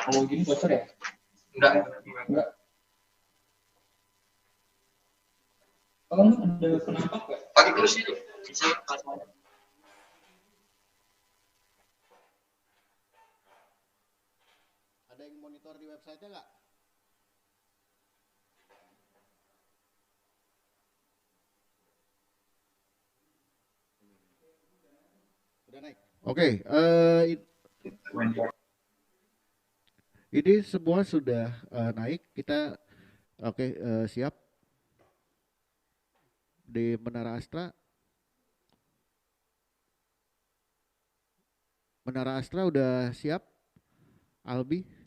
Kalau gini bocor ya? Enggak. Enggak. Kalau ada penampak nggak? Pakai terus itu. Bisa pasang. Ada yang monitor di website-nya nggak? Udah naik. Oke, ini semua sudah naik. Kita siap di Menara Astra. Menara Astra udah siap, Albi.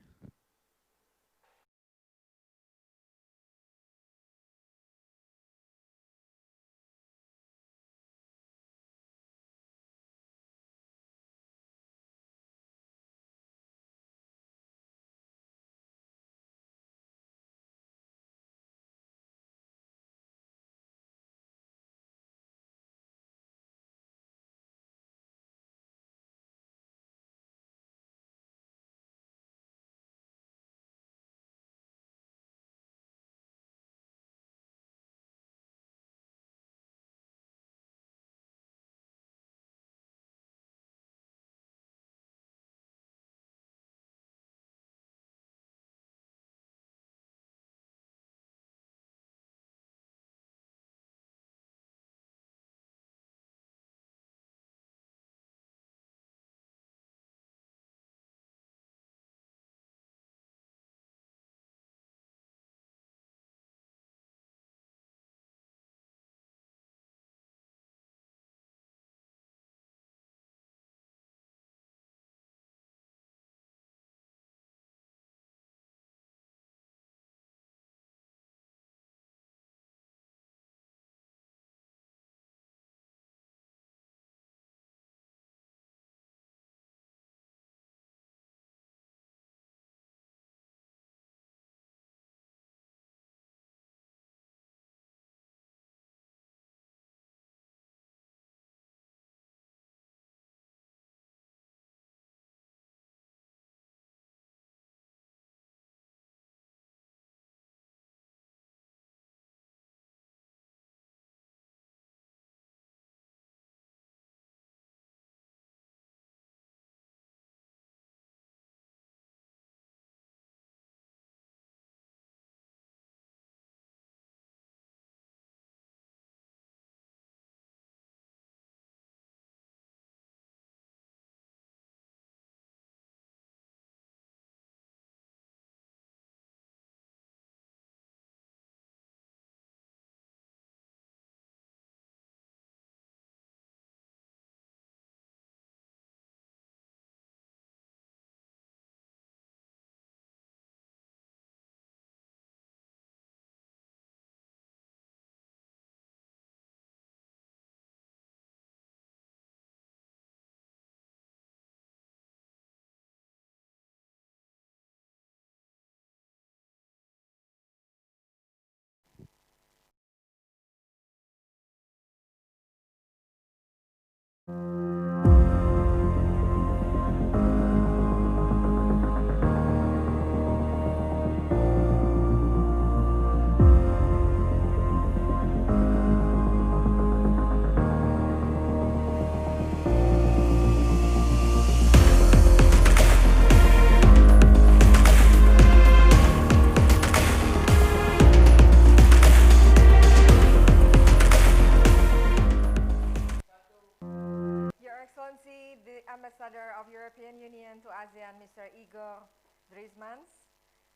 Your Excellency, the Ambassador of European Union to ASEAN, Mr. Igor Drismans.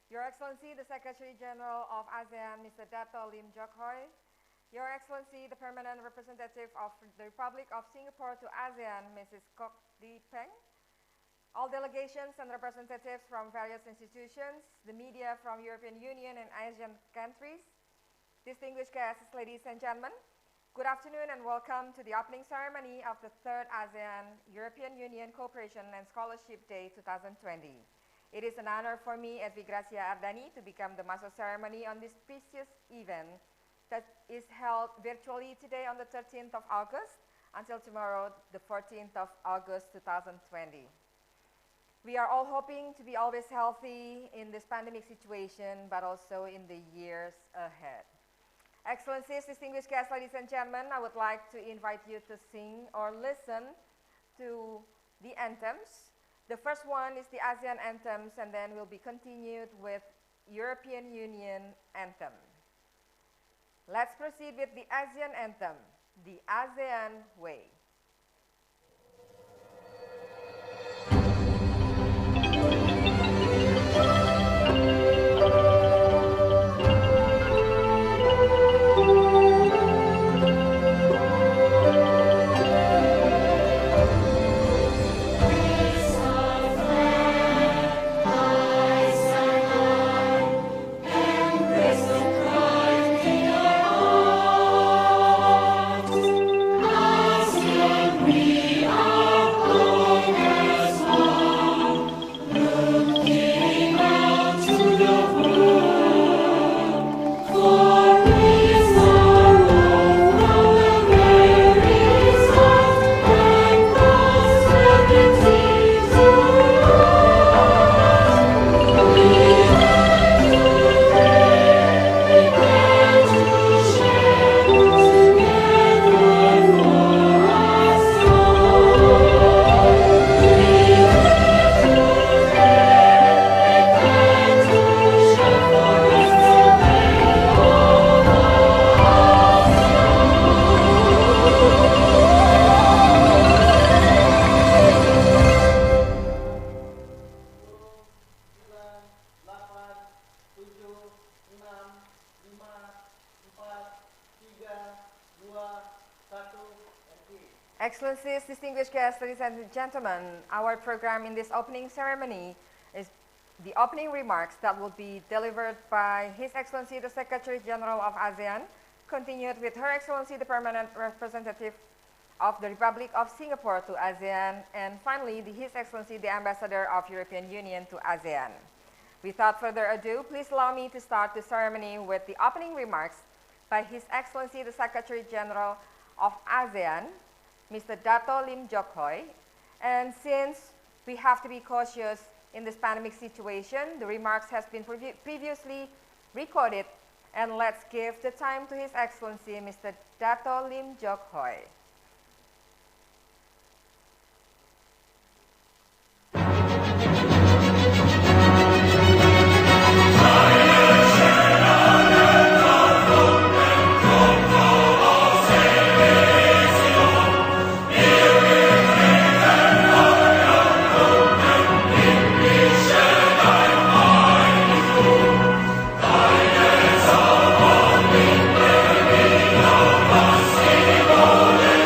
Your Excellency, the Secretary General of ASEAN, Mr. Dato Lim Jokhoy. Your Excellency, the Permanent Representative of the Republic of Singapore to ASEAN, Mrs. Kok Di Peng. All delegations and representatives from various institutions, the media from European Union and Asian countries, distinguished guests, ladies and gentlemen, good afternoon and welcome to the opening ceremony of the 3rd ASEAN European Union Cooperation and Scholarship Day 2020. It is an honor for me as Vigracia Ardani to become the master ceremony on this precious event that is held virtually today on the 13th of August until tomorrow, the 14th of August 2020. We are all hoping to be always healthy in this pandemic situation, but also in the years ahead. Excellencies, distinguished guests, ladies and gentlemen, I would like to invite you to sing or listen to the anthems. The first one is the ASEAN anthems, and then will be continued with European Union anthem. Let's proceed with the ASEAN anthem, the ASEAN way. Excellencies, distinguished guests, ladies and gentlemen, our program in this opening ceremony is the opening remarks that will be delivered by His Excellency the Secretary General of ASEAN, continued with Her Excellency the Permanent Representative of the Republic of Singapore to ASEAN, and finally His Excellency the Ambassador of European Union to ASEAN. Without further ado, please allow me to start the ceremony with the opening remarks by His Excellency the Secretary General of ASEAN, Mr. Dato Lim Jock Hoi. And since we have to be cautious in this pandemic situation, the remarks has been previously recorded, and let's give the time to His Excellency Mr. Dato Lim Jock Hoi. Thank you.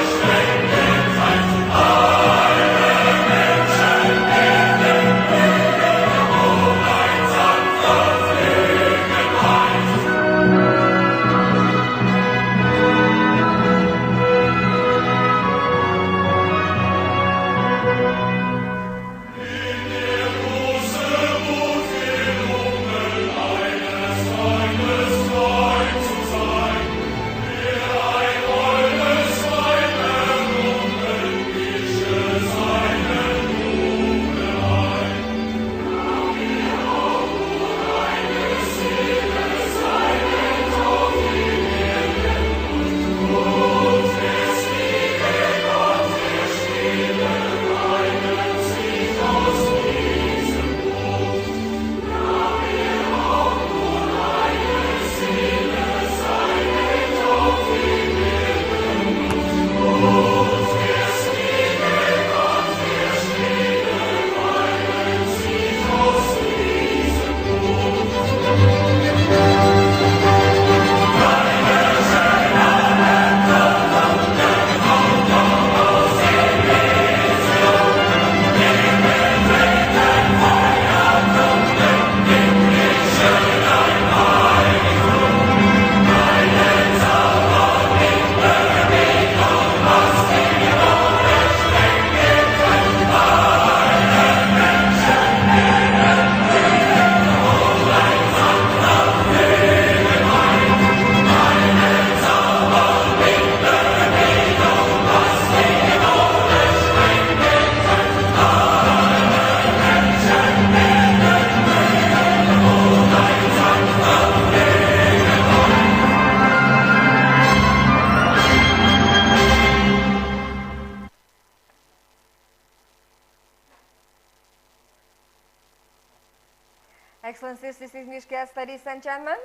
Excellencies, distinguished guests, ladies and gentlemen,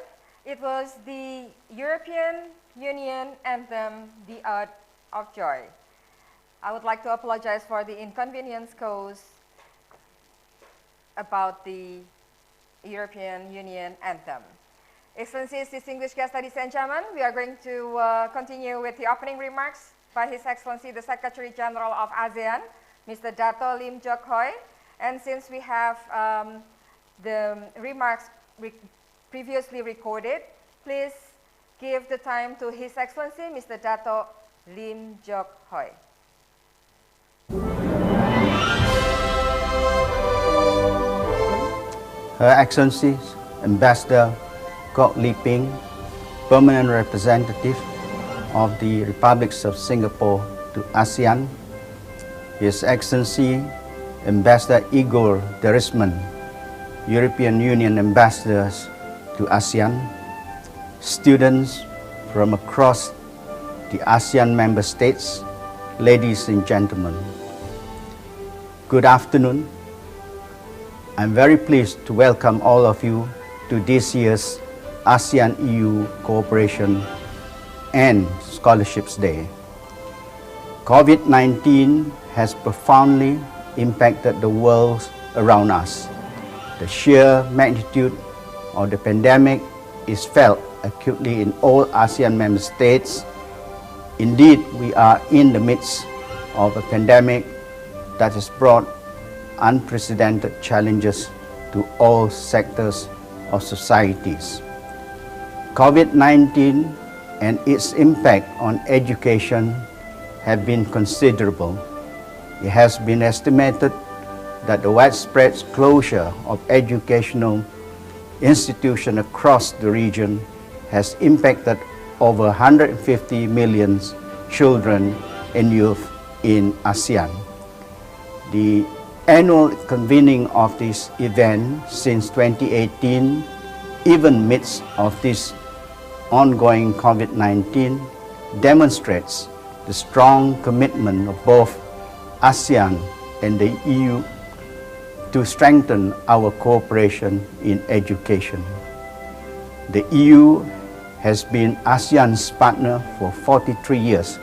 it was the European Union anthem, The Art of Joy. I would like to apologize for the inconvenience caused about the European Union anthem. Excellencies, distinguished guests, ladies and gentlemen, we are going to continue with the opening remarks by His Excellency the Secretary General of ASEAN, Mr. Dato Lim Jock Hoi. And since we have the remarks previously recorded, please give the time to His Excellency Mr. Dato Lim Jock Hoi. Her Excellency Ambassador Kok Lee Ping, Permanent Representative of the Republics of Singapore to ASEAN, His Excellency Ambassador Igor Derisman, European Union Ambassadors to ASEAN, students from across the ASEAN member states, ladies and gentlemen, good afternoon. I'm very pleased to welcome all of you to this year's ASEAN-EU Cooperation and Scholarships Day. COVID-19 has profoundly impacted the world around us. The sheer magnitude of the pandemic is felt acutely in all ASEAN member states. Indeed, we are in the midst of a pandemic that has brought unprecedented challenges to all sectors of societies. COVID-19 and its impact on education have been considerable. It has been estimated that the widespread closure of educational institutions across the region has impacted over 150 million children and youth in ASEAN. The annual convening of this event since 2018, even midst of this ongoing COVID-19, demonstrates the strong commitment of both ASEAN and the EU to strengthen our cooperation in education. The EU has been ASEAN's partner for 43 years.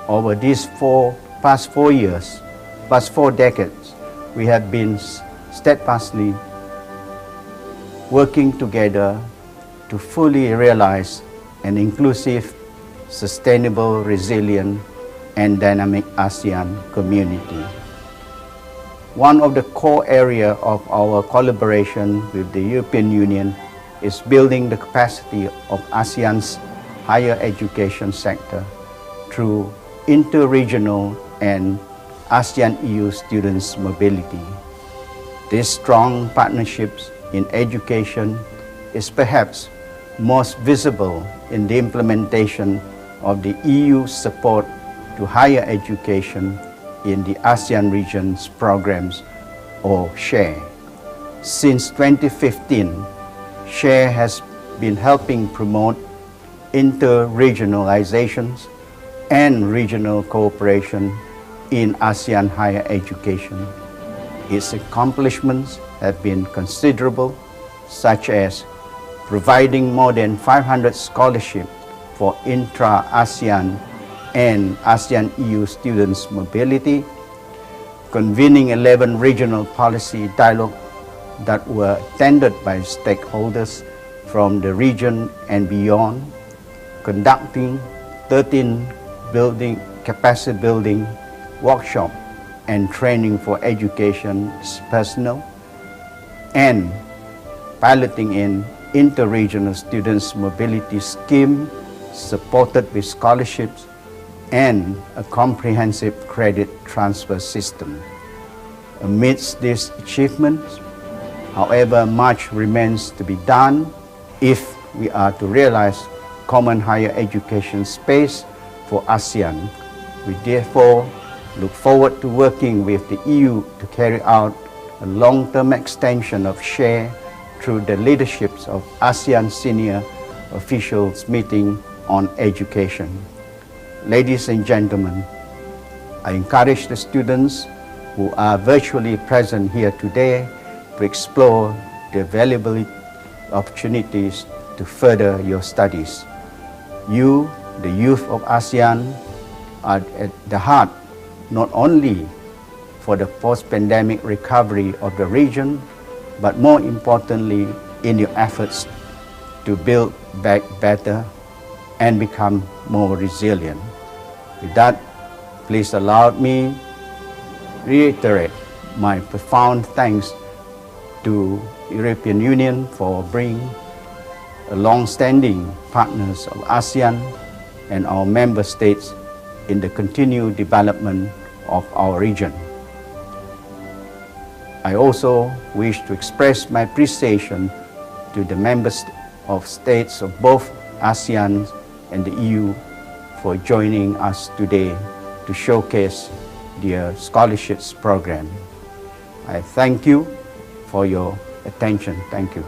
Over these past four decades, we have been steadfastly working together to fully realize an inclusive, sustainable, resilient, and dynamic ASEAN community. One of the core areas of our collaboration with the European Union is building the capacity of ASEAN's higher education sector through inter-regional and ASEAN-EU students' mobility. These strong partnerships in education is perhaps most visible in the implementation of the EU support to higher education in the ASEAN region's programs, or SHARE. Since 2015, SHARE has been helping promote inter-regionalizations and regional cooperation in ASEAN higher education. Its accomplishments have been considerable, such as providing more than 500 scholarships for intra-ASEAN and ASEAN-EU students' mobility, convening 11 regional policy dialogues that were attended by stakeholders from the region and beyond, conducting 13 capacity building workshops and training for education personnel, and piloting an inter-regional students' mobility scheme supported with scholarships and a comprehensive credit transfer system. Amidst these achievements, however, much remains to be done if we are to realize common higher education space for ASEAN. We therefore look forward to working with the EU to carry out a long-term extension of SHARE through the leaderships of ASEAN senior officials meeting on education. Ladies and gentlemen, I encourage the students who are virtually present here today to explore the valuable opportunities to further your studies. You, the youth of ASEAN, are at the heart not only for the post-pandemic recovery of the region, but more importantly in your efforts to build back better and become more resilient. With that, please allow me reiterate my profound thanks to European Union for being a long-standing partners of ASEAN and our member states in the continued development of our region. I also wish to express my appreciation to the members of states of both ASEAN and the EU for joining us today to showcase their scholarships program. I thank you for your attention. Thank you.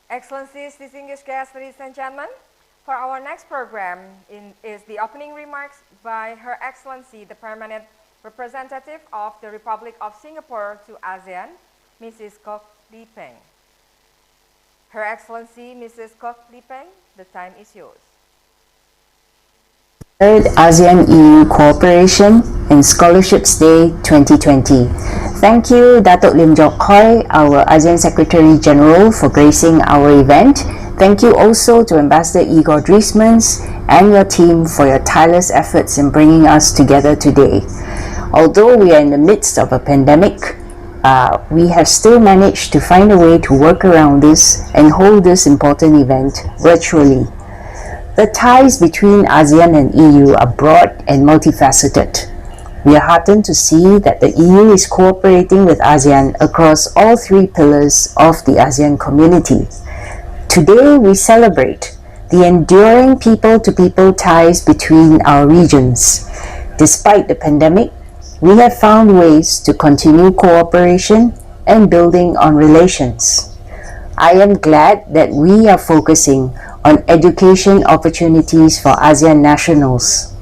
Excellencies, distinguished guests, ladies and gentlemen, for our next program is the opening remarks by Her Excellency, the Permanent Representative of the Republic of Singapore to ASEAN, Mrs. Kok Lee Peng. Her Excellency, Mrs. Kok Lee Peng, the time is yours. Third ASEAN-EU Cooperation and Scholarships Day 2020. Thank you, Datuk Lim Jock Hoi, our ASEAN Secretary General, for gracing our event. Thank you also to Ambassador Igor Driesmans and your team for your tireless efforts in bringing us together today. Although we are in the midst of a pandemic, we have still managed to find a way to work around this and hold this important event virtually. The ties between ASEAN and EU are broad and multifaceted. We are heartened to see that the EU is cooperating with ASEAN across all three pillars of the ASEAN community. Today we celebrate the enduring people-to-people ties between our regions. Despite the pandemic, we have found ways to continue cooperation and building on relations. I am glad that we are focusing on education opportunities for ASEAN nationals.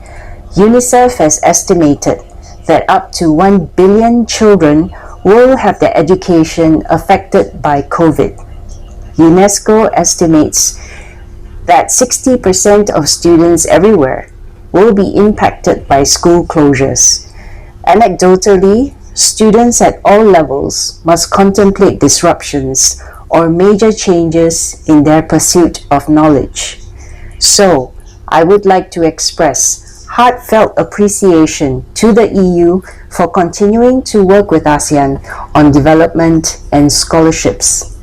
UNICEF has estimated that up to 1 billion children will have their education affected by COVID. UNESCO estimates that 60% of students everywhere will be impacted by school closures. Anecdotally, students at all levels must contemplate disruptions or major changes in their pursuit of knowledge. So, I would like to express heartfelt appreciation to the EU for continuing to work with ASEAN on development and scholarships.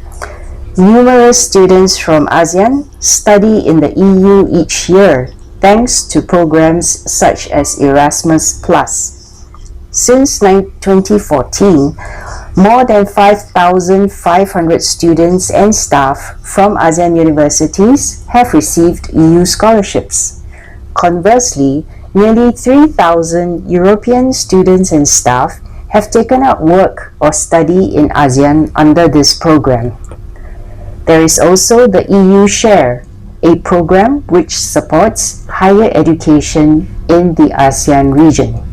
Numerous students from ASEAN study in the EU each year thanks to programs such as Erasmus+. Since 2014, more than 5,500 students and staff from ASEAN universities have received EU scholarships. Conversely, nearly 3,000 European students and staff have taken up work or study in ASEAN under this program. There is also the EU Share, a program which supports higher education in the ASEAN region.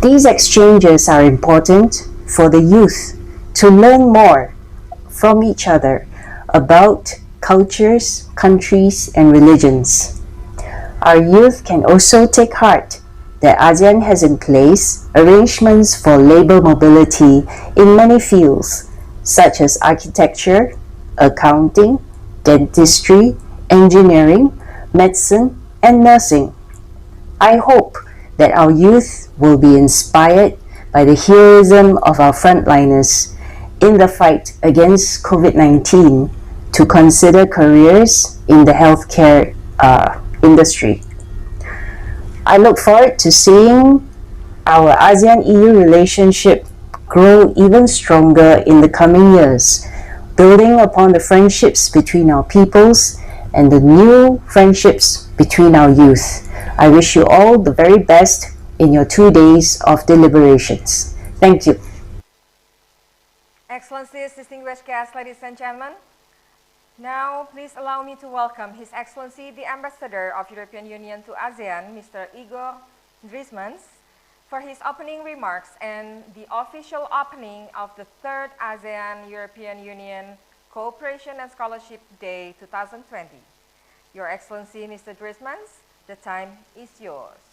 These exchanges are important for the youth to learn more from each other about cultures, countries, and religions. Our youth can also take heart that ASEAN has in place arrangements for labor mobility in many fields, such as architecture, accounting, dentistry, engineering, medicine, and nursing. I hope that our youth will be inspired by the heroism of our frontliners in the fight against COVID-19 to consider careers in the healthcare industry. I look forward to seeing our ASEAN-EU relationship grow even stronger in the coming years, building upon the friendships between our peoples and the new friendships between our youth. I wish you all the very best in your 2 days of deliberations. Thank you. Excellencies, distinguished guests, ladies and gentlemen, Now, please allow me to welcome His Excellency, the Ambassador of European Union to ASEAN, Mr. Igor Drismans, for his opening remarks and the official opening of the 3rd ASEAN European Union Cooperation and Scholarship Day 2020. Your Excellency, Mr. Drismans, the time is yours.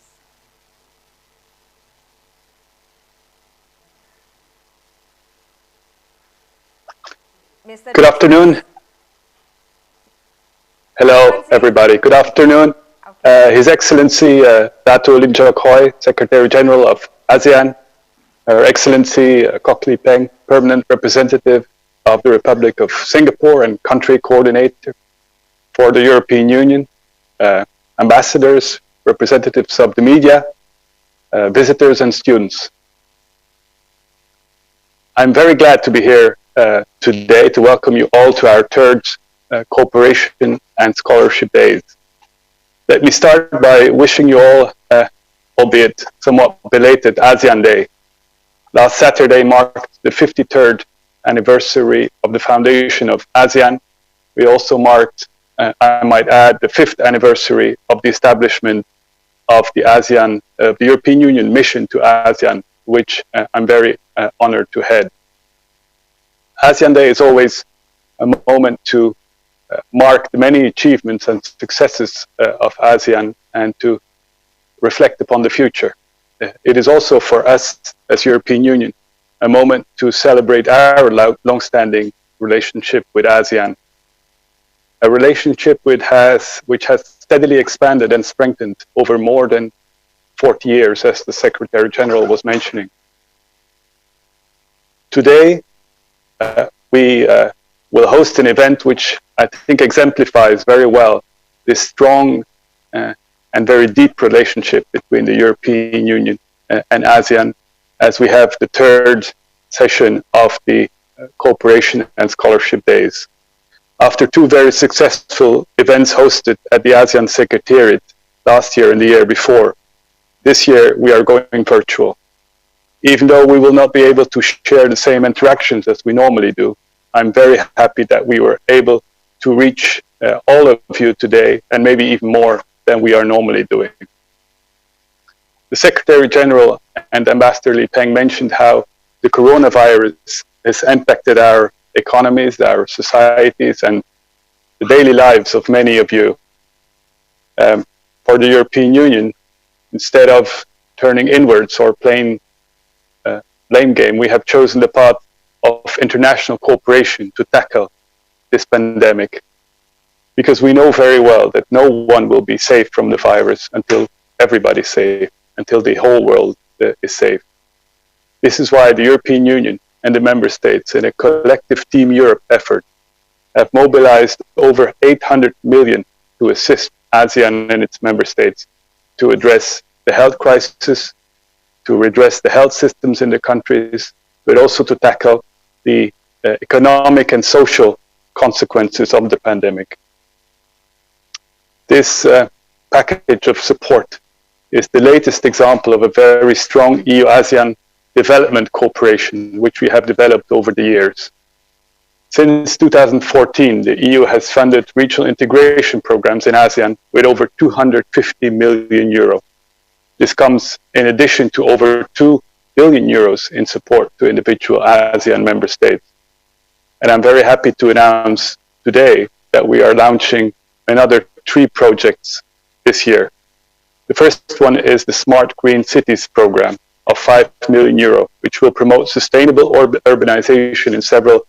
Mr. Good afternoon. Hello, everybody. Good afternoon. Okay. His Excellency Dato Lim Jock Hoi, Secretary General of ASEAN, Her Excellency Kok Lee Peng, Permanent Representative of the Republic of Singapore and Country Coordinator for the European Union, ambassadors, representatives of the media, visitors and students. I'm very glad to be here today to welcome you all to our 3rd Cooperation and Scholarship Days. Let me start by wishing you all, albeit somewhat belated, ASEAN Day. Last Saturday marked the 53rd anniversary of the foundation of ASEAN. We also marked, I might add, the 5th anniversary of the establishment of the ASEAN, the European Union mission to ASEAN, which I'm very honored to head. ASEAN Day is always a moment to mark the many achievements and successes of ASEAN and to reflect upon the future. It is also for us as European Union a moment to celebrate our long-standing relationship with ASEAN, a relationship which has steadily expanded and strengthened over more than 40 years, as the Secretary General was mentioning. Today, we will host an event which I think exemplifies very well this strong and very deep relationship between the European Union and ASEAN, as we have the 3rd session of the Cooperation and Scholarship Days. After 2 very successful events hosted at the ASEAN Secretariat last year and the year before, this year we are going virtual. Even though we will not be able to share the same interactions as we normally do, I'm very happy that we were able to reach all of you today, and maybe even more than we are normally doing. The Secretary General and Ambassador Lee Peng mentioned how the coronavirus has impacted our economies, our societies, and the daily lives of many of you. For the European Union, instead of turning inwards or playing blame game, we have chosen the path of international cooperation to tackle this pandemic, because we know very well that no one will be safe from the virus until everybody's safe, until the whole world is safe. This is why the European Union and the member states, in a collective Team Europe effort, have mobilized over 800 million to assist ASEAN and its member states to address the health crisis, to redress the health systems in the countries, but also to tackle the economic and social consequences of the pandemic. This package of support is the latest example of a very strong EU-ASEAN development cooperation, which we have developed over the years. Since 2014, the EU has funded regional integration programs in ASEAN with over 250 million euro. This comes in addition to over 2 billion euros in support to individual ASEAN member states. And I'm very happy to announce today that we are launching another 3 projects this year. The first one is the Smart Green Cities program of 5 million euro, which will promote sustainable urbanization in several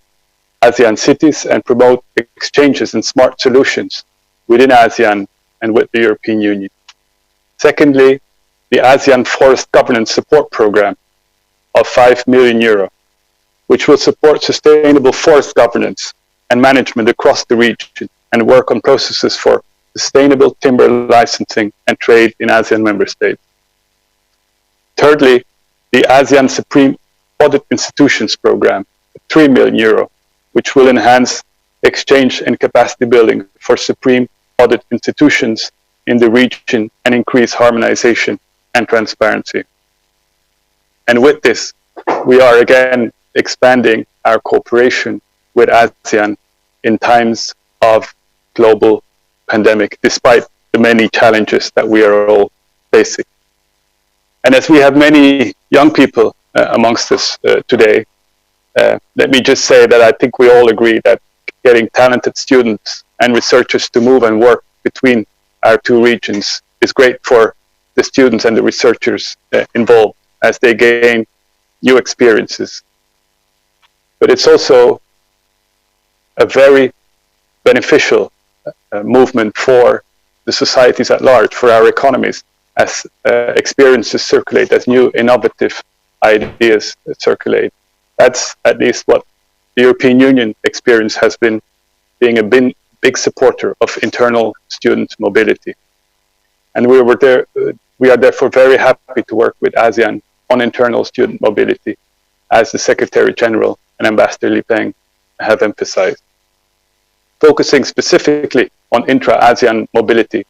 ASEAN cities and promote exchanges and smart solutions within ASEAN and with the European Union. Secondly, the ASEAN Forest Governance Support Program of 5 million euro, which will support sustainable forest governance and management across the region and work on processes for sustainable timber licensing and trade in ASEAN member states. Thirdly, the ASEAN Supreme Audit Institutions Program, 3 million euro, which will enhance exchange and capacity building for supreme audit institutions in the region and increase harmonization and transparency. And with this, we are again expanding our cooperation with ASEAN in times of global pandemic, despite the many challenges that we are all facing. And as we have many young people amongst us today, let me just say that I think we all agree that getting talented students and researchers to move and work between our two regions is great for the students and the researchers involved as they gain new experiences. But it's also a very beneficial movement for the societies at large, for our economies, as experiences circulate, as new innovative ideas circulate. That's at least what the European Union experience has been, being a big supporter of internal student mobility. And we are therefore very happy to work with ASEAN on internal student mobility, as the Secretary General and Ambassador Li Peng have emphasized. Focusing specifically on intra-ASEAN mobility,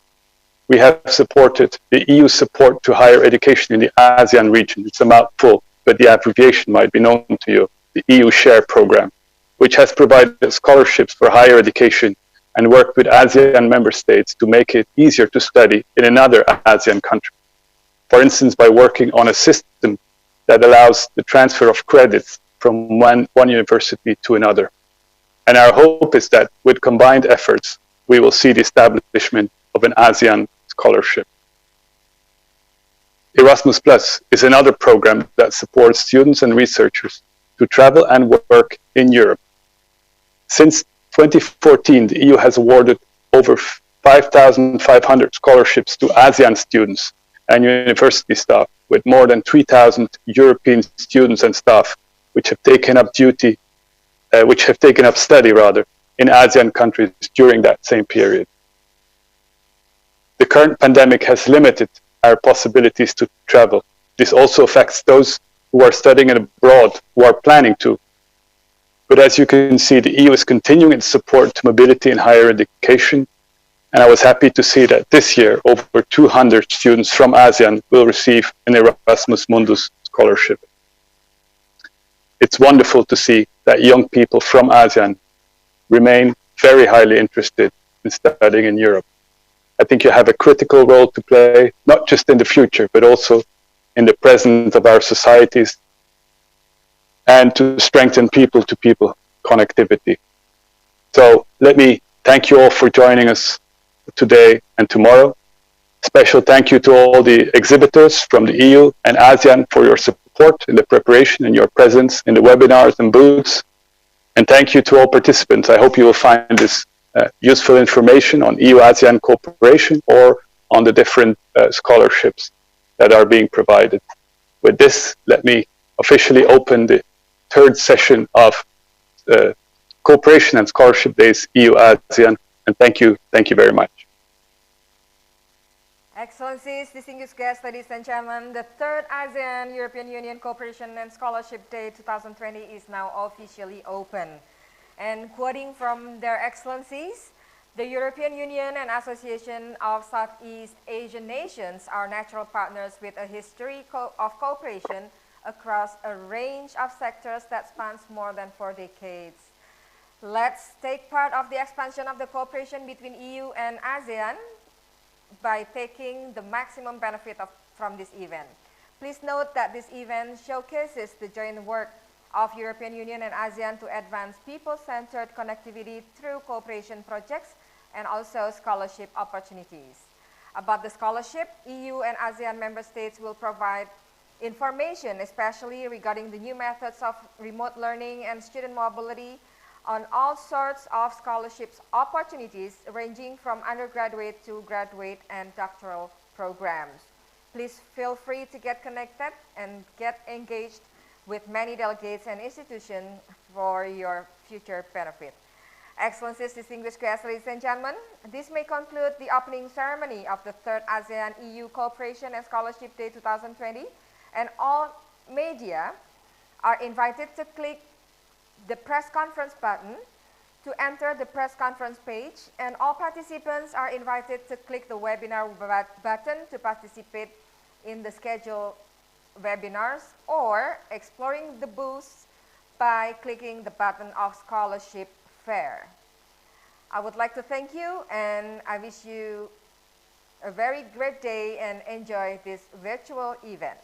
we have supported the EU support to higher education in the ASEAN region. It's a mouthful, but the abbreviation might be known to you, the EU Share Program, which has provided scholarships for higher education and worked with ASEAN member states to make it easier to study in another ASEAN country. For instance, by working on a system that allows the transfer of credits from one university to another. And our hope is that with combined efforts, we will see the establishment of an ASEAN scholarship. Erasmus Plus is another program that supports students and researchers to travel and work in Europe. Since 2014, the EU has awarded over 5,500 scholarships to ASEAN students and university staff, with more than 3,000 European students and staff which have taken up study in ASEAN countries during that same period. The current pandemic has limited our possibilities to travel. This also affects those who are studying abroad, who are planning to. But as you can see, the EU is continuing its support to mobility in higher education, and I was happy to see that this year over 200 students from ASEAN will receive an Erasmus Mundus scholarship. It's wonderful to see that young people from ASEAN remain very highly interested in studying in Europe. I think you have a critical role to play, not just in the future, but also in the present of our societies, and to strengthen people-to-people connectivity. So let me thank you all for joining us today and tomorrow. Special thank you to all the exhibitors from the EU and ASEAN for your support in the preparation and your presence in the webinars and booths. And thank you to all participants. I hope you will find this useful information on EU-ASEAN cooperation or on the different scholarships that are being provided. With this, let me officially open the third session of Cooperation and Scholarship Days EU-ASEAN, and thank you very much. Excellencies, distinguished guests, ladies and gentlemen, the third ASEAN European Union Cooperation and Scholarship Day 2020 is now officially open. And quoting from their excellencies, the European Union and Association of Southeast Asian Nations are natural partners with a history of cooperation across a range of sectors that spans more than 4 decades. Let's take part of the expansion of the cooperation between EU and ASEAN by taking the maximum benefit from this event. Please note that this event showcases the joint work of European Union and ASEAN to advance people-centered connectivity through cooperation projects and also scholarship opportunities. About the scholarship, EU and ASEAN member states will provide information, especially regarding the new methods of remote learning and student mobility on all sorts of scholarships opportunities ranging from undergraduate to graduate and doctoral programs. Please feel free to get connected and get engaged with many delegates and institutions for your future benefit. Excellencies, distinguished guests, ladies and gentlemen, this may conclude the opening ceremony of the third ASEAN EU Cooperation and Scholarship Day 2020, and all media are invited to click the press conference button to enter the press conference page, and all participants are invited to click the webinar button to participate in the scheduled webinars or exploring the booths by clicking the button of Scholarship Fair. I would like to thank you, and I wish you a very great day and enjoy this virtual event.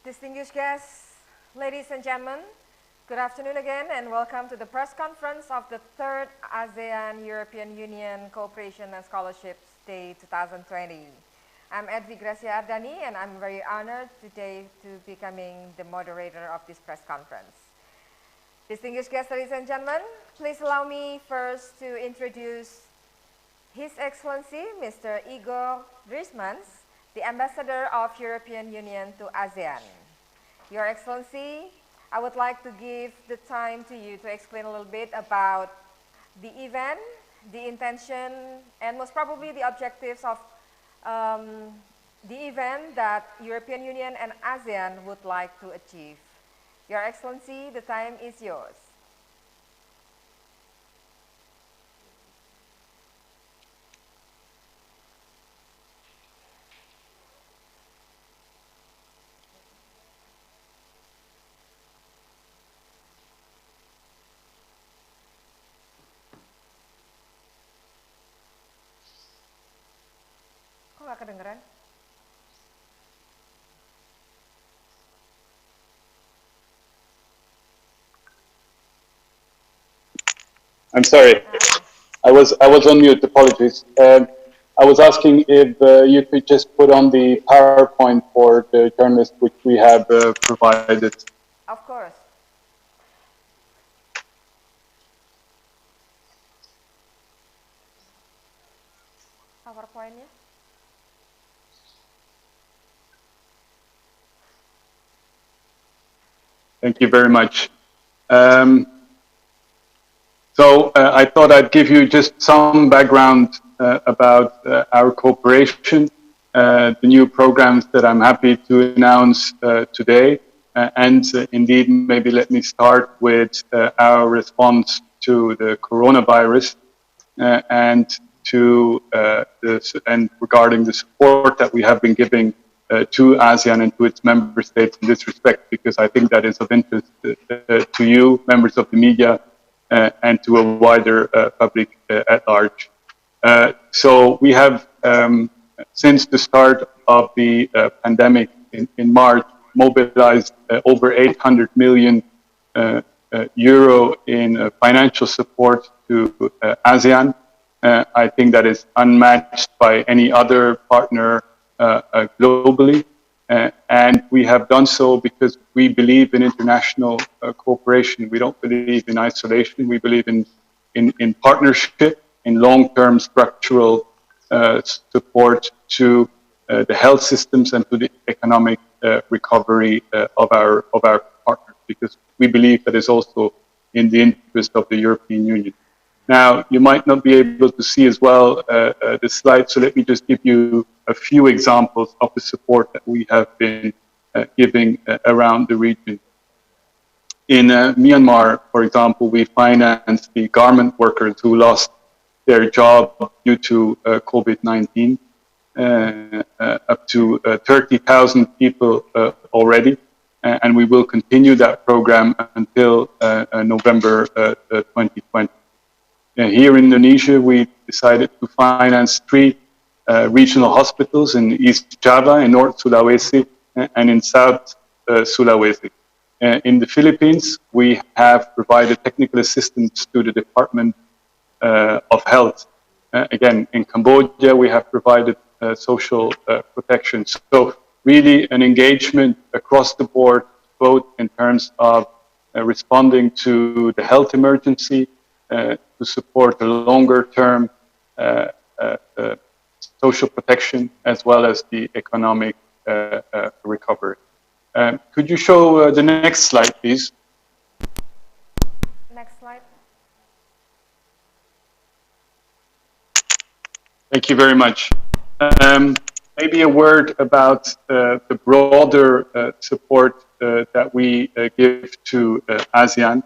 Distinguished guests, ladies and gentlemen, good afternoon again and welcome to the press conference of the 3rd ASEAN European Union Cooperation and Scholarships Day 2020. I'm Edvi Gracia Ardani and I'm very honored today to becoming the moderator of this press conference. Distinguished guests, ladies and gentlemen, please allow me first to introduce His Excellency Mr. Igor Drismans, the Ambassador of European Union to ASEAN. Your Excellency, I would like to give the time to you to explain a little bit about the event, the intention, and most probably the objectives of the event that European Union and ASEAN would like to achieve. Your Excellency, the time is yours. Kok nggak kedengeran? I'm sorry. I was on mute. Apologies. I was asking if you could just put on the PowerPoint for the journalist, which we have provided. Of course. PowerPoint-nya. Thank you very much. So I thought I'd give you just some background about our cooperation, the new programs that I'm happy to announce today, and indeed maybe let me start with our response to the coronavirus and regarding the support that we have been giving to ASEAN and to its member states in this respect, because I think that is of interest to you, members of the media, and to a wider public at large. So we have, since the start of the pandemic in March, mobilized over 800 million euro in financial support to ASEAN. I think that is unmatched by any other partner globally. And we have done so because we believe in international cooperation. We don't believe in isolation. We believe in partnership, in long-term structural support to the health systems and to the economic recovery of our partners, because we believe that is also in the interest of the European Union. Now, you might not be able to see as well the slide, so let me just give you a few examples of the support that we have been giving around the region. In Myanmar, for example, we financed the garment workers who lost their job due to COVID-19, up to 30,000 people already, and we will continue that program until November 2020. Here in Indonesia, we decided to finance 3 regional hospitals in East Java, in North Sulawesi, and in South Sulawesi. In the Philippines, we have provided technical assistance to the Department of Health. Again, in Cambodia, we have provided social protection. So really an engagement across the board, both in terms of responding to the health emergency, to support the longer-term social protection, as well as the economic recovery. Could you show the next slide, please? Next slide. Thank you very much. Maybe a word about the broader support that we give to ASEAN.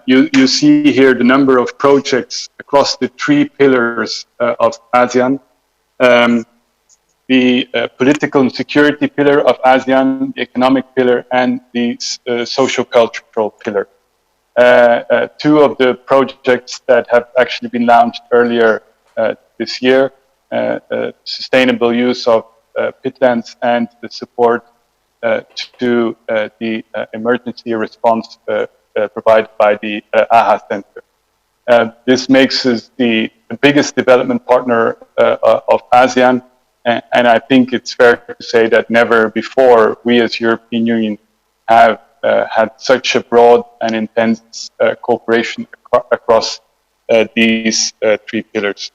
You see here the number of projects across the 3 pillars of ASEAN. The political and security pillar of ASEAN, the economic pillar, and the socio-cultural pillar. 2 of the projects that have actually been launched earlier this year, sustainable use of pitlands and the support to the emergency response provided by the AHA Center. This makes us the biggest development partner of ASEAN, and I think it's fair to say that never before we as European Union have had such a broad and intense cooperation across these three pillars.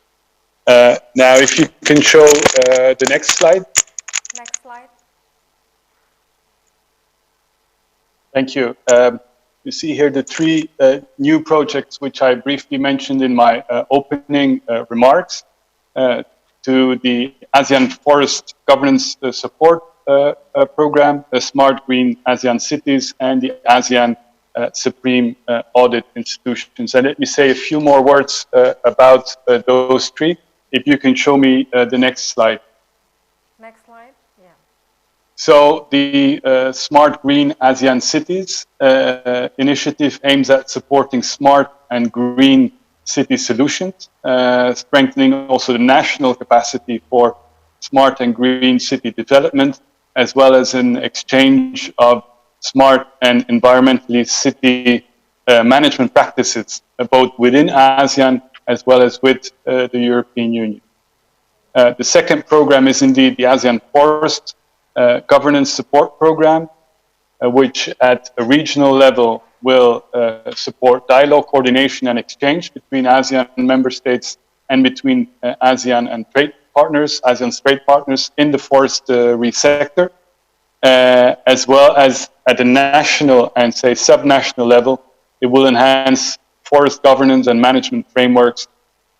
Now, if you can show the next slide. Next slide. Thank you. You see here the three new projects which I briefly mentioned in my opening remarks to the ASEAN Forest Governance Support Program, the Smart Green ASEAN Cities, and the ASEAN Supreme Audit Institutions. And let me say a few more words about those three. If you can show me the next slide. Next slide. Yeah. So the Smart Green ASEAN Cities initiative aims at supporting smart and green city solutions, strengthening also the national capacity for smart and green city development, as well as an exchange of smart and environmentally city management practices, both within ASEAN as well as with the European Union. The second program is indeed the ASEAN Forest Governance Support Program, which at a regional level will support dialogue, coordination and exchange between ASEAN member states and between ASEAN and trade partners, ASEAN's trade partners in the forestry sector, as well as at the national and say subnational level. It will enhance forest governance and management frameworks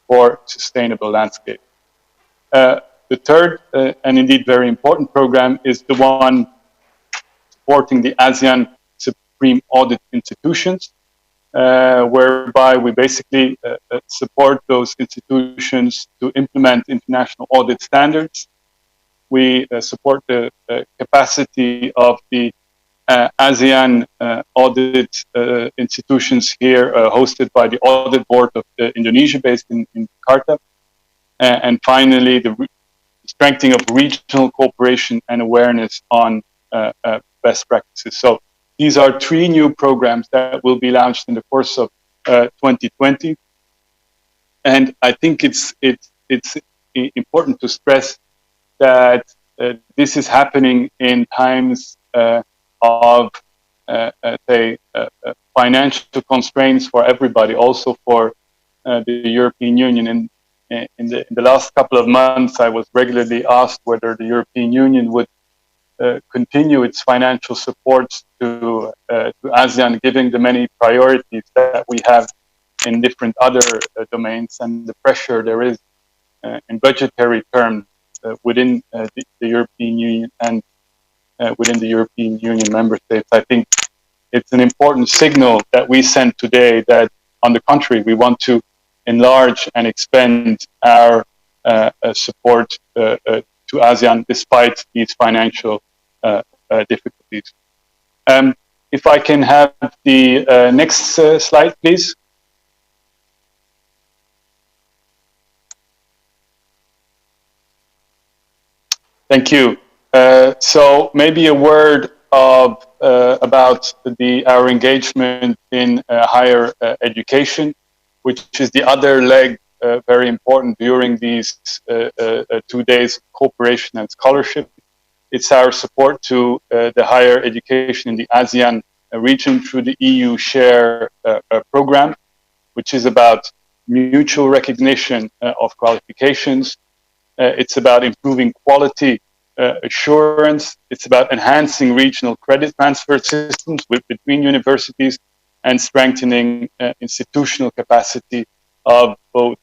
for sustainable landscape. The third and indeed very important program is the one supporting the ASEAN Supreme Audit Institutions, whereby we basically support those institutions to implement international audit standards. We support the capacity of the ASEAN audit institutions here, hosted by the Audit Board of Indonesia, based in Jakarta. And finally, the strengthening of regional cooperation and awareness on best practices. So these are three new programs that will be launched in the course of 2020. And I think it's important to stress that this is happening in times of, say, financial constraints for everybody, also for the European Union. And in the last couple of months, I was regularly asked whether the European Union would continue its financial support to ASEAN, given the many priorities that we have in different other domains and the pressure there is in budgetary terms within the European Union and within the European Union member states. I think it's an important signal that we send today that, on the contrary, we want to enlarge and expand our support to ASEAN despite these financial difficulties. If I can have the next slide, please. Thank you. So maybe a word of about our engagement in higher education, which is the other leg very important during these 2 days of cooperation and scholarship. It's our support to the higher education in the ASEAN region through the EU Share program, which is about mutual recognition of qualifications. It's about improving quality assurance. It's about enhancing regional credit transfer systems between universities and strengthening institutional capacity of both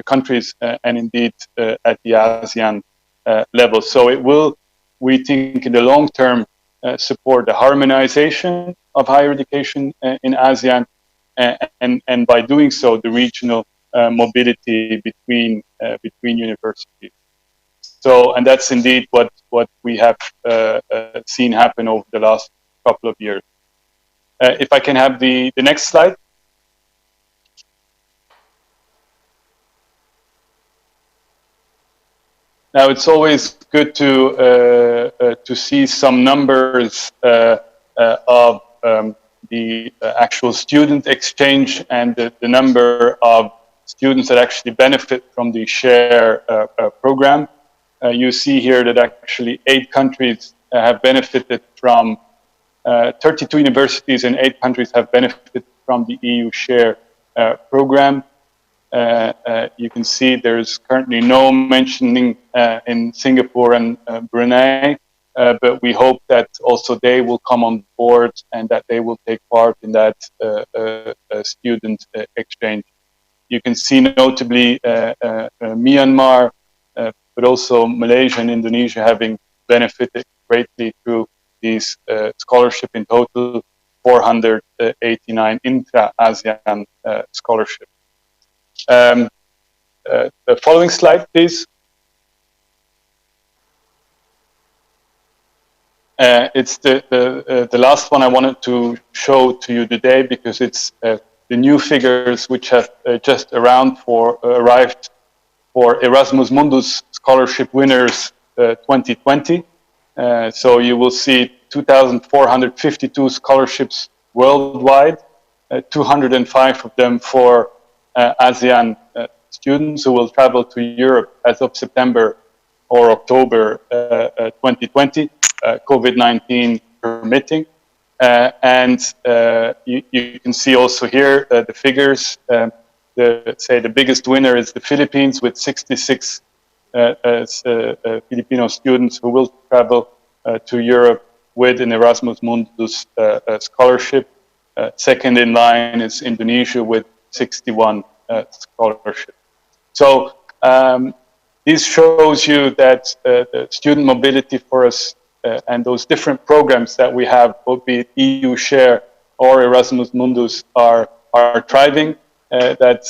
countries and indeed at the ASEAN level. So it will, we think, in the long term, support the harmonization of higher education in ASEAN, and by doing so, the regional mobility between universities. So, and that's indeed what we have seen happen over the last couple of years. If I can have the next slide. Now, it's always good to see some numbers of the actual student exchange and the number of students that actually benefit from the SHARE program. You see here that actually 8 countries have benefited from 32 universities in 8 countries have benefited from the EU SHARE program. You can see there's currently no mentioning in Singapore and Brunei, but we hope that also they will come on board and that they will take part in that student exchange. You can see notably Myanmar, but also Malaysia and Indonesia having benefited greatly through these scholarship, in total 489 intra-ASEAN scholarships. The following slide, please. It's the last one I wanted to show to you today, because it's the new figures which have just arrived for Erasmus Mundus scholarship winners 2020. So you will see 2,452 scholarships worldwide, 205 of them for ASEAN students who will travel to Europe as of September or October 2020, COVID-19 permitting. And you can see also here the figures. The biggest winner is the Philippines, with 66 Filipino students who will travel to Europe with an Erasmus Mundus scholarship. Second in line is Indonesia with 61 scholarships. So this shows you that the student mobility for us and those different programs that we have, both be it EU Share or Erasmus Mundus, are thriving. That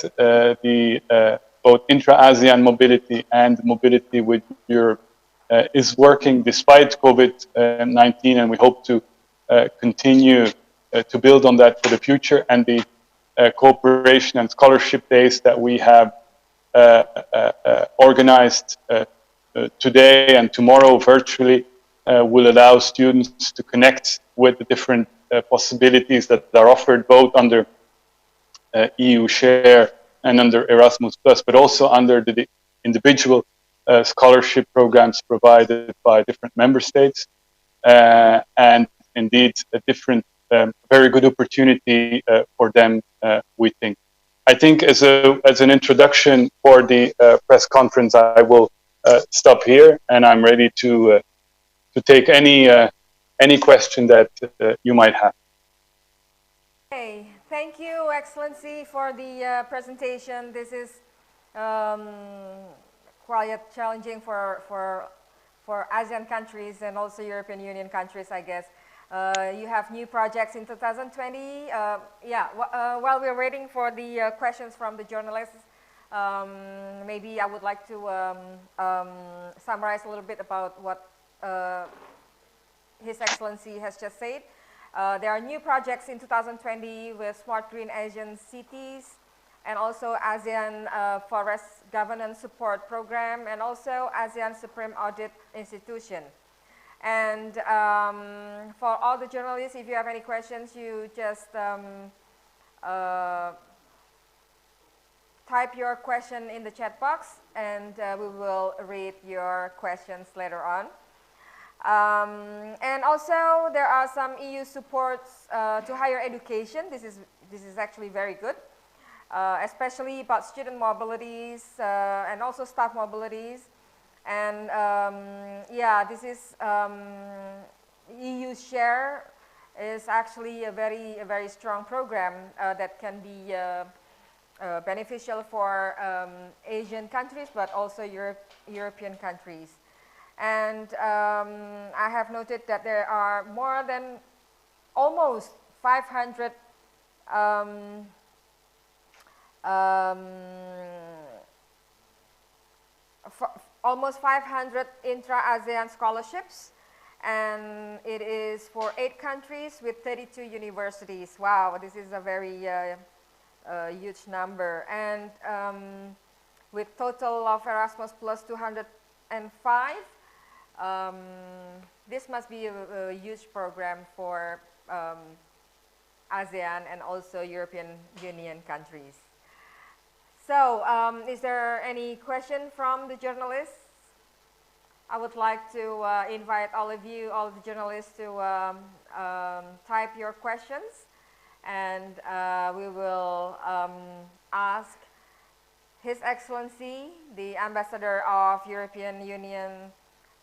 both intra-ASEAN mobility and mobility with Europe is working despite COVID-19, and we hope to continue to build on that for the future. And the cooperation and scholarship days that we have organized today and tomorrow virtually will allow students to connect with the different possibilities that are offered both under EU Share and under Erasmus+, but also under the individual scholarship programs provided by different member states. And indeed, a different, very good opportunity for them, we think. I think as an introduction for the press conference, I will stop here, and I'm ready to take any question that you might have. Okay, thank you, Excellency, for the presentation. This is quite challenging for ASEAN countries and also European Union countries, I guess. You have new projects in 2020. While we're waiting for the questions from the journalists, maybe I would like to summarize a little bit about what His Excellency has just said. There are new projects in 2020 with Smart Green Asian Cities, and also ASEAN Forest Governance Support Program, and also ASEAN Supreme Audit Institution. And for all the journalists, if you have any questions, you just type your question in the chat box, and we will read your questions later on. And also there are some EU supports to higher education. This is actually very good, especially about student mobilities and also staff mobilities. And this is EU Share is actually a very strong program that can be beneficial for Asian countries, but also European countries. And I have noted that there are more than almost 500 almost 500 intra-ASEAN scholarships, and it is for 8 countries with 32 universities. Wow, this is a very huge number. And with total of Erasmus plus 200 2005. This must be a huge program for ASEAN and also European Union countries. So, is there any question from the journalists? I would like to invite all of you, all of the journalists, to type your questions, and we will ask His Excellency, the Ambassador of European Union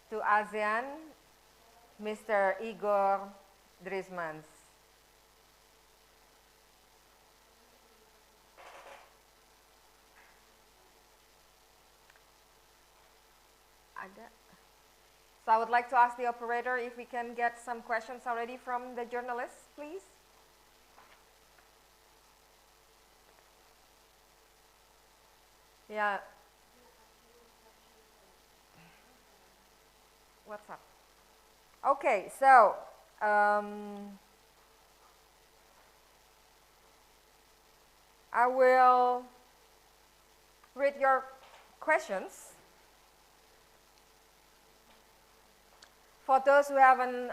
to ASEAN, Mr. Igor Drismans. So I would like to ask the operator if we can get some questions already from the journalists, please. Yeah. What's up? Okay, so I will read your questions. For those who haven't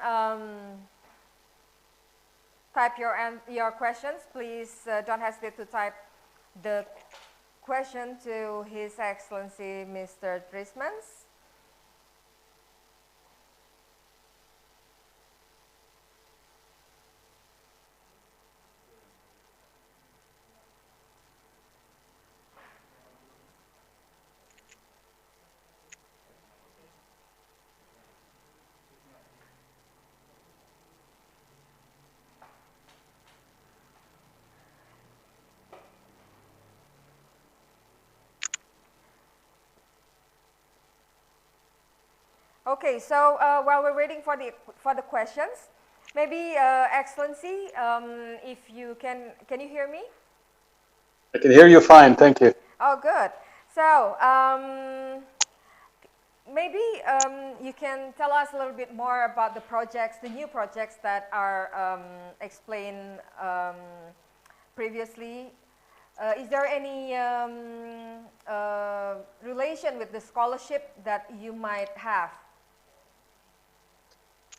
typed your questions, please don't hesitate to type the question to His Excellency Mr. Drismans. Okay, so while we're waiting for the questions, maybe Excellency, if you can you hear me? I can hear you fine, thank you. Oh, good. So maybe you can tell us a little bit more about the projects, the new projects that are explained previously. Is there any relation with the scholarship that you might have?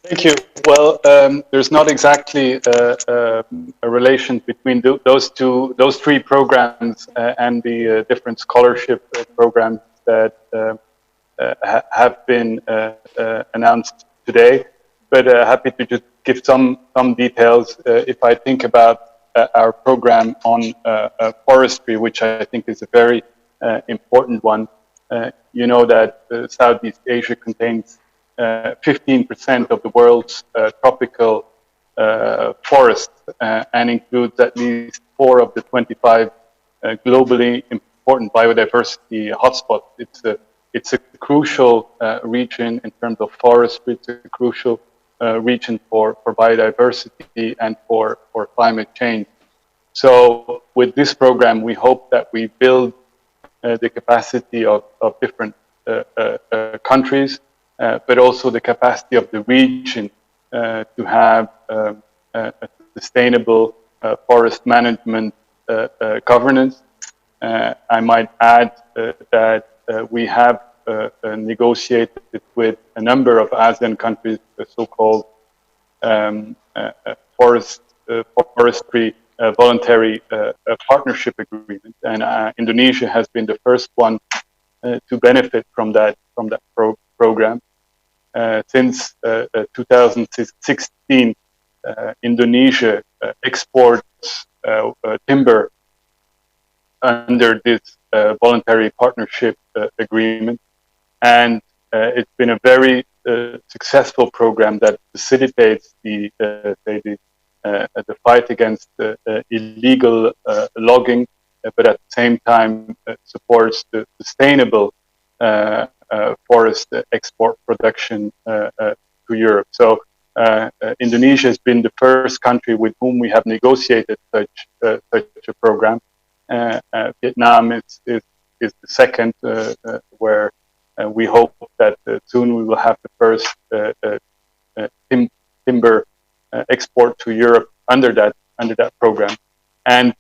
Thank you. Well, there's not exactly a relation between those three programs and the different scholarship programs that have been announced today. But happy to just give some details. If I think about our program on forestry, which I think is a very important one, you know that Southeast Asia contains 15% of the world's tropical forests and includes at least 4 of the 25 globally important biodiversity hotspots. It's a crucial region in terms of forestry. It's a crucial region for biodiversity and for climate change. So with this program, we hope that we build the capacity of different countries, but also the capacity of the region to have a sustainable forest management governance. I might add that we have negotiated with a number of ASEAN countries the so-called forestry voluntary partnership agreement, and Indonesia has been the first one to benefit from that program. Since 2016, Indonesia exports timber under this voluntary partnership agreement, and it's been a very successful program that facilitates the fight against illegal logging, but at the same time supports the sustainable forest export production to Europe. So Indonesia has been the first country with whom we have negotiated such a program. Vietnam is the second, where we hope that soon we will have the first timber export to Europe under that program. And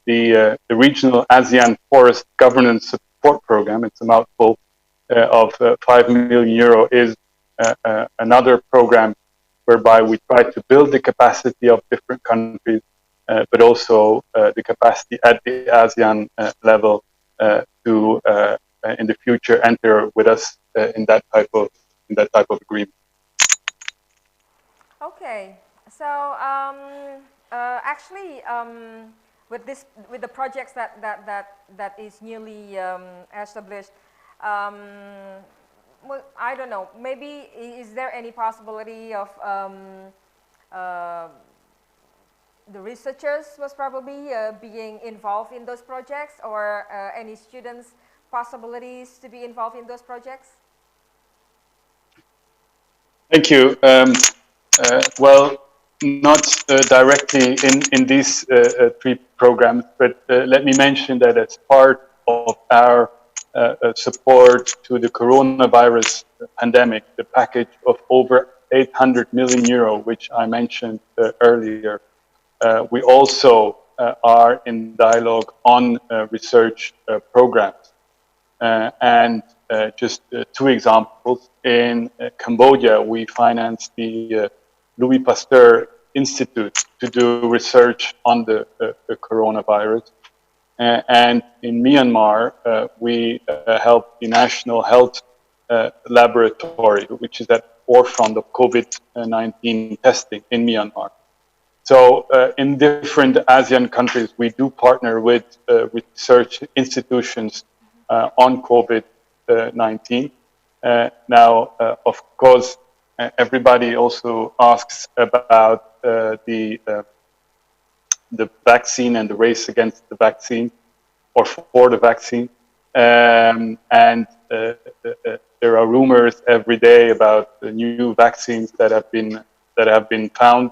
the regional ASEAN Forest Governance Support Program, it's a mouthful, of 5 million euro is another program whereby we try to build the capacity of different countries, but also the capacity at the ASEAN level to in the future enter with us in that type of agreement. Okay, so actually, with the projects that is newly established, well, I don't know. Maybe is there any possibility of the researchers was probably being involved in those projects, or any students' possibilities to be involved in those projects? Thank you. Well, not directly in these three programs, but let me mention that as part of our support to the coronavirus pandemic, the package of over 800 million euro, which I mentioned earlier, we also are in dialogue on research programs. And just two examples. In Cambodia, we financed the Louis Pasteur Institute to do research on the coronavirus. And in Myanmar, we helped the National Health Laboratory, which is at the forefront of COVID-19 testing in Myanmar. So in different ASEAN countries, we do partner with research institutions on COVID-19. Now, of course, everybody also asks about the vaccine and the race against the vaccine, or for the vaccine. And there are rumors every day about the new vaccines that have been found.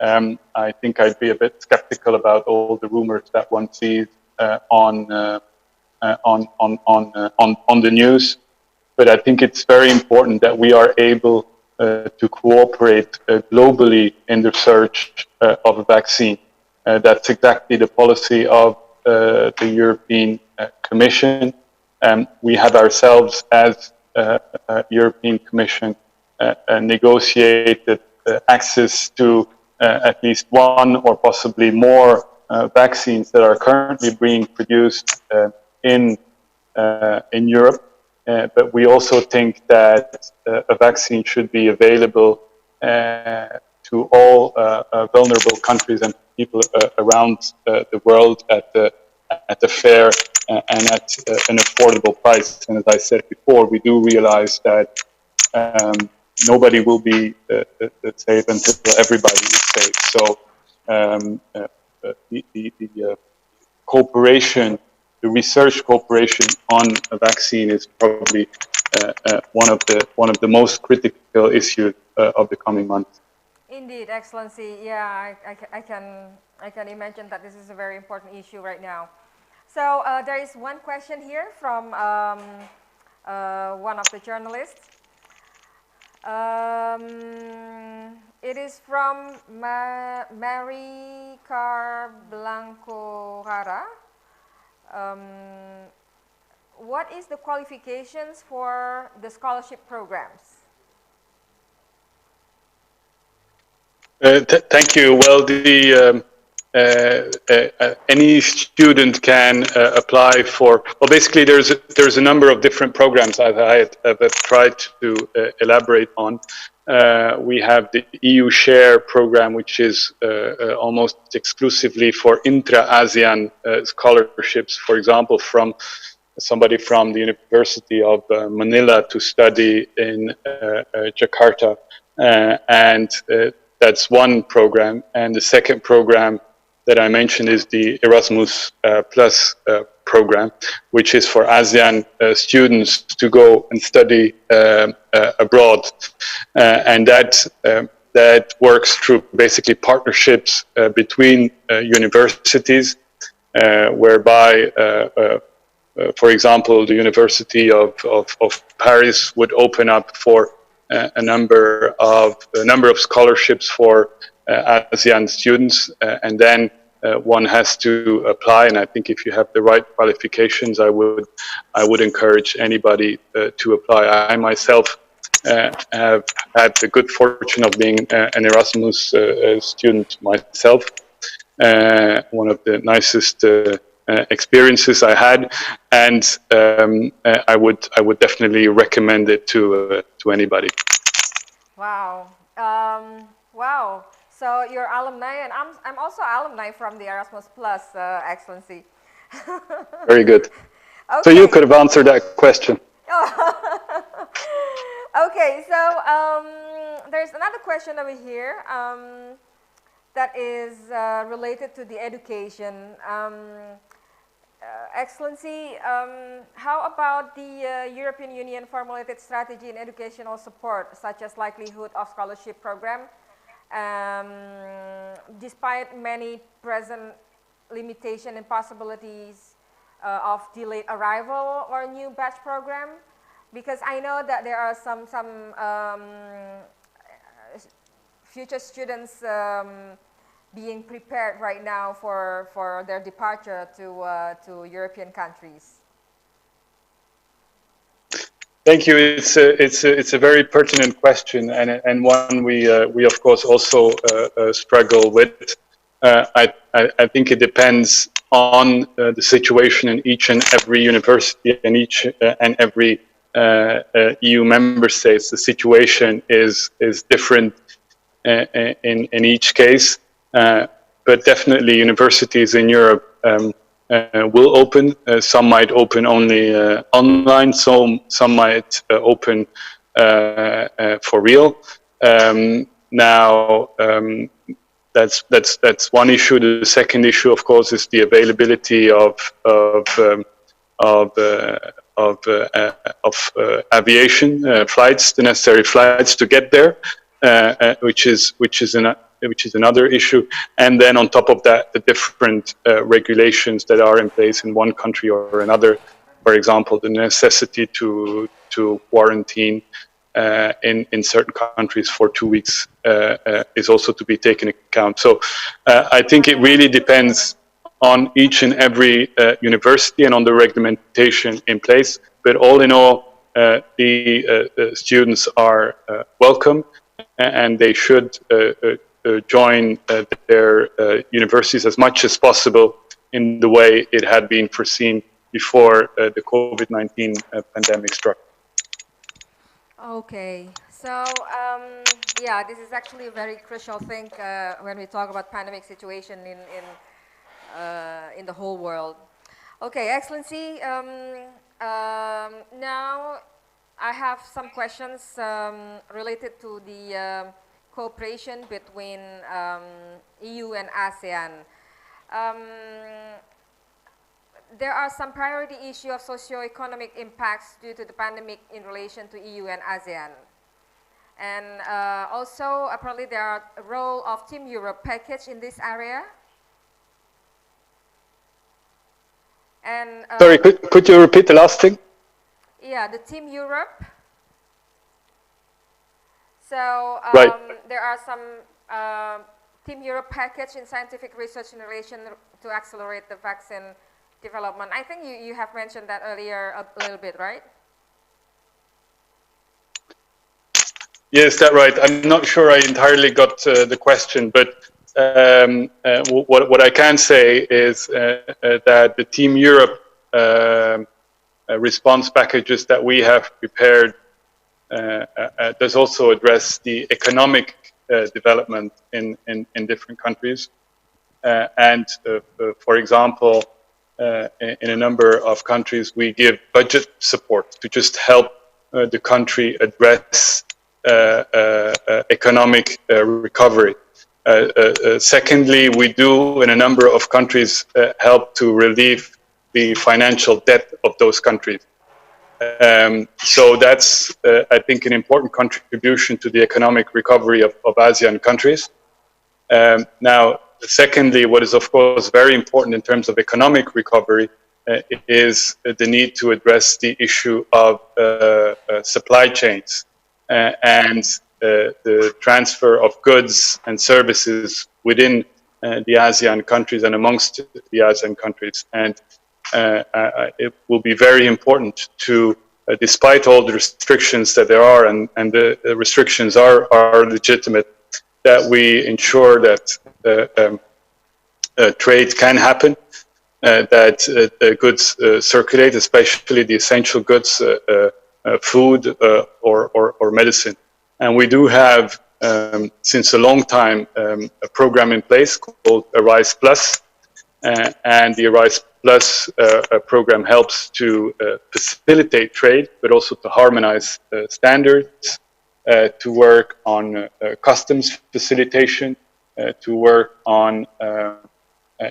I think I'd be a bit skeptical about all the rumors that one sees on the news, but I think it's very important that we are able to cooperate globally in the search of a vaccine. That's exactly the policy of the European Commission. We have ourselves, as European Commission, negotiated access to at least one or possibly more vaccines that are currently being produced in Europe. But we also think that a vaccine should be available to all vulnerable countries and people around the world at a fair and at an affordable price. And as I said before, we do realize that nobody will be safe until everybody is safe. So the cooperation, the research cooperation on a vaccine is probably one of the most critical issues of the coming months. Indeed, Excellency. Yeah, I can imagine that this is a very important issue right now. So there is one question here from one of the journalists. It is from Mary Blanco Rara. What is the qualifications for the scholarship programs? Thank you. Well, any student can apply for. Well, basically, there's a number of different programs I have tried to elaborate on. We have the EU Share program, which is almost exclusively for intra-ASEAN scholarships. For example, from somebody from the University of Manila to study in Jakarta, and that's one program. And the second program that I mentioned is the Erasmus Plus program, which is for ASEAN students to go and study abroad. And that works through basically partnerships between universities, whereby, for example, the University of Paris would open up for a number of scholarships for ASEAN students, and then one has to apply, and I think if you have the right qualifications, I would encourage anybody to apply. I myself have had the good fortune of being an Erasmus student myself. One of the nicest experiences I had, and I would definitely recommend it to anybody. Wow. Wow. So you're alumni, and I'm also alumni from the Erasmus Plus, Excellency. Very good. Okay. So you could have answered that question. Okay, so there's another question over here that is related to the education. Excellency, how about the European Union formulated strategy in educational support, such as likelihood of scholarship program? Despite many present limitation and possibilities of delayed arrival or new batch program, because I know that there are some future students being prepared right now for their departure to European countries. Thank you. It's a very pertinent question, and one we of course also struggle with. I think it depends on the situation in each and every university and each and every EU member states. The situation is different in each case, but definitely universities in Europe will open. Some might open only online. Some might open for real. Now, that's one issue. The second issue, of course, is the availability of aviation flights, the necessary flights to get there, which is another issue. And then on top of that, the different regulations that are in place in one country or another. For example, the necessity to quarantine in certain countries for 2 weeks is also to be taken into account. So I think it really depends on each and every university and on the regulation in place. But all in all, the students are welcome, and they should join their universities as much as possible in the way it had been foreseen before the COVID-19 pandemic struck. Okay, so yeah, this is actually a very crucial thing when we talk about pandemic situation in the whole world. Okay, Excellency, now I have some questions related to the cooperation between EU and ASEAN. There are some priority issues of socio-economic impacts due to the pandemic in relation to EU and ASEAN. And also, apparently there are a role of Team Europe package in this area. And sorry, could you repeat the last thing? Yeah, the Team Europe. So right. There are some Team Europe package in scientific research in relation to accelerate the vaccine development. I think you have mentioned that earlier a little bit, right? Yes, that's right. I'm not sure I entirely got the question, but what I can say is that the Team Europe response packages that we have prepared does also address the economic development in different countries. And for example, in a number of countries, we give budget support to just help the country address economic recovery. Secondly, we do in a number of countries help to relieve the financial debt of those countries. So that's, I think, an important contribution to the economic recovery of ASEAN countries. Now, secondly, what is of course very important in terms of economic recovery is the need to address the issue of supply chains and the transfer of goods and services within the ASEAN countries and amongst the ASEAN countries. And it will be very important to, despite all the restrictions that there are, and the restrictions are legitimate, that we ensure that trade can happen, that goods circulate, especially the essential goods, food or medicine. And we do have, since a long time, a program in place called Arise Plus, and the Arise Plus program helps to facilitate trade, but also to harmonize standards, to work on customs facilitation, to work on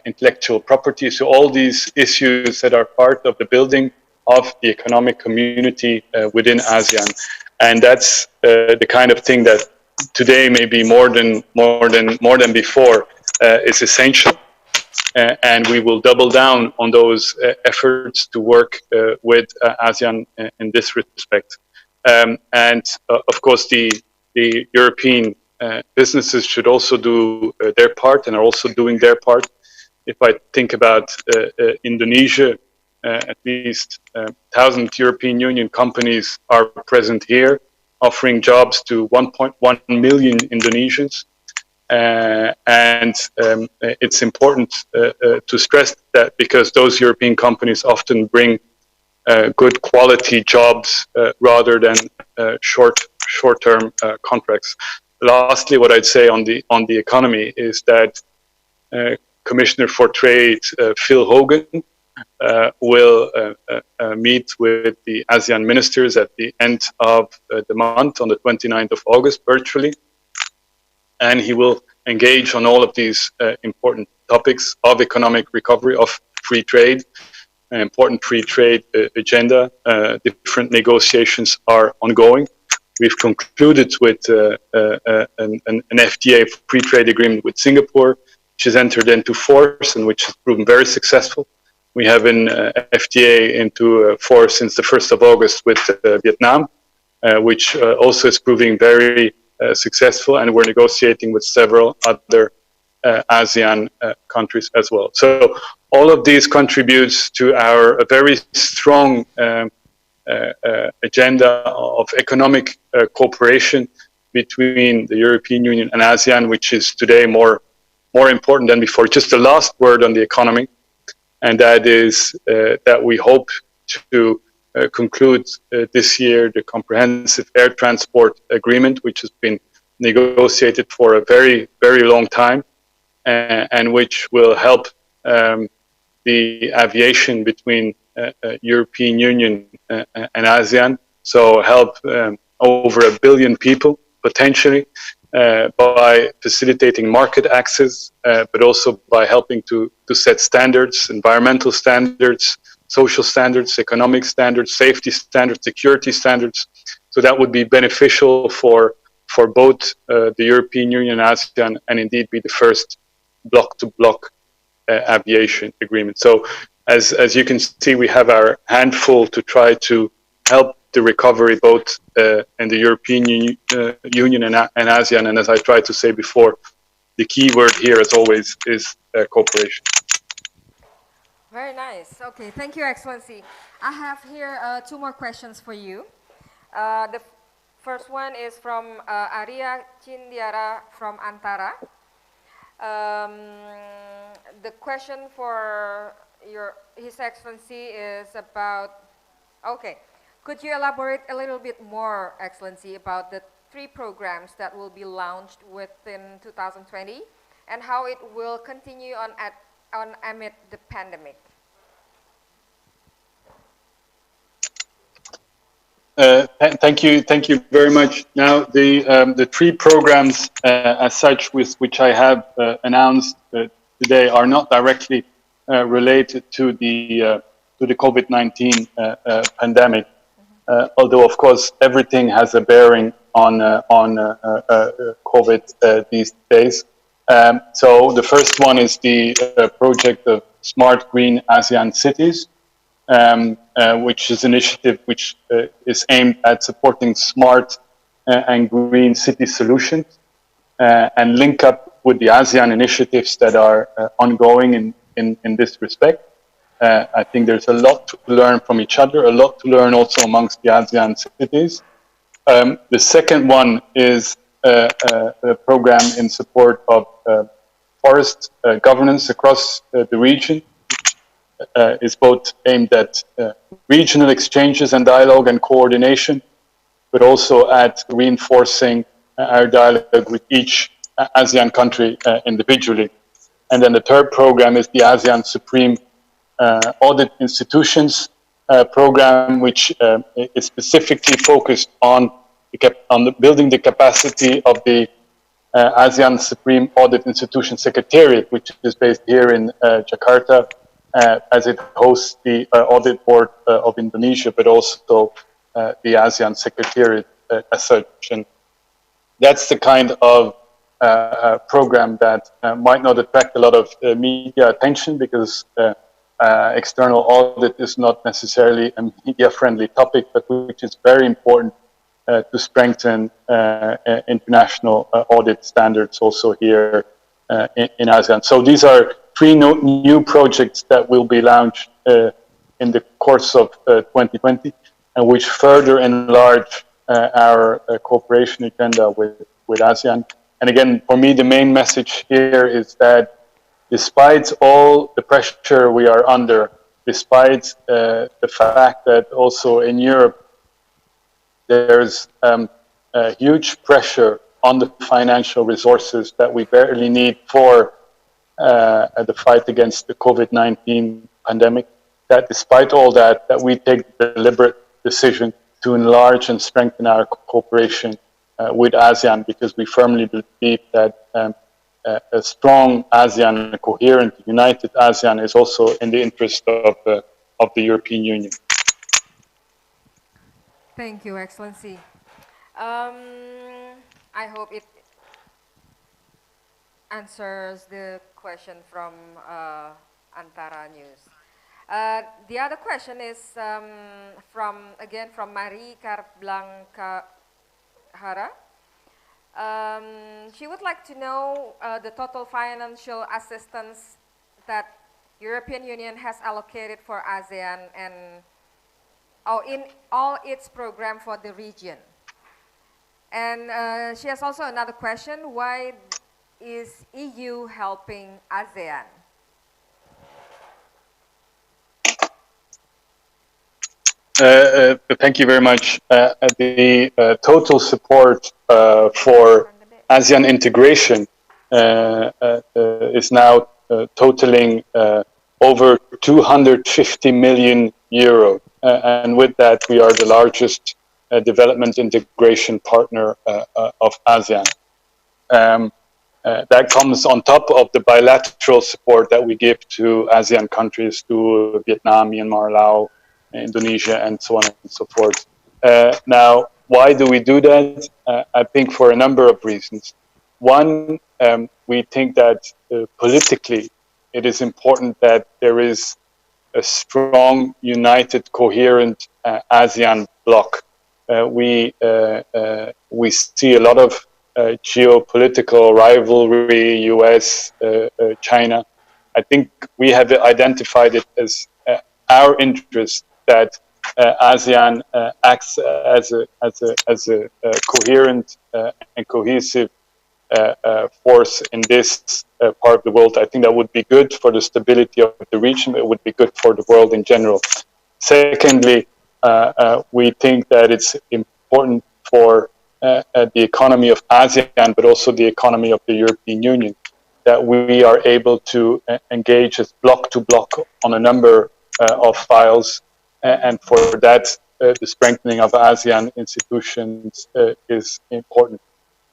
intellectual property. So all these issues that are part of the building of the economic community within ASEAN. And that's the kind of thing that today maybe more than before is essential. And we will double down on those efforts to work with ASEAN in this respect. And of course, the European businesses should also do their part and are also doing their part. If I think about Indonesia, at least 1,000 European Union companies are present here, offering jobs to 1.1 million Indonesians. And it's important to stress that, because those European companies often bring good quality jobs rather than short-term contracts. Lastly, what I'd say on the economy is that Commissioner for Trade Phil Hogan will meet with the ASEAN ministers at the end of the month, on the 29th of August, virtually. And he will engage on all of these important topics of economic recovery, of free trade, an important free trade agenda. Different negotiations are ongoing. We've concluded with an FTA, free trade agreement with Singapore, which has entered into force and which has proven very successful. We have an FTA into force since the 1st of August with Vietnam, which also is proving very successful, and we're negotiating with several other ASEAN countries as well. So all of these contributes to our very strong agenda of economic cooperation between the European Union and ASEAN, which is today more important than before. Just the last word on the economy, and that is that we hope to conclude this year the comprehensive air transport agreement, which has been negotiated for a very, very long time, and which will help the aviation between European Union and ASEAN. So help over 1 billion people potentially by facilitating market access, but also by helping to set standards, environmental standards, social standards, economic standards, safety standards, security standards. So that would be beneficial for both the European Union and ASEAN, and indeed be the first block-to-block aviation agreement. So as you can see, we have our handful to try to help the recovery both in the European Union and ASEAN. And as I tried to say before, the key word here, as always, is cooperation. Very nice. Okay, thank you, Excellency. I have here 2 more questions for you. The first one is from Arya Cindiara from Antara. The question for His Excellency is about, okay, could you elaborate a little bit more, Excellency, about the 3 programs that will be launched within 2020 and how it will continue on amid the pandemic? Thank you very much. Now, the 3 programs as such, which I have announced today, are not directly related to the COVID-19 pandemic. Although, of course, everything has a bearing on COVID these days. So the first one is the project of Smart Green ASEAN Cities, which is an initiative which is aimed at supporting smart and green city solutions and link up with the ASEAN initiatives that are ongoing in this respect. I think there's a lot to learn from each other, a lot to learn also amongst the ASEAN cities. The second one is a program in support of forest governance across the region. Is both aimed at regional exchanges and dialogue and coordination, but also at reinforcing our dialogue with each ASEAN country individually. And then the third program is the ASEAN Supreme Audit Institutions program, which is specifically focused on building the capacity of the ASEAN Supreme Audit Institution Secretariat, which is based here in Jakarta, as it hosts the Audit Board of Indonesia, but also the ASEAN Secretariat as such. And that's the kind of program that might not attract a lot of media attention, because external audit is not necessarily a media-friendly topic, but which is very important to strengthen international audit standards also here in ASEAN. So these are three new projects that will be launched in the course of 2020, and which further enlarge our cooperation agenda with ASEAN. And again, for me, the main message here is that despite all the pressure we are under, despite the fact that also in Europe there's a huge pressure on the financial resources that we barely need for the fight against the COVID-19 pandemic, that despite all that, that we take the deliberate decision to enlarge and strengthen our cooperation with ASEAN, because we firmly believe that a strong ASEAN, a coherent, united ASEAN is also in the interest of the European Union. Thank you, Excellency. I hope it answers the question from Antara News. The other question is from Marie Carblanca Hara. She would like to know the total financial assistance that European Union has allocated for ASEAN and in all its program for the region. And she has also another question: why is EU helping ASEAN? Thank you very much. The total support for ASEAN integration is now totaling over 250 million euro. And with that, we are the largest development integration partner of ASEAN. That comes on top of the bilateral support that we give to ASEAN countries, to Vietnam, Myanmar, Laos, Indonesia, and so on and so forth. Now, why do we do that? I think for a number of reasons. One, we think that politically it is important that there is a strong, united, coherent ASEAN bloc. We see a lot of geopolitical rivalry, US, China. I think we have identified it as our interest that ASEAN acts as a coherent and cohesive force in this part of the world. I think that would be good for the stability of the region. It would be good for the world in general. Secondly, we think that it's important for the economy of ASEAN, but also the economy of the European Union, that we are able to engage as block to block on a number of files. And for that, the strengthening of ASEAN institutions is important.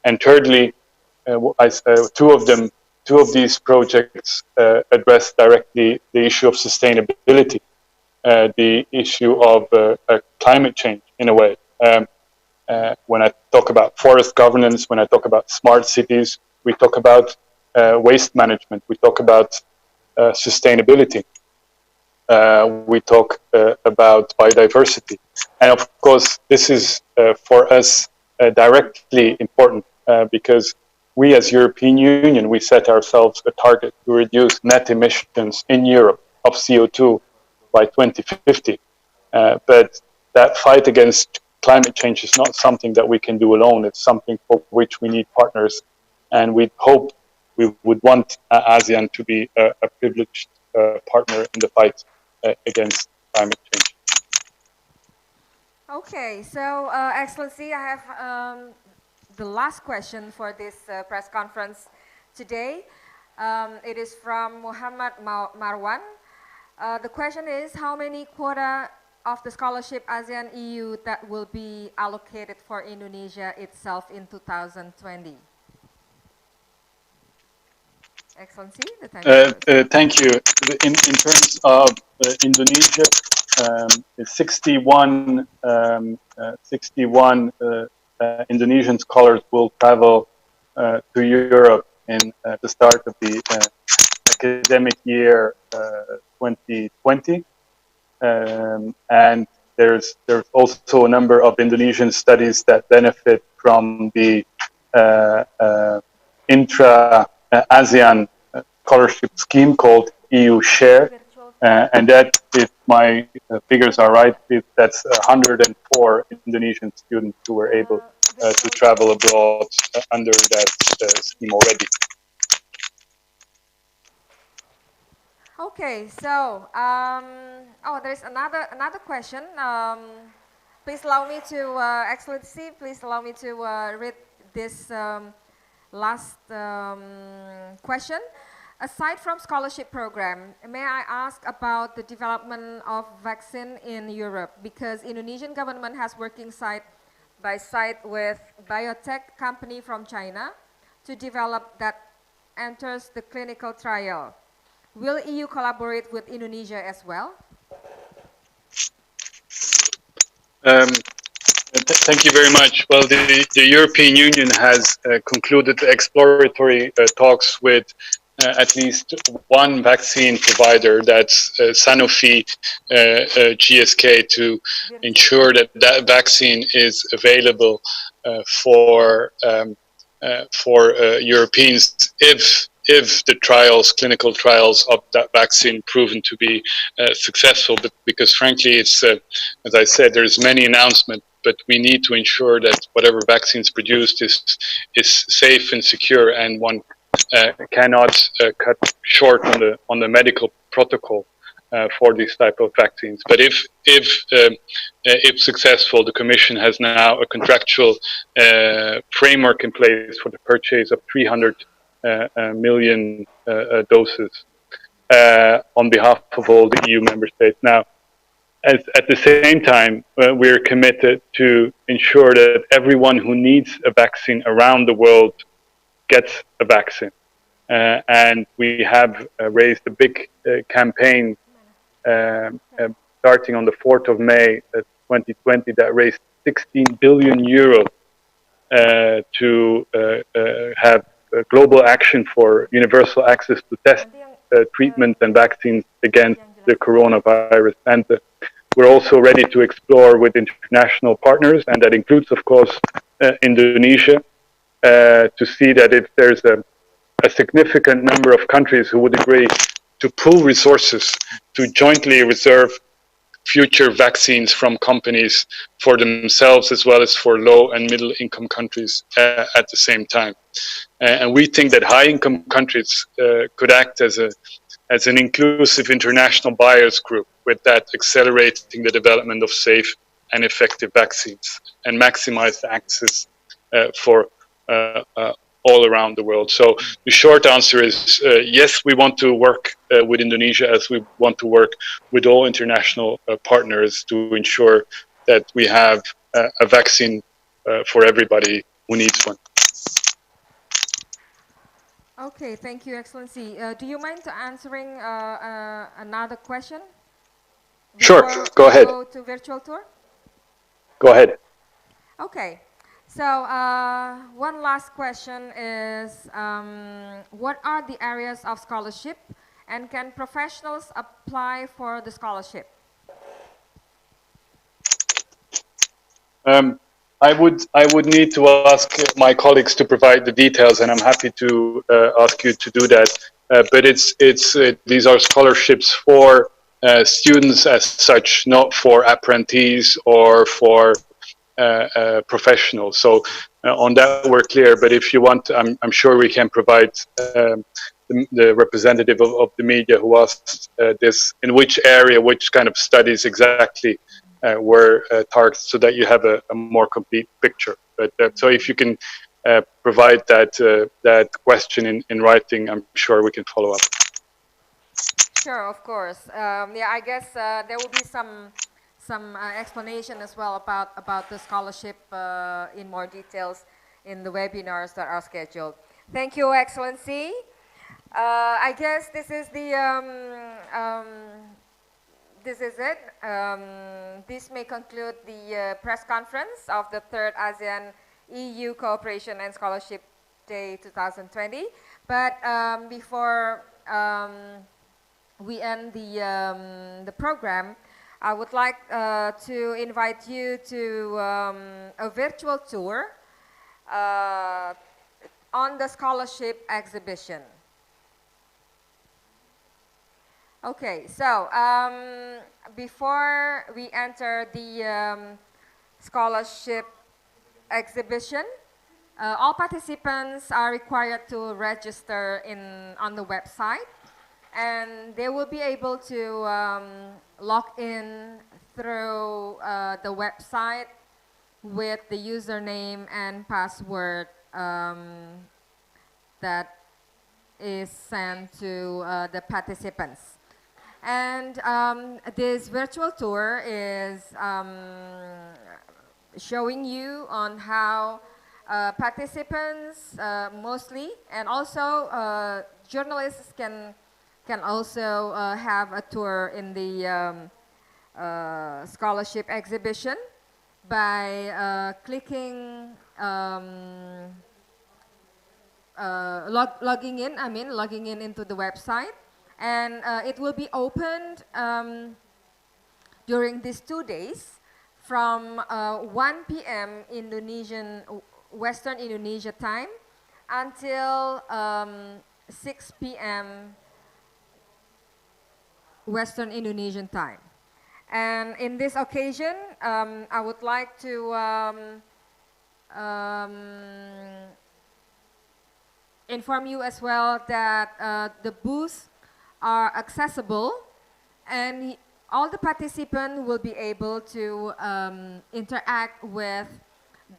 And thirdly, two of these projects address directly the issue of sustainability, the issue of climate change in a way. When I talk about forest governance, when I talk about smart cities, we talk about waste management, we talk about sustainability, we talk about biodiversity. And of course, this is for us directly important because we as European Union, we set ourselves a target to reduce net emissions in Europe of CO2 by 2050. But that fight against climate change is not something that we can do alone. It's something for which we need partners. And we hope, we would want ASEAN to be a privileged partner in the fight against climate change. Okay, so Excellency, I have the last question for this press conference today. It is from Muhammad Marwan. The question is, how many quota of the scholarship ASEAN EU that will be allocated for Indonesia itself in 2020? Excellency, the time is yours. Thank you. In terms of Indonesia, 61 Indonesian scholars will travel to Europe in the start of the academic year 2020. And there's also a number of Indonesian studies that benefit from the intra-ASEAN scholarship scheme called EU Share. And that, if my figures are right, that's 104 Indonesian students who were able to travel abroad under that scheme already. Okay, so there's another question. Please allow me to, Excellency, please allow me to read this last question. Aside from scholarship program, may I ask about the development of vaccine in Europe? Because Indonesian government has working side by side with biotech company from China to develop that enters the clinical trial. Will EU collaborate with Indonesia as well? Thank you very much. Well, the European Union has concluded exploratory talks with at least one vaccine provider, that's Sanofi GSK, to ensure that that vaccine is available for Europeans if the clinical trials of that vaccine proven to be successful. But because frankly, it's as I said, there's many announcements, but we need to ensure that whatever vaccines produced is safe and secure, and one cannot cut short on the medical protocol for these type of vaccines. But if successful, the Commission has now a contractual framework in place for the purchase of 300 million doses on behalf of all the EU member states. Now, at the same time, we're committed to ensure that everyone who needs a vaccine around the world gets a vaccine. And we have raised a big campaign starting on the 4th of May 2020 that raised 16 billion euros to have global action for universal access to test, treatment and vaccines against the coronavirus. And we're also ready to explore with international partners, and that includes, of course, Indonesia, to see that if there's a significant number of countries who would agree to pool resources to jointly reserve future vaccines from companies for themselves as well as for low and middle income countries at the same time. And we think that high income countries could act as an inclusive international buyers group, with that accelerating the development of safe and effective vaccines and maximize the access for all around the world. So the short answer is yes, we want to work with Indonesia, as we want to work with all international partners to ensure that we have a vaccine for everybody who needs one. Okay, thank you, Excellency. Do you mind to answering another question? Sure, go ahead. Go to virtual tour? Go ahead. Okay. So one last question is, what are the areas of scholarship, and can professionals apply for the scholarship? I would need to ask my colleagues to provide the details, and I'm happy to ask you to do that. But these are scholarships for students as such, not for apprentices or for professionals. So on that we're clear. But if you want, I'm sure we can provide the representative of the media who asked this, in which area, which kind of studies exactly were targeted, so that you have a more complete picture. But so if you can provide that question in writing, I'm sure we can follow up. Sure, of course. Yeah, I guess there will be some explanation as well about the scholarship in more details in the webinars that are scheduled. Thank you, Excellency. I guess this is the this is it. This may conclude the press conference of the third ASEAN EU Cooperation and Scholarship Day 2020. But before we end the program, I would like to invite you to a virtual tour on the scholarship exhibition. Okay, so before we enter the scholarship exhibition, all participants are required to register on the website, and they will be able to log in through the website with the username and password that is sent to the participants. And this virtual tour is showing you on how participants mostly, and also journalists can also have a tour in the scholarship exhibition by clicking logging in into the website, and it will be opened during these 2 days from 1 p.m. Western Indonesia time until 6 p.m. Western Indonesian time. And in this occasion, I would like to inform you as well that the booths are accessible, and all the participants will be able to interact with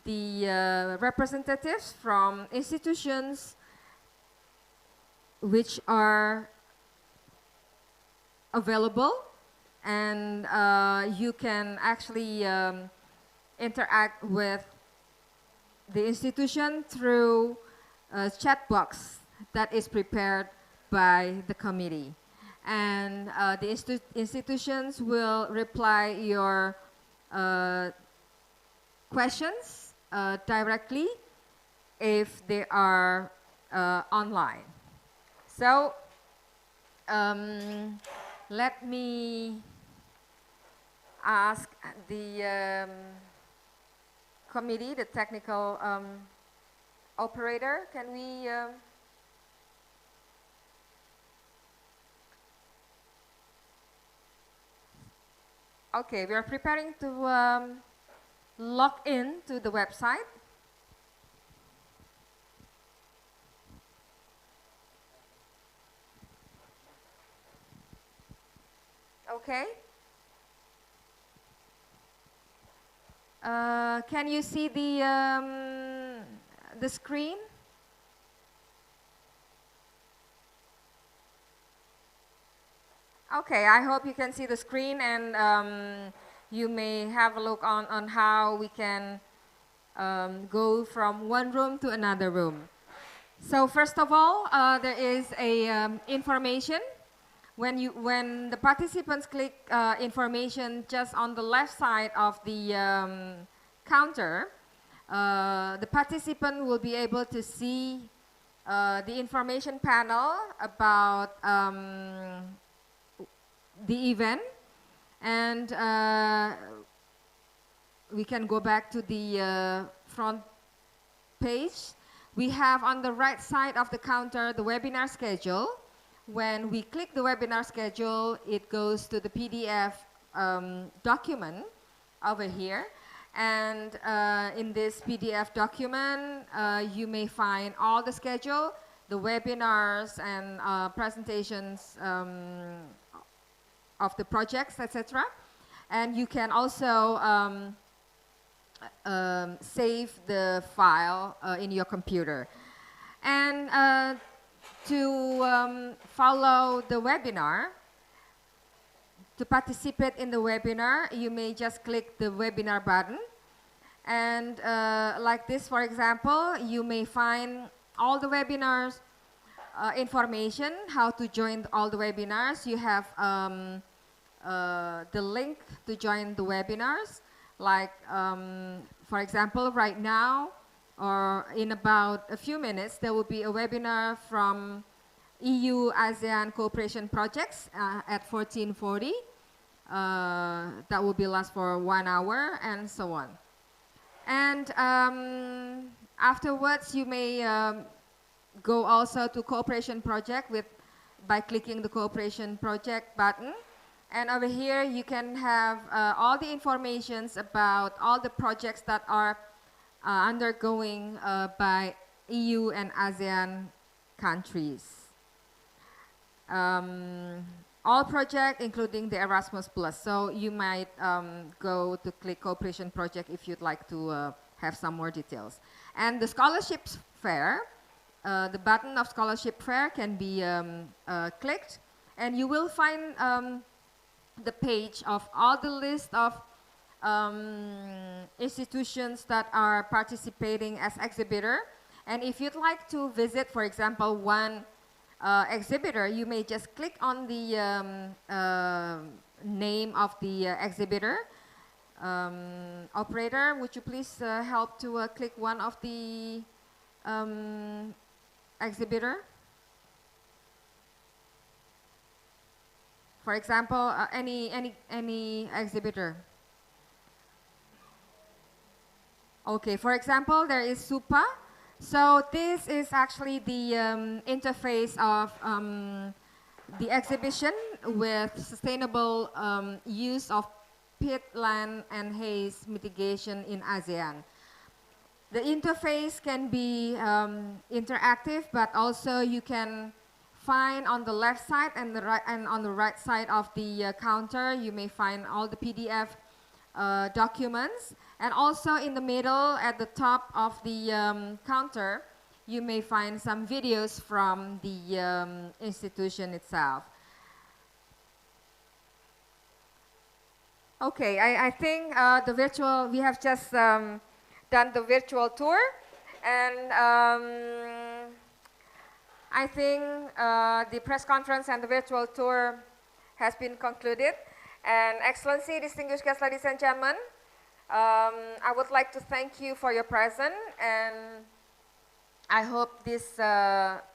the representatives from institutions which are available, and you can actually interact with the institution through a chat box that is prepared by the committee. And the institutions will reply your questions directly if they are online. So let me ask the committee, the technical operator, can we okay, we are preparing to log in to the website. Okay. Can you see the screen? Okay, I hope you can see the screen, and you may have a look on how we can go from one room to another room. So first of all, there is a information. When the participants click information just on the left side of the counter, the participant will be able to see the information panel about the event, and we can go back to the front page. We have on the right side of the counter the webinar schedule. When we click the webinar schedule, it goes to the PDF document over here. And in this PDF document, you may find all the schedule, the webinars and presentations of the projects, etc. And you can also save the file in your computer. And to follow the webinar, to participate in the webinar, you may just click the webinar button. And like this, for example, you may find all the webinars information, how to join all the webinars. You have the link to join the webinars. Like, for example, right now, or in about a few minutes, there will be a webinar from EU-ASEAN cooperation projects at 1440. That will be last for 1 hour and so on. And afterwards, you may go also to cooperation project by clicking the cooperation project button. And over here, you can have all the informations about all the projects that are undergoing by EU and ASEAN countries. All projects, including the Erasmus+. So you might go to click cooperation project if you'd like to have some more details. And the scholarships fair, the button of scholarship fair can be clicked, and you will find the page of all the list of institutions that are participating as exhibitor. And if you'd like to visit, for example, one exhibitor, you may just click on the name of the exhibitor. Operator, would you please help to click one of the exhibitor? For example, any exhibitor. Okay, for example, there is SUPA. So this is actually the interface of the exhibition with sustainable use of peat, land, and haze mitigation in ASEAN. The interface can be interactive, but also you can find on the left side and on the right side of the counter, you may find all the PDF documents. And also in the middle, at the top of the counter, you may find some videos from the institution itself. Okay, I think we have just done the virtual tour, and I think the press conference and the virtual tour has been concluded. And Excellency, distinguished guests, ladies and gentlemen, I would like to thank you for your presence, and I hope this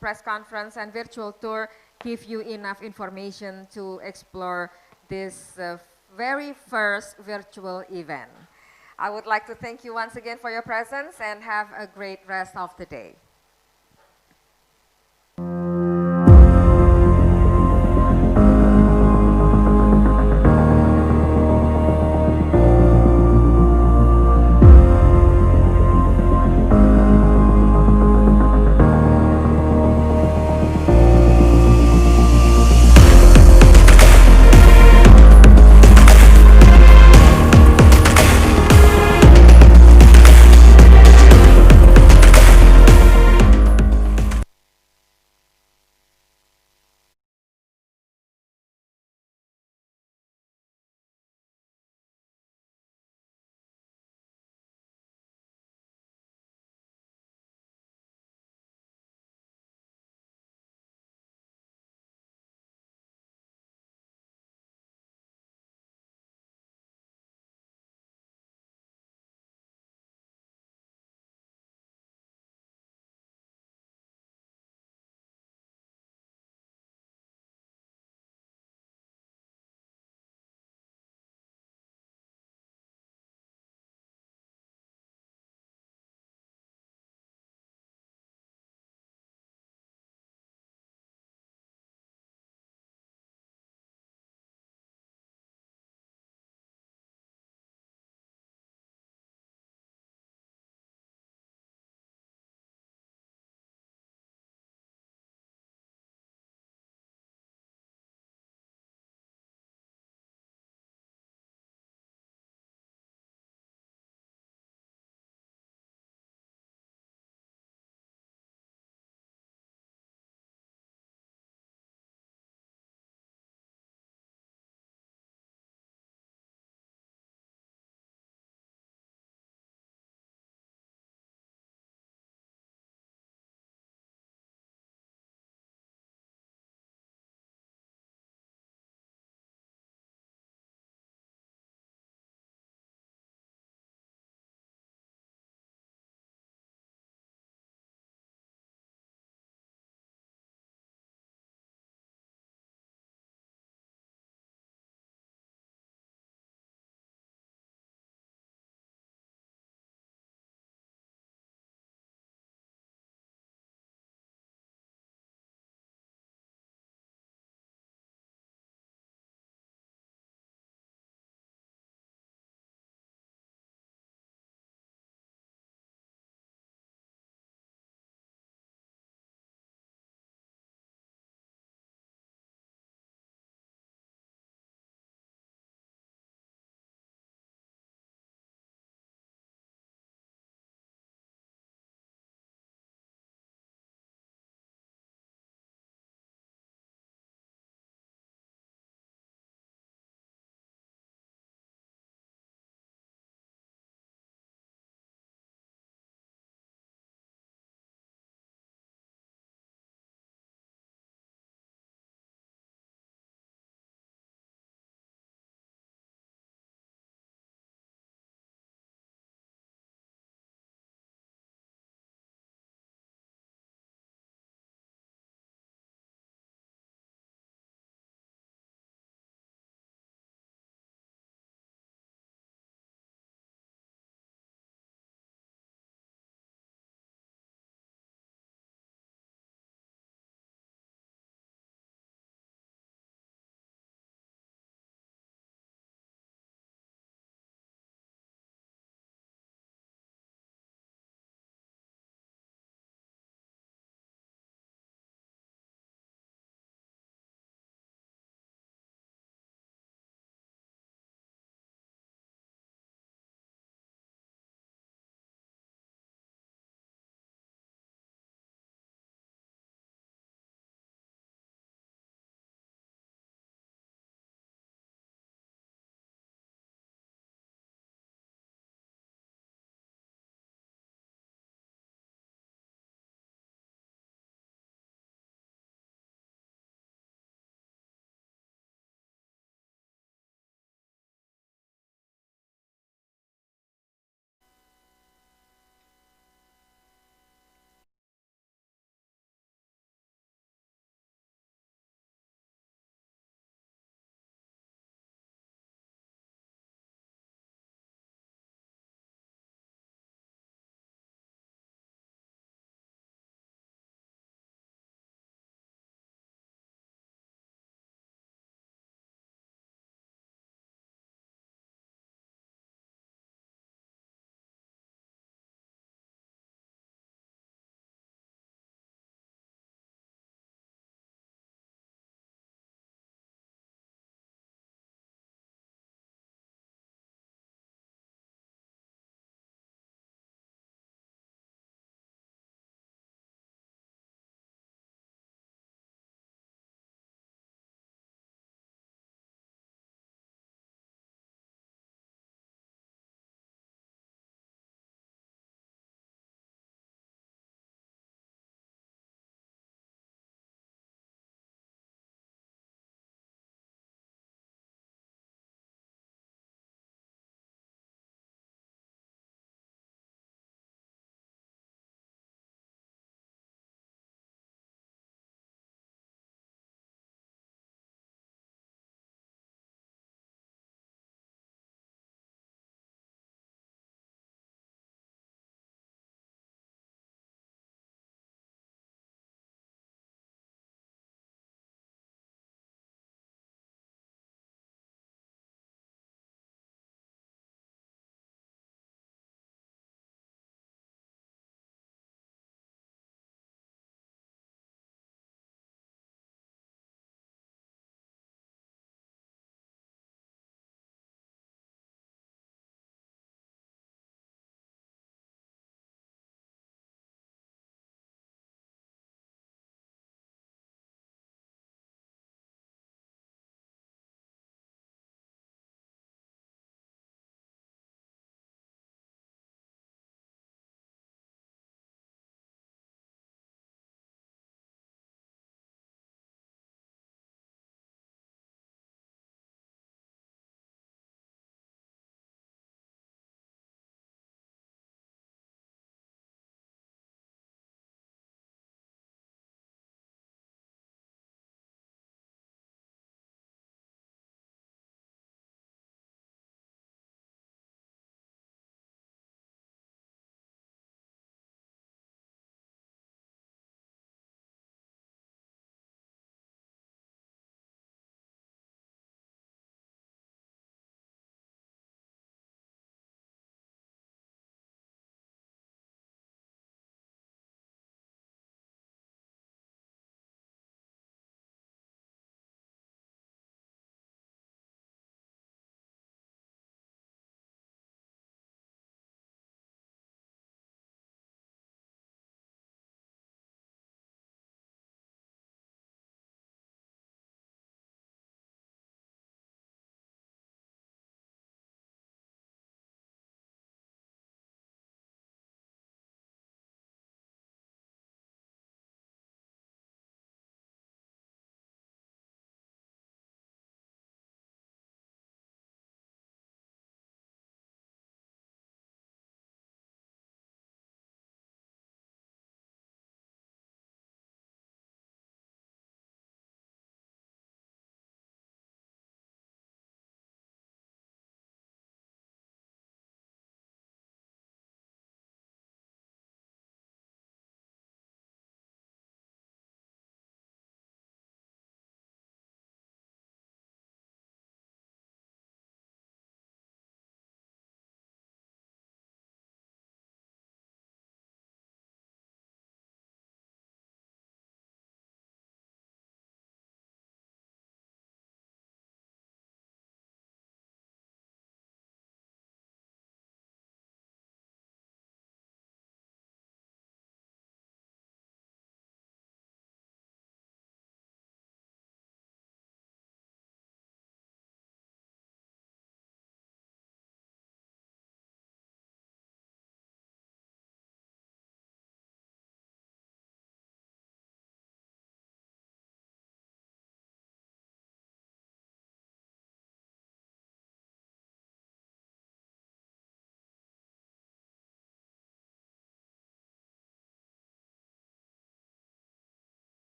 press conference and virtual tour give you enough information to explore this very first virtual event. I would like to thank you once again for your presence, and have a great rest of the day.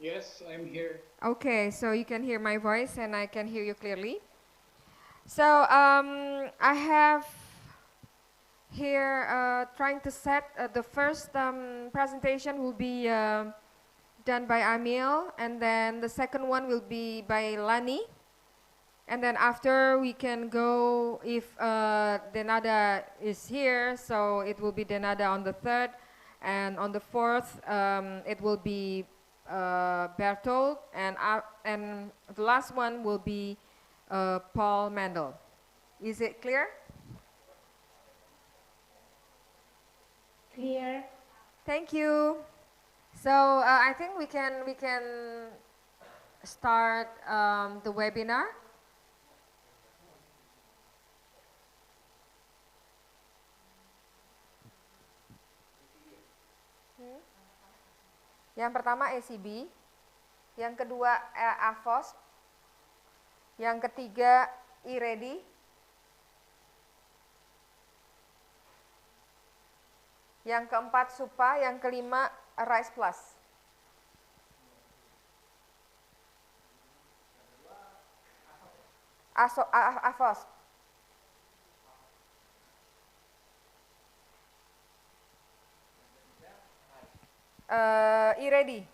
Yes, I'm here. Okay, so you can hear my voice and I can hear you clearly. So I have here trying to set the first presentation will be done by Amil, and then the second one will be by Lani. And then after we can go, if Denada is here, so it will be Denada on the third, and on the fourth it will be Bertold, and the last one will be Paul Mendel. Is it clear? Clear. Thank you. So I think we can start the webinar. Yang pertama ACB, yang kedua AFOS, yang ketiga e-ready, yang keempat SUPA, yang kelima RISE Plus. AFOS. E-ready.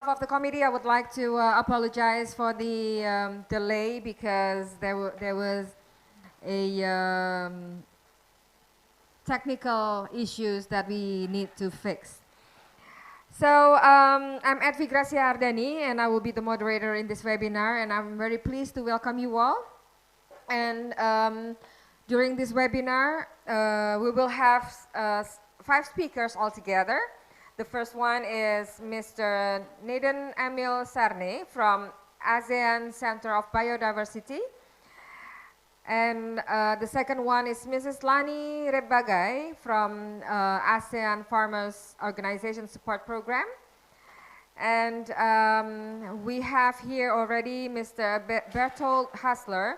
Of the committee, I would like to apologize for the delay because there was a technical issues that we need to fix. So I'm Edvi Gracia Ardani and I will be the moderator in this webinar, and I'm very pleased to welcome you all. And during this webinar, we will have 5 speakers altogether. The first one is Mr. Nathan Emil Sarne from ASEAN Center of Biodiversity. And the second one is Mrs. Lani Rebagai from ASEAN Farmers Organization Support Program. And we have here already Mr. Bertold Hassler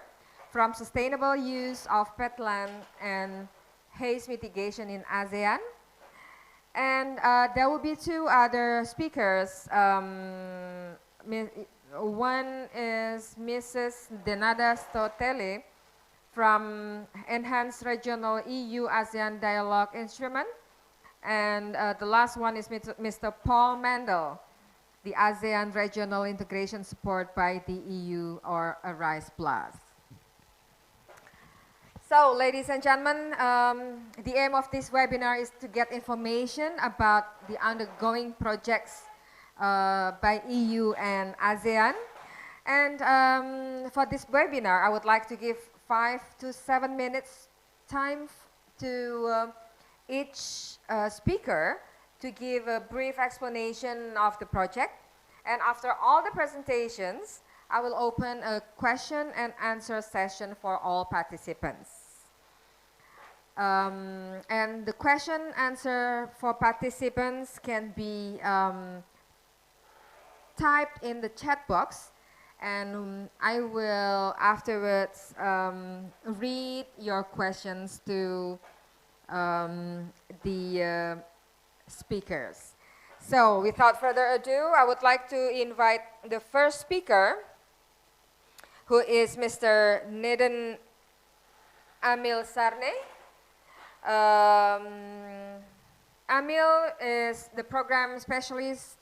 from sustainable use of peatland and haze mitigation in ASEAN. And there will be two other speakers. One is Mrs. Denada Stotele from Enhanced Regional EU-ASEAN Dialogue Instrument. And the last one is Mr. Paul Mandel, the ASEAN Regional Integration Support by the EU, or ARISE Plus. So, ladies and gentlemen, the aim of this webinar is to get information about the undergoing projects by EU and ASEAN. And for this webinar, I would like to give 5 to 7 minutes time to each speaker to give a brief explanation of the project. And after all the presentations, I will open a question and answer session for all participants. And the question answer for participants can be typed in the chat box, and I will afterwards read your questions to the speakers. So without further ado, I would like to invite the first speaker, who is Mr. Neden Amil Sarne. Amil is the program specialist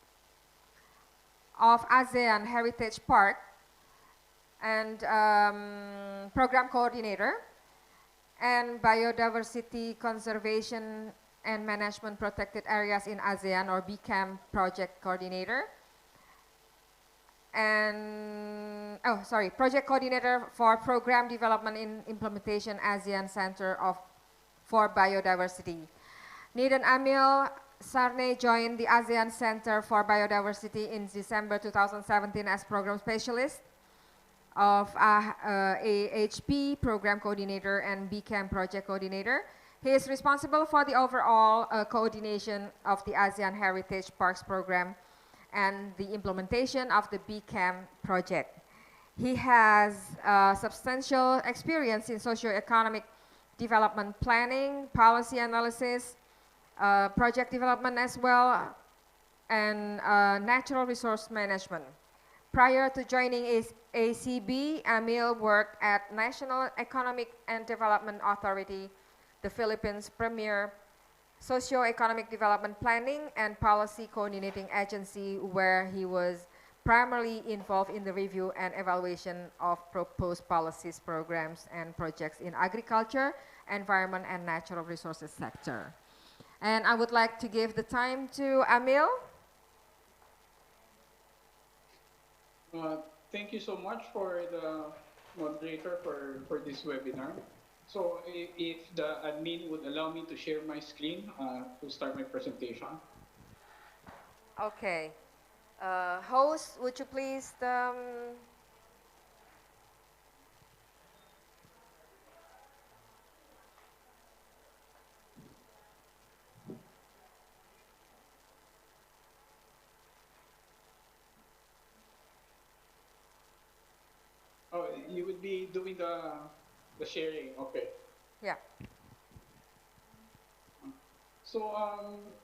of ASEAN Heritage Park and program coordinator and biodiversity conservation and management protected areas in ASEAN, or BCAM project coordinator. And, project coordinator for program development and implementation ASEAN Center for Biodiversity. Neden Amil Sarne joined the ASEAN Center for Biodiversity in December 2017 as program specialist of AHP program coordinator and BCAM project coordinator. He is responsible for the overall coordination of the ASEAN Heritage Parks program and the implementation of the BCAM project. He has substantial experience in socio-economic development planning, policy analysis, project development as well, and natural resource management. Prior to joining ACB, Amil worked at National Economic and Development Authority, the Philippines' premier socio-economic development planning and policy coordinating agency, where he was primarily involved in the review and evaluation of proposed policies, programs, and projects in agriculture, environment, and natural resources sector. And I would like to give the time to Amil. Thank you so much for the moderator for this webinar. So if the admin would allow me to share my screen to start my presentation. Okay. Host, would you please Oh, you would be doing the sharing, okay. Yeah. So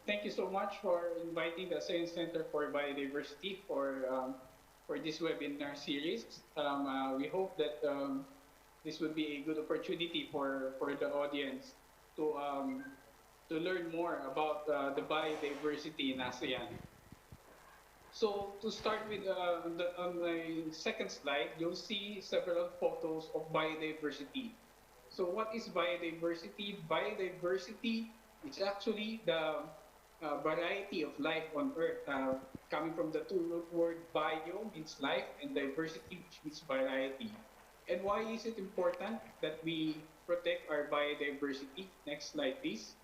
thank you so much for inviting the ASEAN Center for Biodiversity for this webinar series. We hope that this would be a good opportunity for the audience to learn more about the biodiversity in ASEAN. So to start with, on my second slide, you'll see several photos of biodiversity. So what is biodiversity? Biodiversity is actually the variety of life on Earth, coming from the two-root word bio means life and diversity, which means variety. And why is it important that we protect our biodiversity? Next slide, please.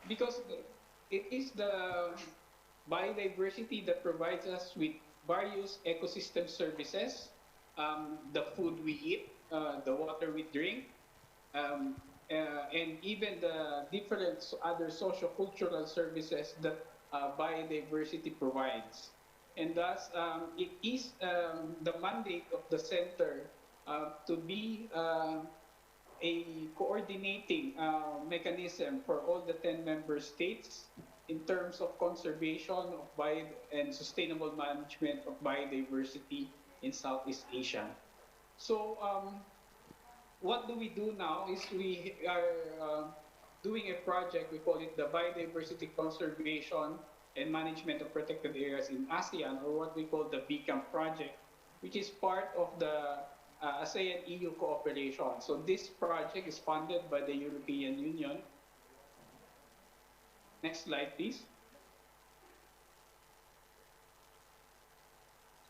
Because it is the biodiversity that provides us with various ecosystem services, the food we eat, the water we drink, and even the different other social-cultural services that biodiversity provides. And thus it is the mandate of the center to be a coordinating mechanism for all the 10 member states in terms of conservation of and sustainable management of biodiversity in Southeast Asia. So what do we do now is we are doing a project, we call it the Biodiversity Conservation and Management of Protected Areas in ASEAN, or what we call the BCAM project, which is part of the ASEAN EU cooperation. So this project is funded by the European Union. Next slide, please.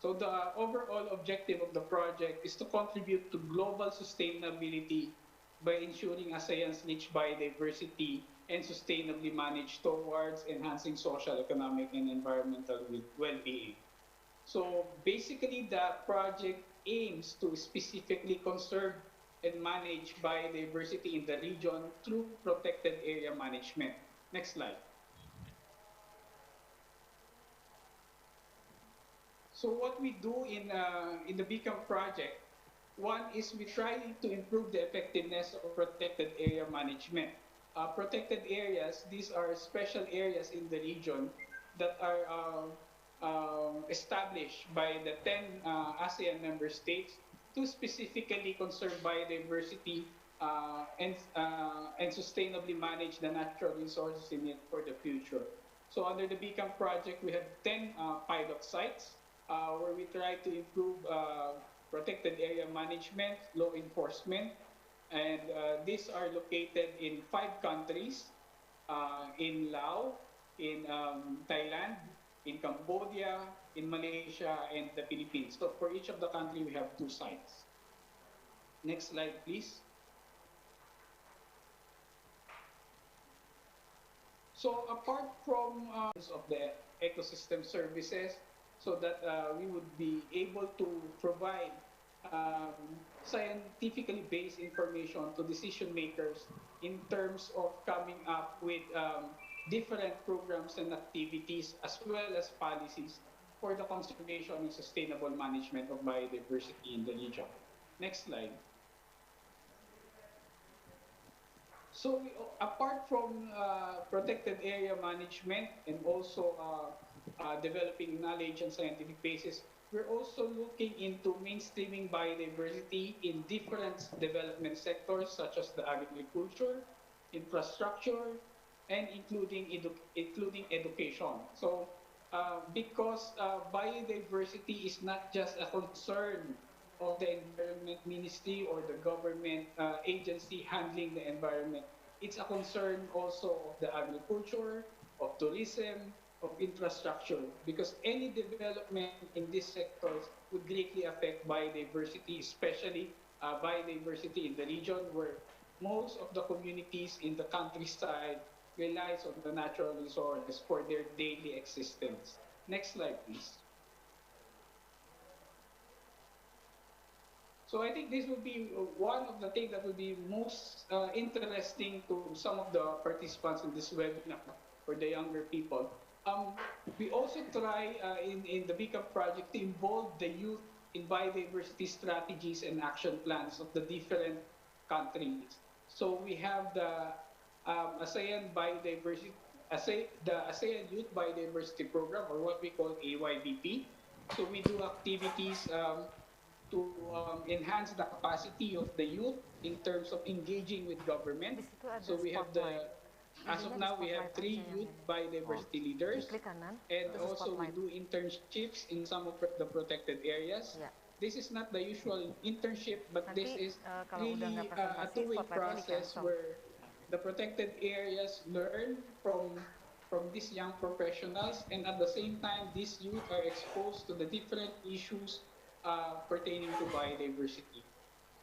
So the overall objective of the project is to contribute to global sustainability by ensuring ASEAN's rich biodiversity and sustainably managed towards enhancing social, economic, and environmental well-being. So basically, the project aims to specifically conserve and manage biodiversity in the region through protected area management. Next slide. So what we do in the Beacon project, one is we try to improve the effectiveness of protected area management. Protected areas, these are special areas in the region that are established by the 10 ASEAN member states to specifically conserve biodiversity and sustainably manage the natural resources in it for the future. So under the Beacon project, we have 10 pilot sites where we try to improve protected area management, law enforcement, and these are located in 5 countries, in Laos, in Thailand, in Cambodia, in Malaysia, and the Philippines. So for each of the country, we have 2 sites. Next slide, please. So apart from of the ecosystem services, so that we would be able to provide scientifically based information to decision makers in terms of coming up with different programs and activities as well as policies for the conservation and sustainable management of biodiversity in the region. Next slide. So apart from protected area management and also developing knowledge and scientific basis, we're also looking into mainstreaming biodiversity in different development sectors such as the agriculture, infrastructure, and including education. So because biodiversity is not just a concern of the Environment Ministry or the government agency handling the environment. It's a concern also of the agriculture, of tourism, of infrastructure, because any development in these sectors would greatly affect biodiversity, especially biodiversity in the region where most of the communities in the countryside relies on the natural resources for their daily existence. Next slide, please. So I think this would be one of the things that would be most interesting to some of the participants in this webinar for the younger people. We also try in the Become project to involve the youth in biodiversity strategies and action plans of the different countries. So we have the ASEAN Biodiversity, the ASEAN Youth Biodiversity Program, or what we call AYBP. So we do activities to enhance the capacity of the youth in terms of engaging with government. Di situ ada So we have spotlight. as of Ininya di now, we have spotlight 3 aja yang youth ini. biodiversity leaders. Diklik kanan, And terus also we spotlight. do internships in some of the protected areas. Ya. This is not the usual internship, but Nanti this is kalau udah nggak really a presentasi, two-way spotlightnya di process cancel. where the protected areas learn from these young professionals, and at the same time, these youth are exposed to the different issues pertaining to biodiversity.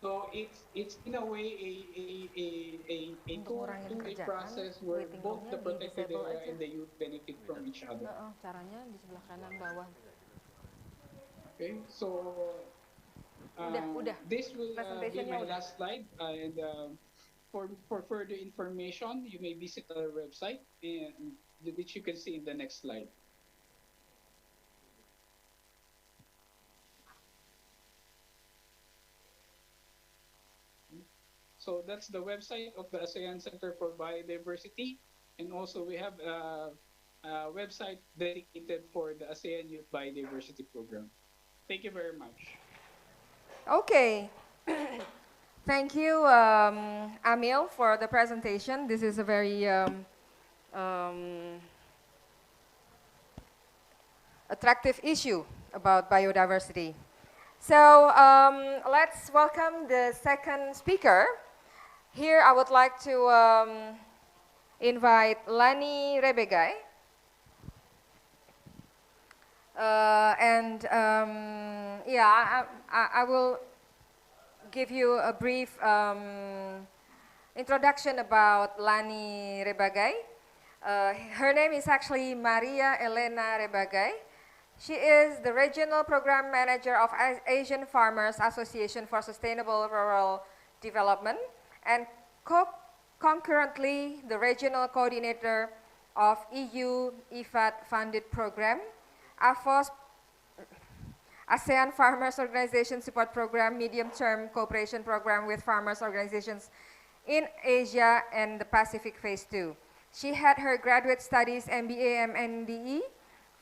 So it's in a way a Untuk ngurangin two-way kerjaan, process where waiting both roomnya the di protected disable area aja. and the youth benefit from each other. Caranya di sebelah kanan bawah. Okay, so Udah. this will be Presentationnya my udah. last slide, and for further information, you may visit our website, and which you can see in the next slide. So that's the website of the ASEAN Center for Biodiversity. And also we have a website dedicated for the ASEAN Youth Biodiversity Program. Thank you very much. Okay. Thank you, Amil, for the presentation. This is a very um, attractive issue about biodiversity. So let's welcome the second speaker. Here I would like to invite Lani Rebegai. Yeah, I will give you a brief introduction about Lani Rebagai. Her name is actually Maria Elena Rebagai. She is the Regional Program Manager of Asian Farmers Association for Sustainable Rural Development and concurrently the Regional Coordinator of EU IFAD funded program, AFOS ASEAN Farmers Organization Support Program, Medium-Term Cooperation Program with farmers organizations in Asia and the Pacific Phase 2. She had her graduate studies MBA MNDE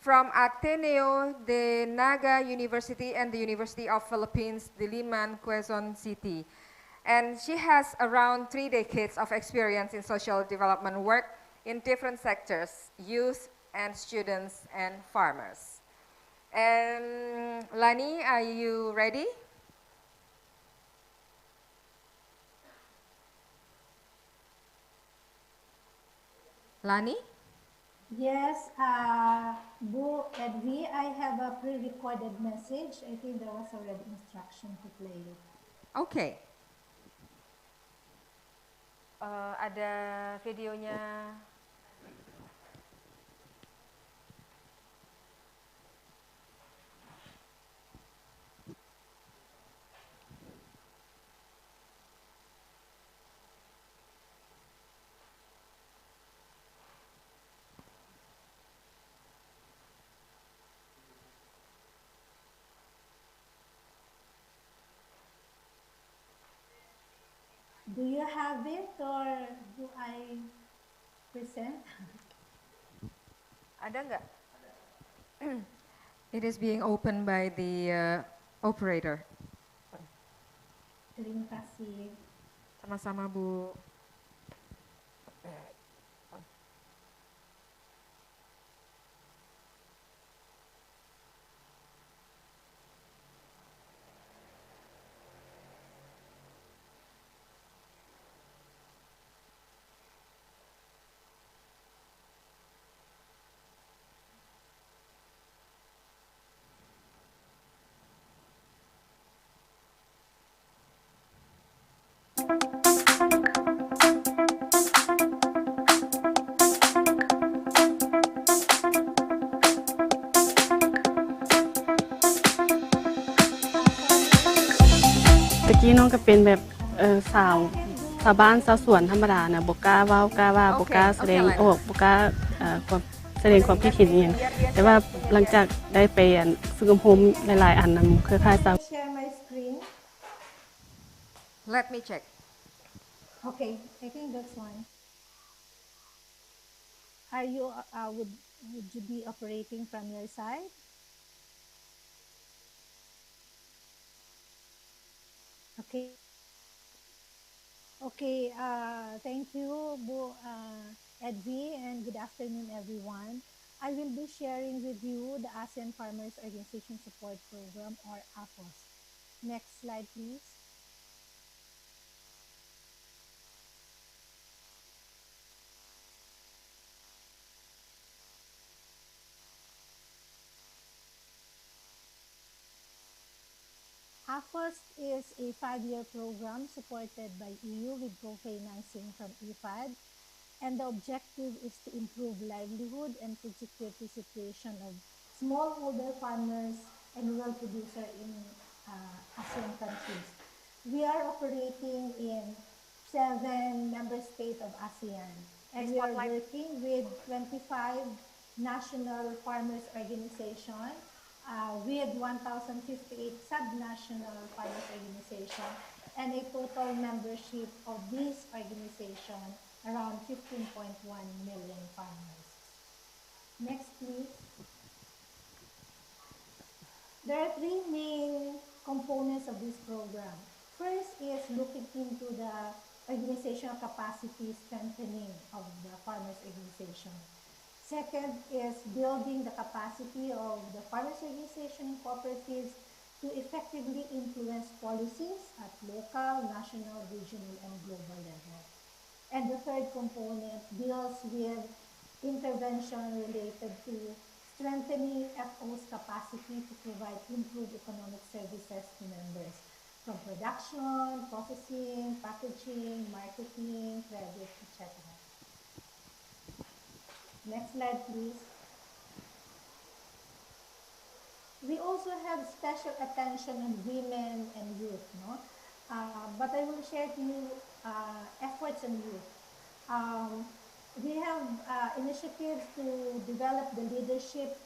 from Ateneo de Naga University and the University of Philippines, Diliman, Quezon City. And she has around 3 decades of experience in social development work in different sectors, youth and students and farmers. And Lani, are you ready? Lani? Yes, Bu Edvi, I have a pre-recorded message. I think there was already instruction to play it. Okay. Ada videonya. Do you have it or do I present? Ada nggak? It is being opened by the operator. Terima kasih. Sama-sama, Bu.ตะกี้น้องก็เป็นแบบสาวบ้านสาวสวนธรรมดานะบ่กล้าเว้ากล้าว่าบ่กล้าแสดงออกบ่กล้าความแสดงความคิดเห็นอหยังแต่ว่าหลังจากได้ไปฝึกอบรมหลายๆอันนั้นคล้ายๆสาว Share my screen. Let me check. Okay, I think that's one. Are you, would you be operating from your side? Okay. Okay, thank you, Bu Edvi, and good afternoon, everyone. I will be sharing with you the ASEAN Farmers Organization Support Program, or AFOS. Next slide, please. AFOS is a 5-year program supported by EU with co-financing from IFAD, and the objective is to improve livelihood and food security situation of smallholder farmers and rural producers in ASEAN countries. We are operating in 7 member states of ASEAN, and we are working with 25 national farmers organizations with 1,058 sub-national farmers organizations and a total membership of this organization around 15.1 million farmers. Next, please. There are three main components of this program. First is looking into the organizational capacity strengthening of the farmers organization. Second is building the capacity of the farmers organization and cooperatives to effectively influence policies at local, national, regional, and global level. And the third component deals with intervention related to strengthening FO's capacity to provide improved economic services to members from production, processing, packaging, marketing, credit, etc. Next slide, please. We also have special attention on women and youth, no? But I will share to you efforts on youth. We have initiatives to develop the leadership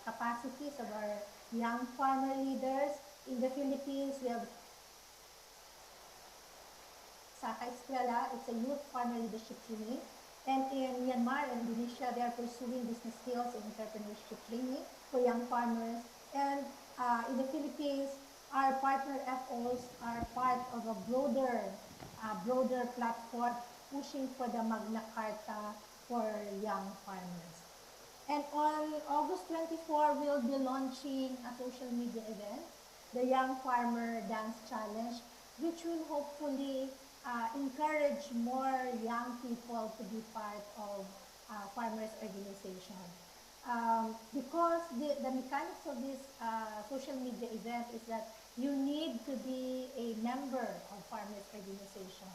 capacities of our young farmer leaders. In the Philippines, we have Saka Eskwela, it's a youth farmer leadership training. And in Myanmar and Indonesia, they are pursuing business skills and entrepreneurship training for young farmers. And in the Philippines, our partner FOs are part of a broader platform pushing for the Magna Carta for young farmers. And on August 24, we'll be launching a social media event, the Young Farmer Dance Challenge, which will hopefully encourage more young people to be part of farmers organization. Because the mechanics of this social media event is that you need to be a member of farmers organization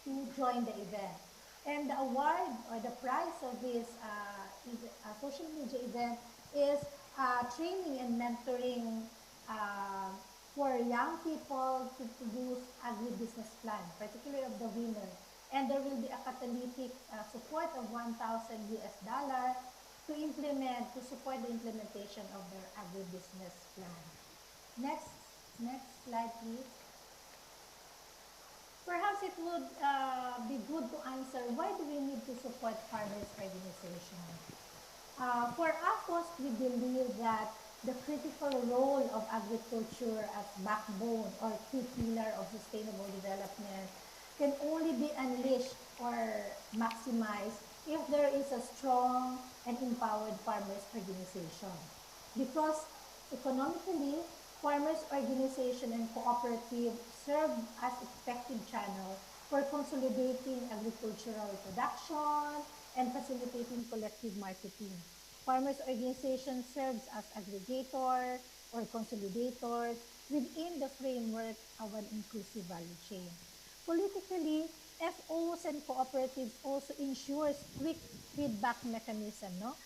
to join the event. And the award or the prize of this social media event is training and mentoring for young people to produce agribusiness plan, particularly of the women. And there will be a catalytic support of $1,000 to support the implementation of their agribusiness plan. Next slide, please. Perhaps it would be good to answer, why do we need to support farmers organization? For us, we believe that the critical role of agriculture as backbone or key pillar of sustainable development can only be unleashed or maximized if there is a strong and empowered farmers organization. Because economically, farmers organization and cooperative serve as effective channel for consolidating agricultural production and facilitating collective marketing. Farmers organization serves as aggregator or consolidators within the framework of an inclusive value chain. Politically, FOs and cooperatives also ensures quick feedback mechanism, no?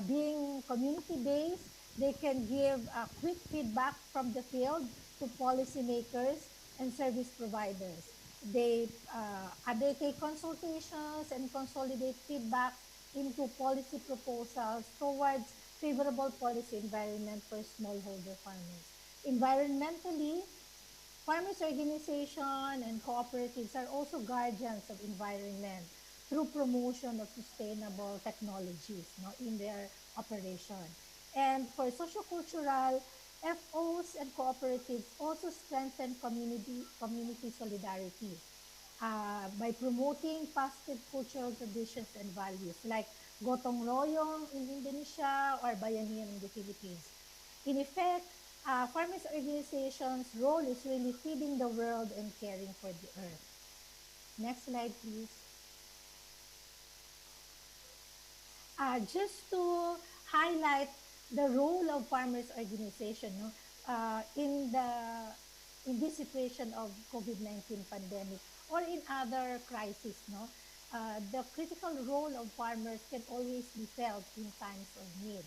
Being community-based, they can give quick feedback from the field to policymakers and service providers. They undertake consultations and consolidate feedback into policy proposals towards favorable policy environment for smallholder farmers. Environmentally, farmers organization and cooperatives are also guardians of environment through promotion of sustainable technologies, no, in their operation. And for sociocultural, FOs and cooperatives also strengthen community solidarity by promoting positive cultural traditions and values like gotong royong in Indonesia or bayanihan in the Philippines. In effect, farmers organizations' role is really feeding the world and caring for the earth. Next slide, please. Just to highlight the role of farmers organization, no, in this situation of COVID-19 pandemic or in other crises, no, the critical role of farmers can always be felt in times of need,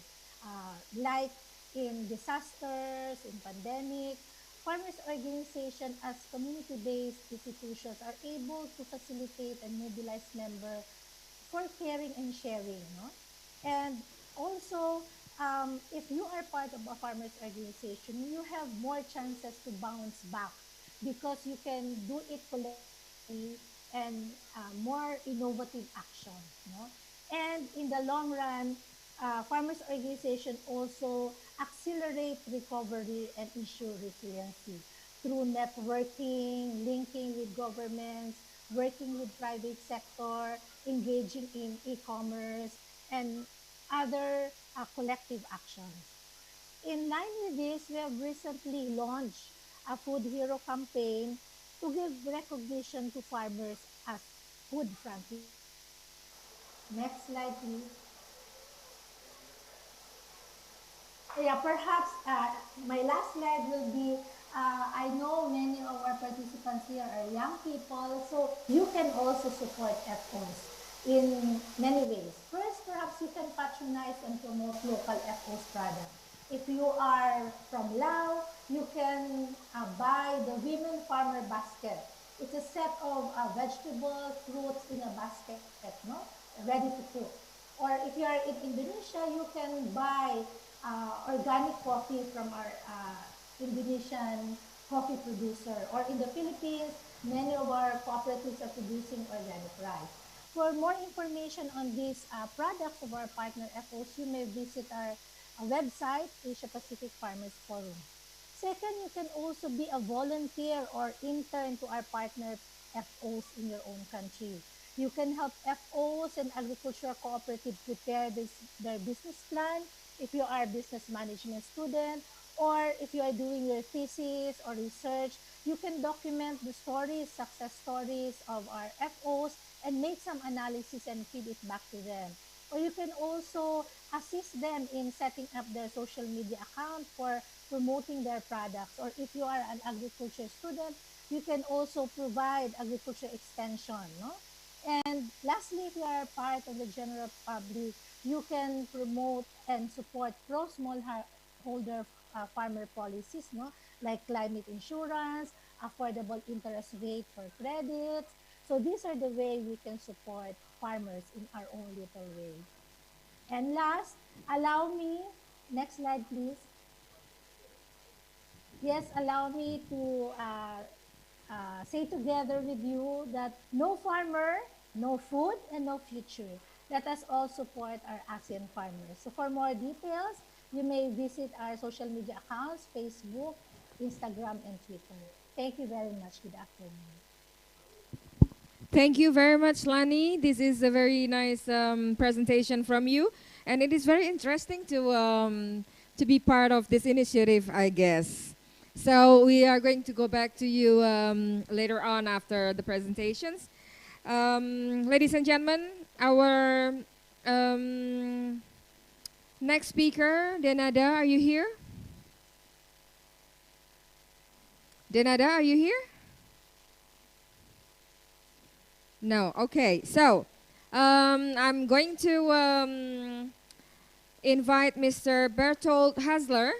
like in disasters, in pandemic. Farmers organization as community-based institutions are able to facilitate and mobilize members for caring and sharing, no? And also, if you are part of a farmers organization, you have more chances to bounce back because you can do it collectively and more innovative action. No? And in the long run, farmers organization also accelerate recovery and ensure resiliency through networking, linking with governments, working with private sector, engaging in e-commerce, and other collective actions. In line with this, we have recently launched a Food Hero campaign to give recognition to farmers as food frontiers. Next slide, please. Yeah, perhaps my last slide will be, I know many of our participants here are young people, so you can also support FOs in many ways. First, perhaps you can patronize and promote local FOs products. If you are from Laos, you can buy the Women Farmer Basket. It's a set of vegetables, fruits in a basket, no? Ready to cook. Or if you are in Indonesia, you can buy organic coffee from our Indonesian coffee producer. Or in the Philippines, many of our cooperatives are producing organic rice. For more information on these products of our partner FOs, you may visit our website, Asia Pacific Farmers Forum. Second, you can also be a volunteer or intern to our partner FOs in your own country. You can help FOs and agricultural cooperatives prepare their business plan if you are a business management student, or if you are doing your thesis or research. You can document the stories, success stories of our FOs and make some analysis and feed it back to them. Or you can also assist them in setting up their social media account for promoting their products. Or if you are an agriculture student, you can also provide agriculture extension, no? And lastly, if you are part of the general public, you can promote and support pro-smallholder farmer policies, no? Like climate insurance, affordable interest rate for credits. So these are the way we can support farmers in our own little way. And last, allow me, next slide please. Yes, allow me to say together with you that no farmer, no food, and no future. Let us all support our ASEAN farmers. So for more details, you may visit our social media accounts, Facebook, Instagram, and Twitter. Thank you very much. Good afternoon. Thank you very much, Lani. This is a very nice presentation from you, and it is very interesting to be part of this initiative, I guess. So we are going to go back to you later on after the presentations. Ladies and gentlemen, our next speaker, Denada, are you here? Denada, are you here? No, okay. So I'm going to invite Mr. Bertold Hasler.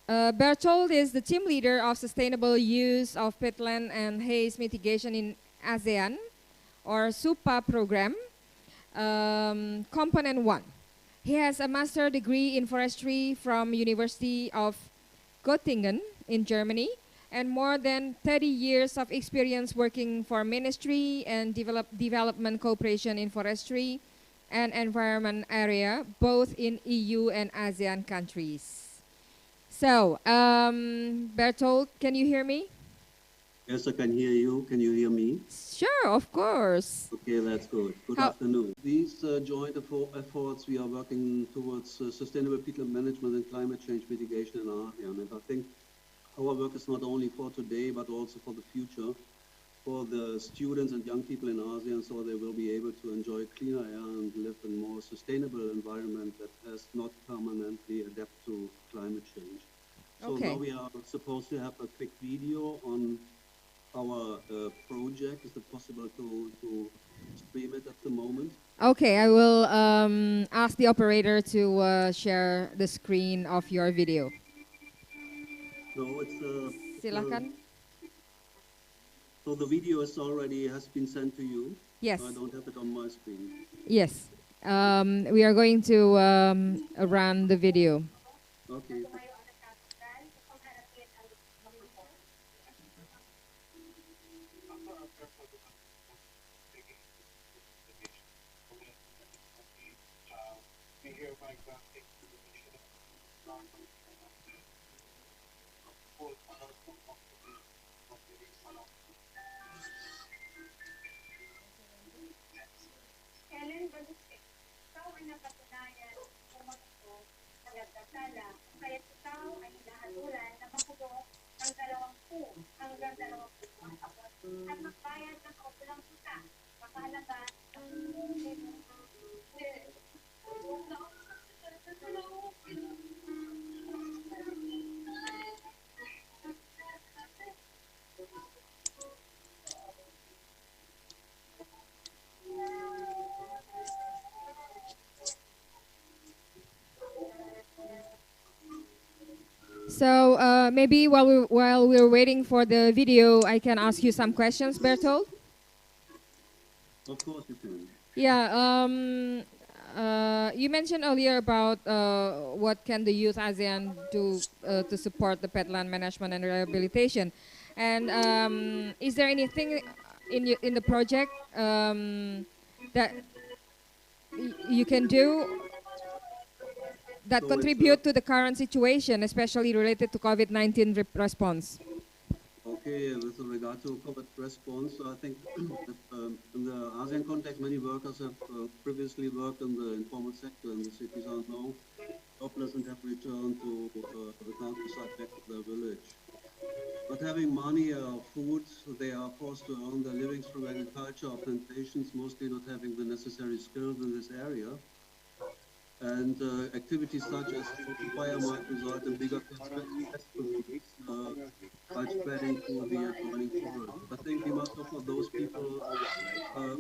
Bertold is the team leader of sustainable use of peatland and haze mitigation in ASEAN, or SUPA program, component 1. He has a master degree in forestry from University of Göttingen in Germany, and more than 30 years of experience working for ministry and development cooperation in forestry and environment area, both in EU and ASEAN countries. So, Bertold, can you hear me? Yes, I can hear you. Can you hear me? Sure, of course. Okay, that's good. Good afternoon. These joint efforts, we are working towards sustainable peatland management and climate change mitigation in ASEAN. And I think our work is not only for today, but also for the future, for the students and young people in ASEAN, so they will be able to enjoy cleaner air and live in a more sustainable environment that has not permanently adapt to climate change. So now we are supposed to have a quick video on our project. Is it possible to stream it at the moment? Okay, I will ask the operator to share the screen of your video. No, it's Silakan. So the video has been sent to you? Yes. I don't have it on my screen. Yes. We are going to run the video. Okay. So maybe while we're waiting for the video, I can ask you some questions, Bertold. Of course you can. Yeah. You mentioned earlier about what can the Youth ASEAN do to support the petland management and rehabilitation, and is there anything in the project that you can do that So contribute to the current situation, especially related to COVID-19 response? Okay, with regard to COVID response, I think that, in the ASEAN context, many workers have previously worked in the informal sector in the cities are now jobless and have returned to the countryside back to their village. Not having money or food, they are forced to earn their livings from agriculture or plantations, mostly not having the necessary skills in this area. And activities such as fire might result in bigger pest colonies by spreading through the adjoining forest. I think we must offer those people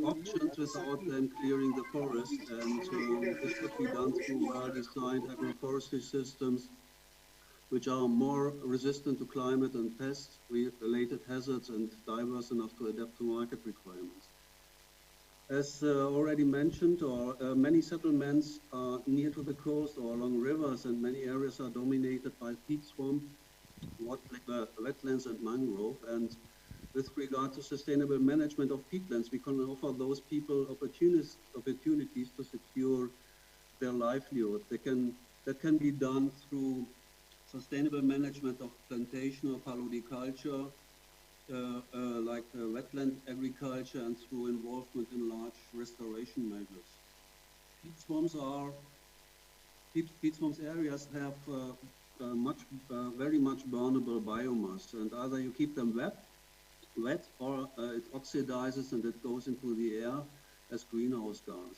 options without them clearing the forest, and this could be done through well-designed agroforestry systems which are more resistant to climate and pest-related hazards and diverse enough to adapt to market requirements. As already mentioned, many settlements are near to the coast or along rivers, and many areas are dominated by peat swamp, wetlands and mangrove. And with regard to sustainable management of peatlands, we can offer those people opportunities to secure their livelihood. That can be done through sustainable management of plantation or palodiculture, like wetland agriculture, and through involvement in large restoration measures. Peat swamps areas have very much burnable biomass, and either you keep them wet or it oxidizes and it goes into the air as greenhouse gas.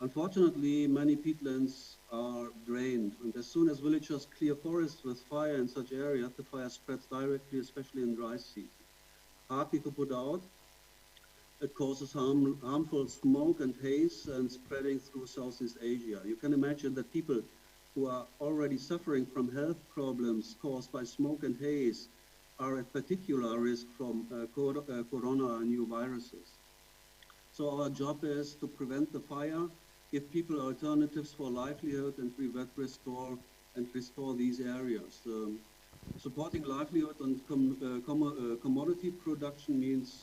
Unfortunately, many peatlands are drained, and as soon as villagers clear forests with fire in such areas, the fire spreads directly, especially in dry season. Hardly to put out, it causes harmful smoke and haze and spreading through Southeast Asia. You can imagine that people who are already suffering from health problems caused by smoke and haze are at particular risk from corona and new viruses. So our job is to prevent the fire, give people alternatives for livelihood, and restore these areas. Supporting livelihood and commodity production means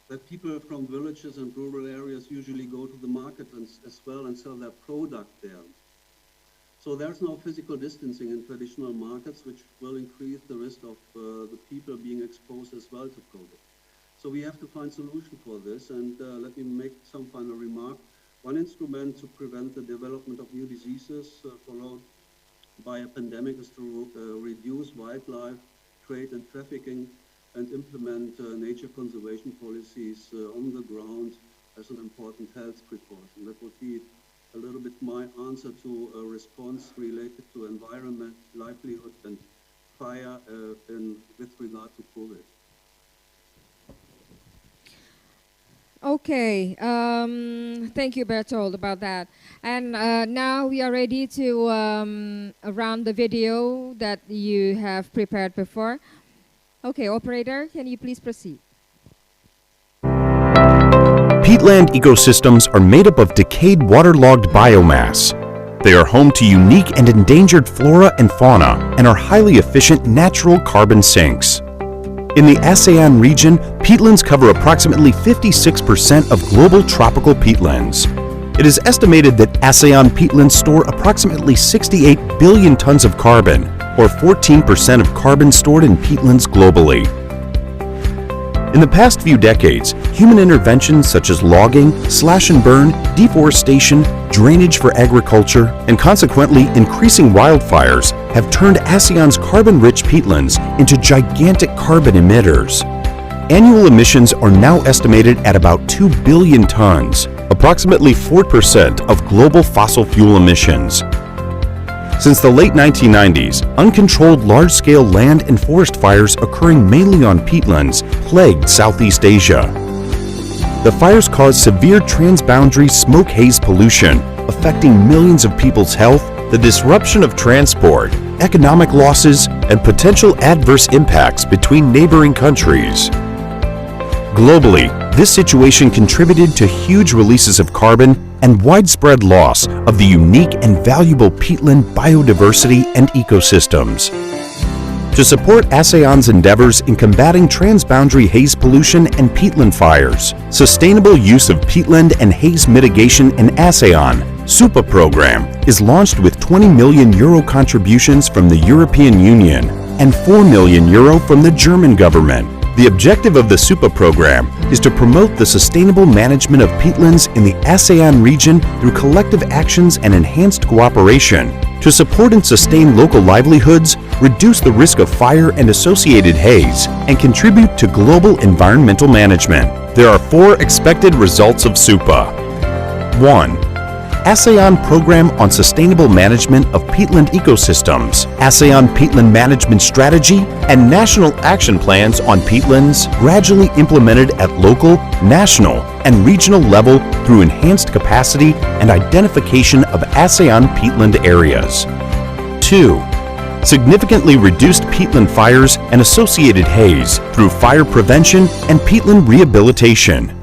that people from villages and rural areas usually go to the market as well and sell their product there. So there's no physical distancing in traditional markets, which will increase the risk of the people being exposed as well to COVID. So we have to find solution for this, and let me make some final remark. One instrument to prevent the development of new diseases followed by a pandemic is to reduce wildlife trade and trafficking and implement nature conservation policies on the ground as an important health precaution. That would be a little bit my answer to a response related to environment, livelihood, and fire with regard to COVID. Okay, thank you, Bertold, about that. And now we are ready to run the video that you have prepared before. Okay, operator, can you please proceed? Peatland ecosystems are made up of decayed waterlogged biomass. They are home to unique and endangered flora and fauna and are highly efficient natural carbon sinks. In the Asean region, peatlands cover approximately 56% of global tropical peatlands. It is estimated that ASEAN peatlands store approximately 68 billion tons of carbon, or 14% of carbon stored in peatlands globally. In the past few decades, human interventions such as logging, slash and burn, deforestation, drainage for agriculture, and consequently increasing wildfires have turned ASEAN's carbon-rich peatlands into gigantic carbon emitters. Annual emissions are now estimated at about 2 billion tons, approximately 4% of global fossil fuel emissions. Since the late 1990s, uncontrolled large-scale land and forest fires occurring mainly on peatlands plagued Southeast Asia. The fires caused severe transboundary smoke haze pollution, affecting millions of people's health, the disruption of transport, economic losses, and potential adverse impacts between neighboring countries. Globally, this situation contributed to huge releases of carbon and widespread loss of the unique and valuable peatland biodiversity and ecosystems. To support ASEAN's endeavors in combating transboundary haze pollution and peatland fires, sustainable use of peatland and haze mitigation in ASEAN, SUPA program, is launched with €20 million contributions from the European Union and €4 million from the German government. The objective of the SUPA program is to promote the sustainable management of peatlands in the ASEAN region through collective actions and enhanced cooperation, to support and sustain local livelihoods, reduce the risk of fire and associated haze, and contribute to global environmental management. There are 4 expected results of SUPA. 1. ASEAN Program on Sustainable Management of Peatland Ecosystems, ASEAN Peatland Management Strategy, and National Action Plans on Peatlands gradually implemented at local, national, and regional level through enhanced capacity and identification of ASEAN peatland areas. 2. Significantly reduced peatland fires and associated haze through fire prevention and peatland rehabilitation.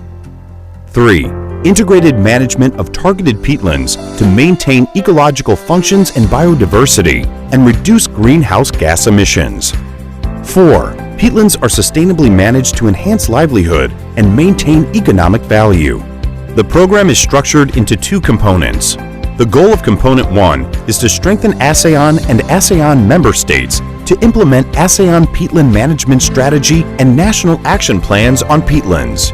3. Integrated management of targeted peatlands to maintain ecological functions and biodiversity and reduce greenhouse gas emissions. 4. Peatlands are sustainably managed to enhance livelihood and maintain economic value. The program is structured into 2 components. The goal of Component 1 is to strengthen ASEAN and ASEAN member states to implement ASEAN Peatland Management Strategy and National Action Plans on peatlands.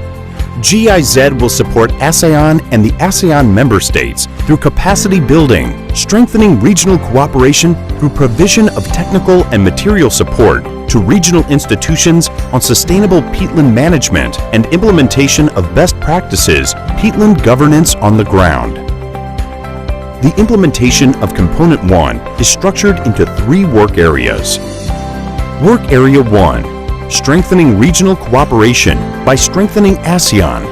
GIZ will support ASEAN and the ASEAN member states through capacity building, strengthening regional cooperation through provision of technical and material support to regional institutions on sustainable peatland management and implementation of best practices peatland governance on the ground. The implementation of Component 1 is structured into 3 work areas. Work Area 1. Strengthening regional cooperation by strengthening ASEAN.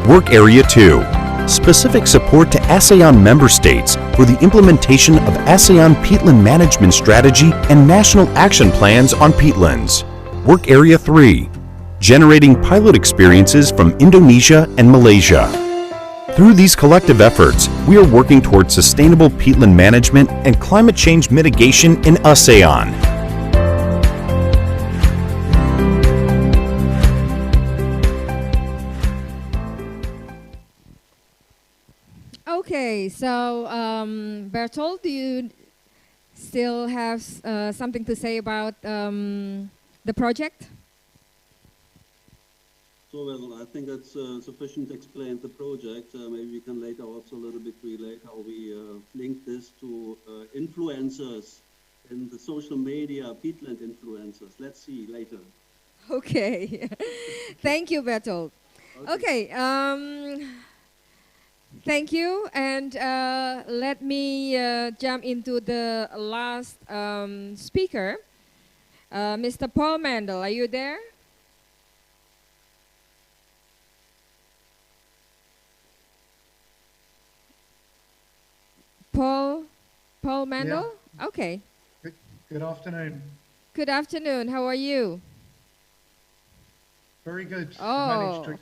Work Area 2. Specific support to ASEAN member states for the implementation of ASEAN Peatland Management Strategy and National Action Plans on peatlands. Work Area 3. Generating pilot experiences from Indonesia and Malaysia. Through these collective efforts, we are working towards sustainable peatland management and climate change mitigation in ASEAN. Okay, so Bertolt, do you still have something to say about the project? So, well, I think that's sufficient to explain the project. Maybe we can later also a little bit relate how we link this to influencers in the social media, peatland influencers. Let's see later. Okay. Thank you, Bertolt. Okay. Thank you. And let me jump into the last speaker, Mr. Paul Mandel. Are you there? Paul Mandel? Yeah. Okay. Good afternoon. Good afternoon. How are you? Very good. Oh.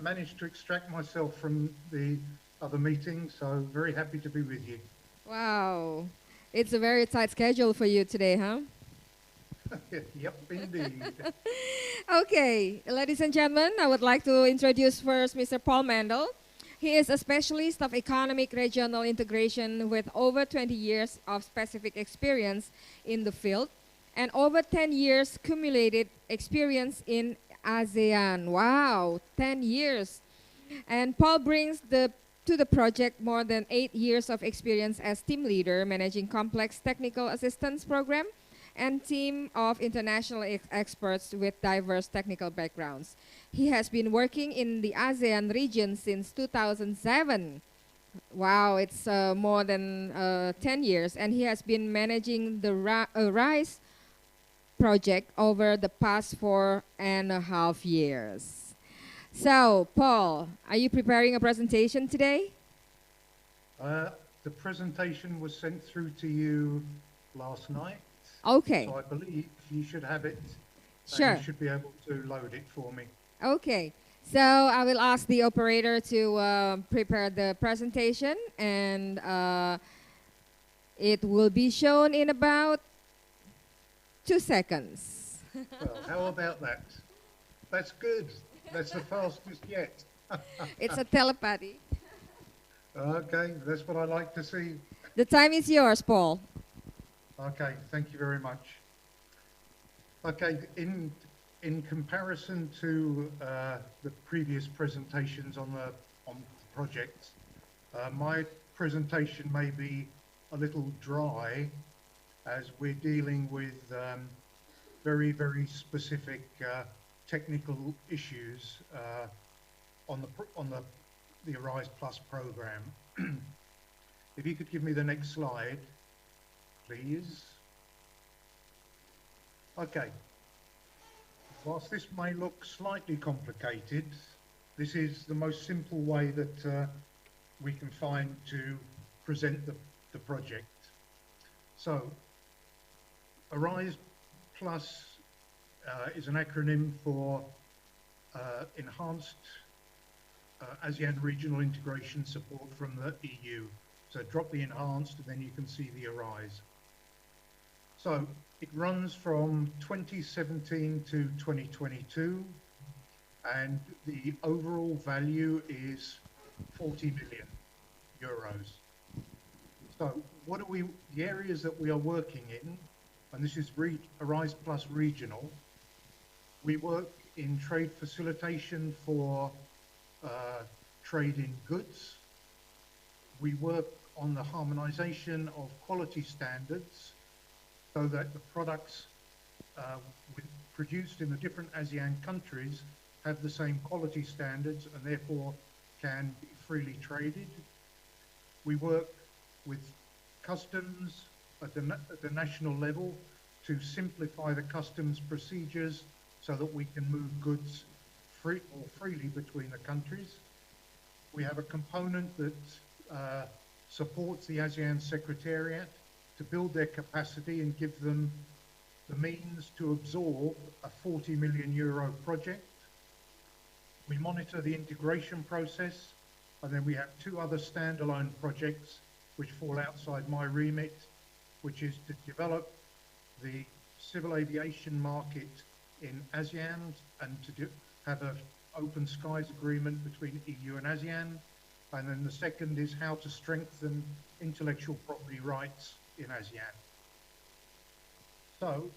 Managed to extract myself from the other meeting, so very happy to be with you. Wow. It's a very tight schedule for you today, huh? Yep, indeed. Okay, ladies and gentlemen, I would like to introduce first Mr. Paul Mandel. He is a specialist of economic regional integration with over 20 years of specific experience in the field and over 10 years cumulated experience in ASEAN. Wow, 10 years. And Paul brings to the project more than 8 years of experience as team leader, managing complex technical assistance program and team of international experts with diverse technical backgrounds. He has been working in the ASEAN region since 2007. Wow, it's more than 10 years. And he has been managing the RISE project over the past 4.5 years. So, Paul, are you preparing a presentation today? The presentation was sent through to you last night. Okay. So I believe you should have it. Sure. And you should be able to load it for me. Okay. So I will ask the operator to prepare the presentation, and it will be shown in about 2 seconds. Well, how about that? That's good. That's the fastest yet. It's a telepathy. Okay, that's what I like to see. The time is yours, Paul. Okay, thank you very much. Okay, in comparison to the previous presentations on the project, my presentation may be a little dry, as we're dealing with very, very specific technical issues on the Arise Plus program. If you could give me the next slide, please. Okay. Whilst this may look slightly complicated, this is the most simple way that we can find to present the project. So, Arise Plus is an acronym for Enhanced ASEAN Regional Integration Support from the EU. So drop the enhanced and then you can see the Arise. So it runs from 2017 to 2022 and the overall value is 40 million euros. So what are the areas that we are working in, and this is Arise Plus Regional, we work in trade facilitation for trade in goods. We work on the harmonization of quality standards so that the products produced in the different ASEAN countries have the same quality standards and therefore can be freely traded. We work with customs at the national level to simplify the customs procedures so that we can move goods more freely between the countries. We have a component that supports the ASEAN Secretariat to build their capacity and give them the means to absorb a 40 million euro project. We monitor the integration process, and then we have 2 other standalone projects which fall outside my remit, which is to develop the civil aviation market in ASEAN and to have an open skies agreement between EU and ASEAN. And then the second is how to strengthen intellectual property rights in ASEAN. So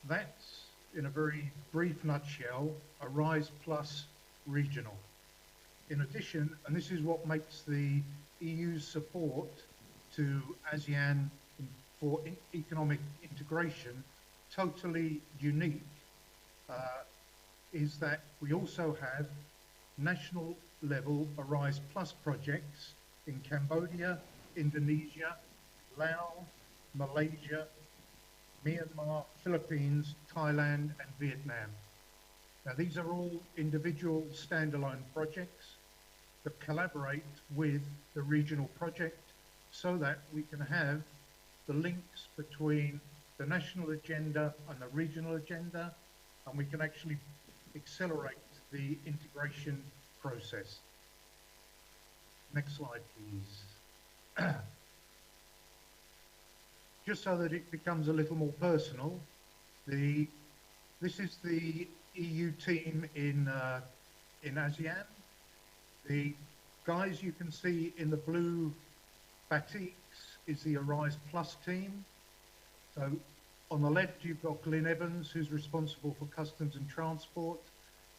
that's, in a very brief nutshell, Arise Plus Regional. In addition, and this is what makes the EU's support to ASEAN for economic integration totally unique, is that we also have national level Arise Plus projects in Cambodia, Indonesia, Laos, Malaysia, Myanmar, Philippines, Thailand and Vietnam. Now these are all individual standalone projects that collaborate with the regional project so that we can have the links between the national agenda and the regional agenda, and we can actually accelerate the integration process. Next slide, please. Just so that it becomes a little more personal, this is the EU team in ASEAN. The guys you can see in the blue batiks is the Arise Plus team. So on the left, you've got Glyn Evans, who's responsible for customs and transport.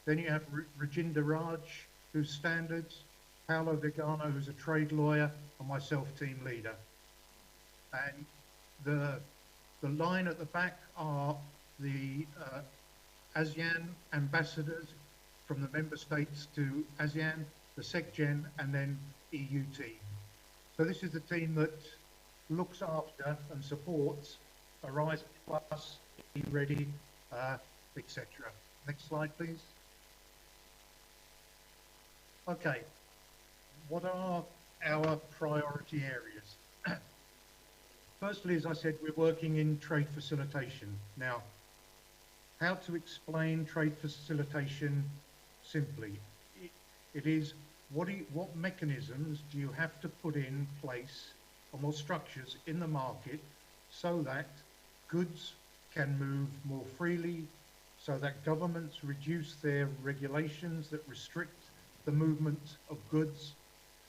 Then you have Rajinder Raj, who's standards, Paolo Vigano, who's a trade lawyer, and myself, team leader. And the line at the back are the ASEAN ambassadors from the member states to ASEAN, the SecGen, and then EU team. So this is the team that looks after and supports Arise Plus, Be Ready, etc. Next slide, please. Okay, what are our priority areas? Firstly, as I said, we're working in trade facilitation. Now, how to explain trade facilitation simply? It is what mechanisms do you have to put in place, or more structures in the market, so that goods can move more freely, so that governments reduce their regulations that restrict the movement of goods,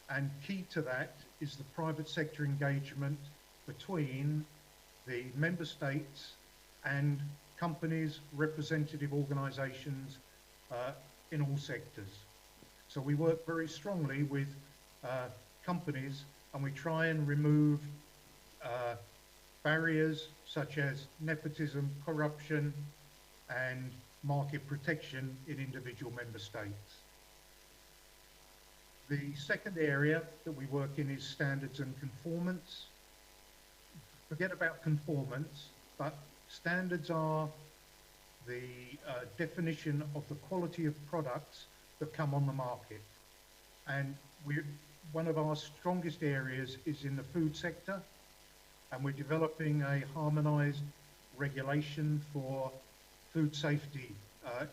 and key to that is the private sector engagement between the member states and companies, representative organisations in all sectors. So we work very strongly with companies, and we try and remove barriers such as nepotism, corruption, and market protection in individual member states. The second area that we work in is standards and conformance. Forget about conformance, but standards are the definition of the quality of products that come on the market. And one of our strongest areas is in the food sector, and we're developing a harmonised regulation for food safety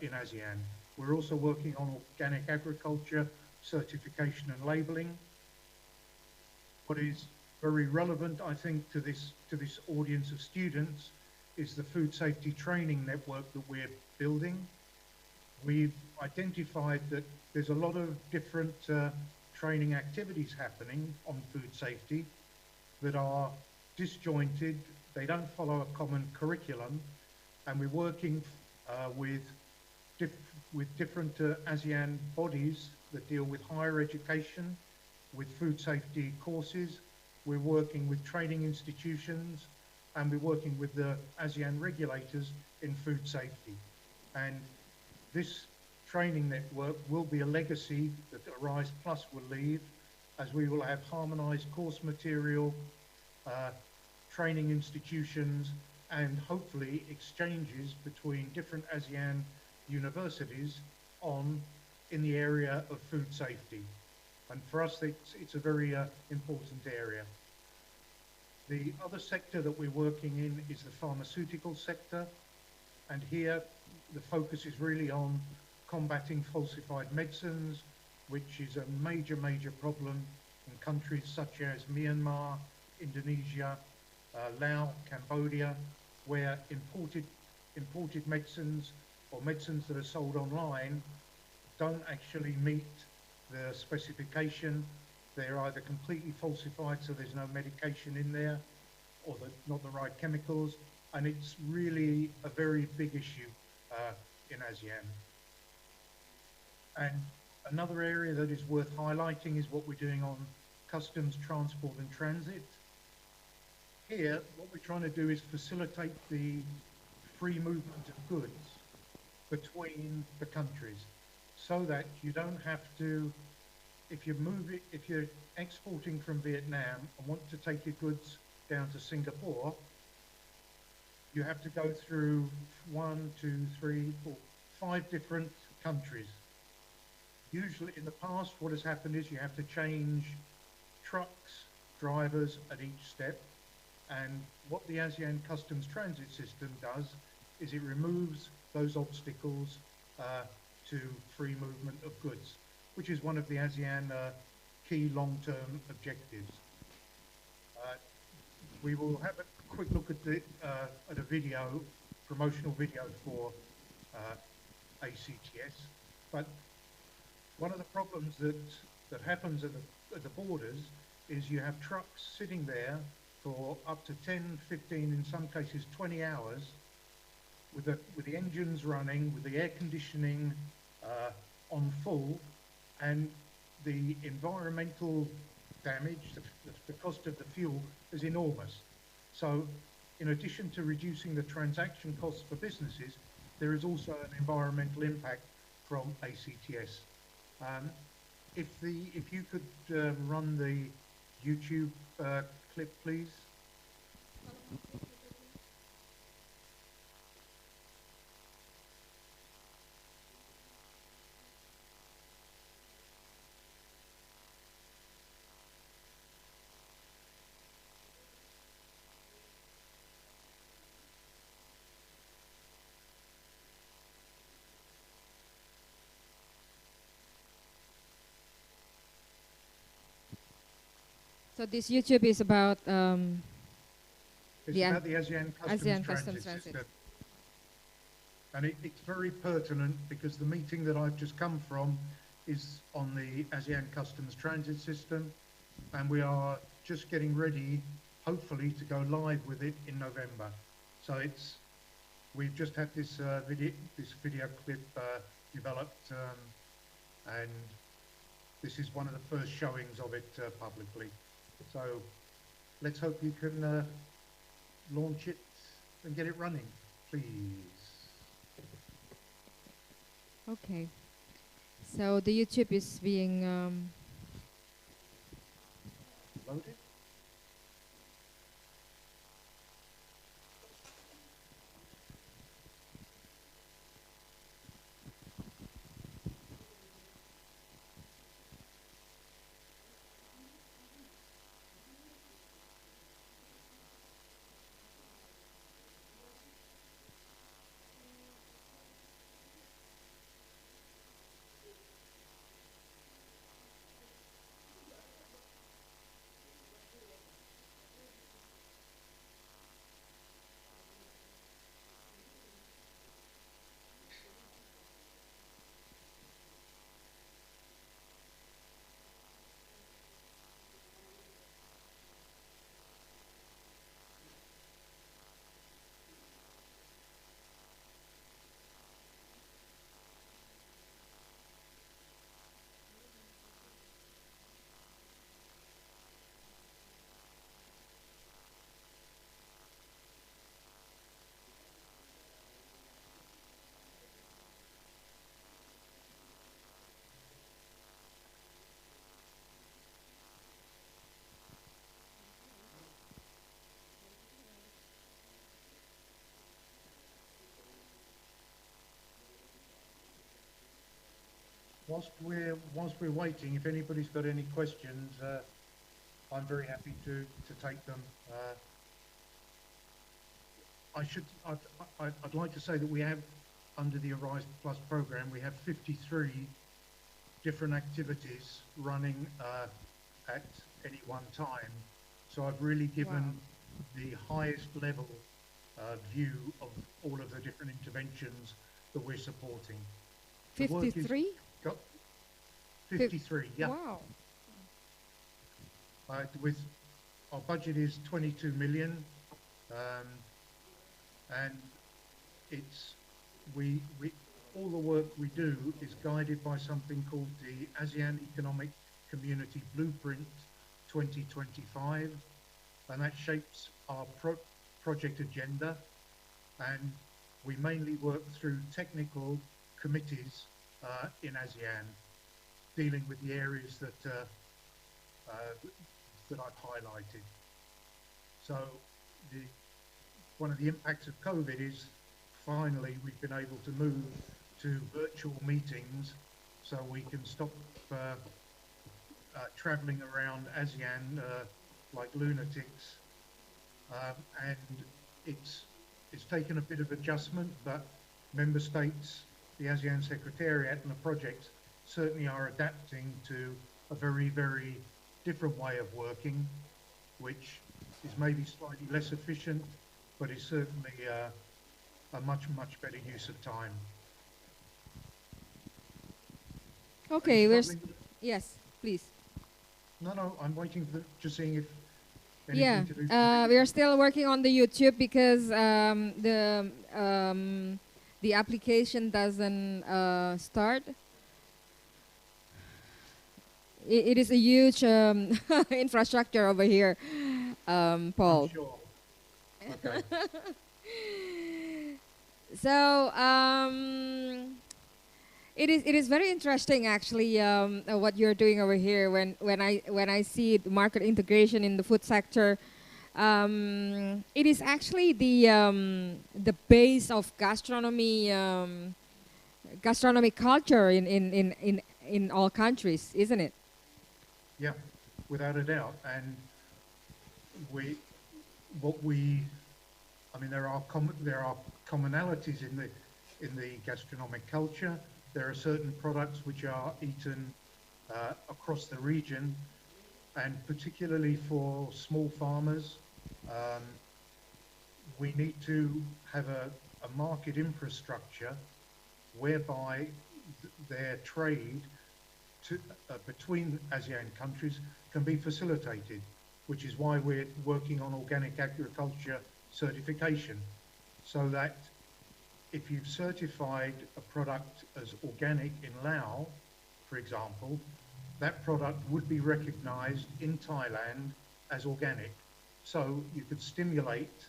in ASEAN. We're also working on organic agriculture, certification and labelling. What is very relevant, I think, to this audience of students is the food safety training network that we're building. We've identified that there's a lot of different training activities happening on food safety that are disjointed, they don't follow a common curriculum, and we're working with different ASEAN bodies that deal with higher education, with food safety courses. We're working with training institutions, and we're working with the ASEAN regulators in food safety. And this training network will be a legacy that Arise Plus will leave, as we will have harmonised course material, training institutions, and hopefully exchanges between different ASEAN universities in the area of food safety. And for us, it's a very important area. The other sector that we're working in is the pharmaceutical sector. And here, the focus is really on combating falsified medicines, which is a major, major problem in countries such as Myanmar, Indonesia, Laos, Cambodia, where imported medicines or medicines that are sold online don't actually meet the specification. They're either completely falsified, so there's no medication in there, or not the right chemicals, and it's really a very big issue in ASEAN. And another area that is worth highlighting is what we're doing on customs, transport and transit. Here, what we're trying to do is facilitate the free movement of goods between the countries, so that you don't have to, if you're exporting from Vietnam and want to take your goods down to Singapore, you have to go through 1, 2, 3, 4, 5 different countries. Usually in the past, what has happened is you have to change trucks, drivers at each step. And what the ASEAN Customs Transit System does is it removes those obstacles to free movement of goods, which is one of the ASEAN key long-term objectives. We will have a quick look at a video, promotional video for ACTS. But one of the problems that that happens at the borders is you have trucks sitting there for up to 10, 15, in some cases 20 hours with the engines running, with the air conditioning on full, and the environmental damage, the cost of the fuel is enormous. So in addition to reducing the transaction costs for businesses, there is also an environmental impact from ACTS. If you could run the YouTube clip, please. So this YouTube is about It's about the ASEAN Customs Transit System. And it's very pertinent because the meeting that I've just come from is on the ASEAN Customs Transit System, and we are just getting ready, hopefully, to go live with it in November. So we've just had this video clip developed, and this is one of the first showings of it publicly. So let's hope you can launch it and get it running, please. Okay. So the YouTube is being loaded. Whilst we're waiting, if anybody's got any questions, I'm very happy to take them. I'd like to say that we have, under the Arise Plus program, we have 53 different activities running at any one time. So I've really given the highest level view of all of the different interventions that we're supporting. 53? 53, yeah. Wow. With our budget is 22 million, and it's all the work we do is guided by something called the ASEAN Economic Community Blueprint 2025, and that shapes our project agenda. And we mainly work through technical committees in ASEAN, dealing with the areas that that I've highlighted. So one of the impacts of COVID is finally we've been able to move to virtual meetings, so we can stop traveling around ASEAN like lunatics, and it's taken a bit of adjustment, but member states, the ASEAN Secretariat and the projects certainly are adapting to a very, very different way of working, which is maybe slightly less efficient, but is certainly a much, much better use of time. Okay, yes, please. No, I'm waiting for just seeing if Yeah, anything to do. we are still working on the YouTube because the application doesn't start. It is a huge infrastructure over here, Paul. I'm sure. Okay. So it is very interesting actually what you're doing over here. When I see the market integration in the food sector, it is actually the base of gastronomic culture in all countries, isn't it? Yeah, without a doubt. And there are commonalities in the gastronomic culture. There are certain products which are eaten across the region, and particularly for small farmers, we need to have a market infrastructure whereby their trade between ASEAN countries can be facilitated, which is why we're working on organic agriculture certification, so that if you've certified a product as organic in Laos, for example, that product would be recognized in Thailand as organic. So you could stimulate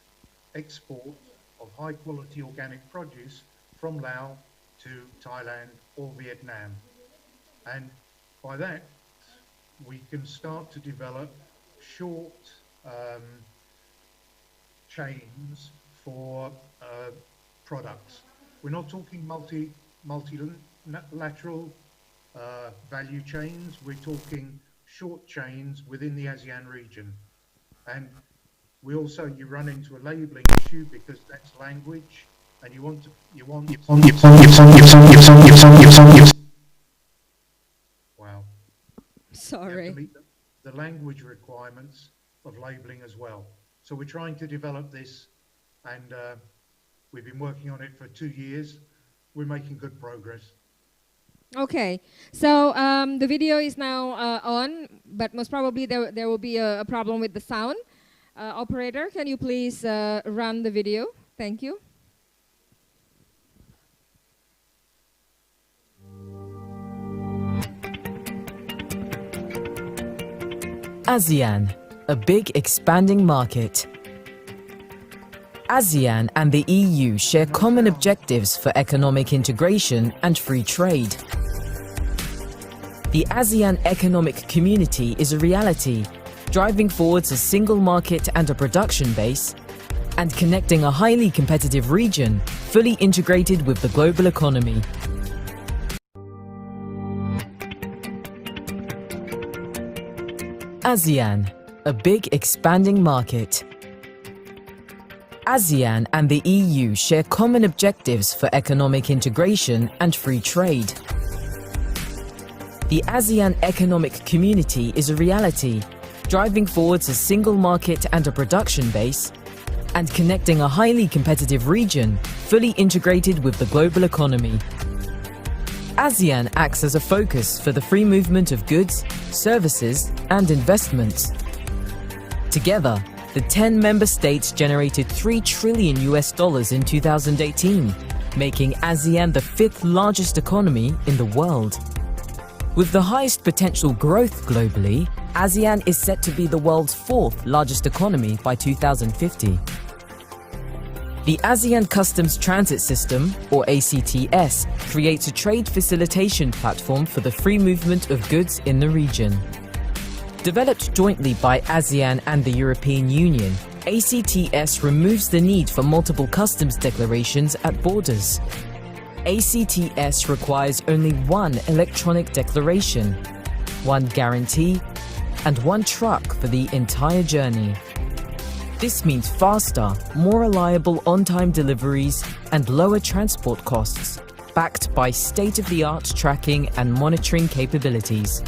export of high quality organic produce from Laos to Thailand or Vietnam. And by that, we can start to develop short chains for products. We're not talking multilateral value chains. We're talking short chains within the ASEAN region. And you run into a labeling issue because that's language, and wow. Sorry. You have to meet the language requirements of labeling as well. So we're trying to develop this, and we've been working on it for 2 years. We're making good progress. Okay, so the video is now on, but most probably there will be a problem with the sound. Operator, can you please run the video? Thank you. ASEAN, a big expanding market. ASEAN and the EU share common objectives for economic integration and free trade. The ASEAN economic community is a reality, driving forwards a single market and a production base, and connecting a highly competitive region, fully integrated with the global economy. ASEAN, a big expanding market. ASEAN and the EU share common objectives for economic integration and free trade. The ASEAN economic community is a reality, driving forwards a single market and a production base, and connecting a highly competitive region, fully integrated with the global economy. ASEAN acts as a focus for the free movement of goods, services, and investments. Together, the 10 member states generated $3 trillion in 2018, making ASEAN the 5th largest economy in the world. With the highest potential growth globally, ASEAN is set to be the world's 4th largest economy by 2050. The ASEAN Customs Transit System, or ACTS, creates a trade facilitation platform for the free movement of goods in the region. Developed jointly by ASEAN and the European Union, ACTS removes the need for multiple customs declarations at borders. ACTS requires only one electronic declaration, one guarantee, and one truck for the entire journey. This means faster, more reliable on-time deliveries and lower transport costs, backed by state-of-the-art tracking and monitoring capabilities.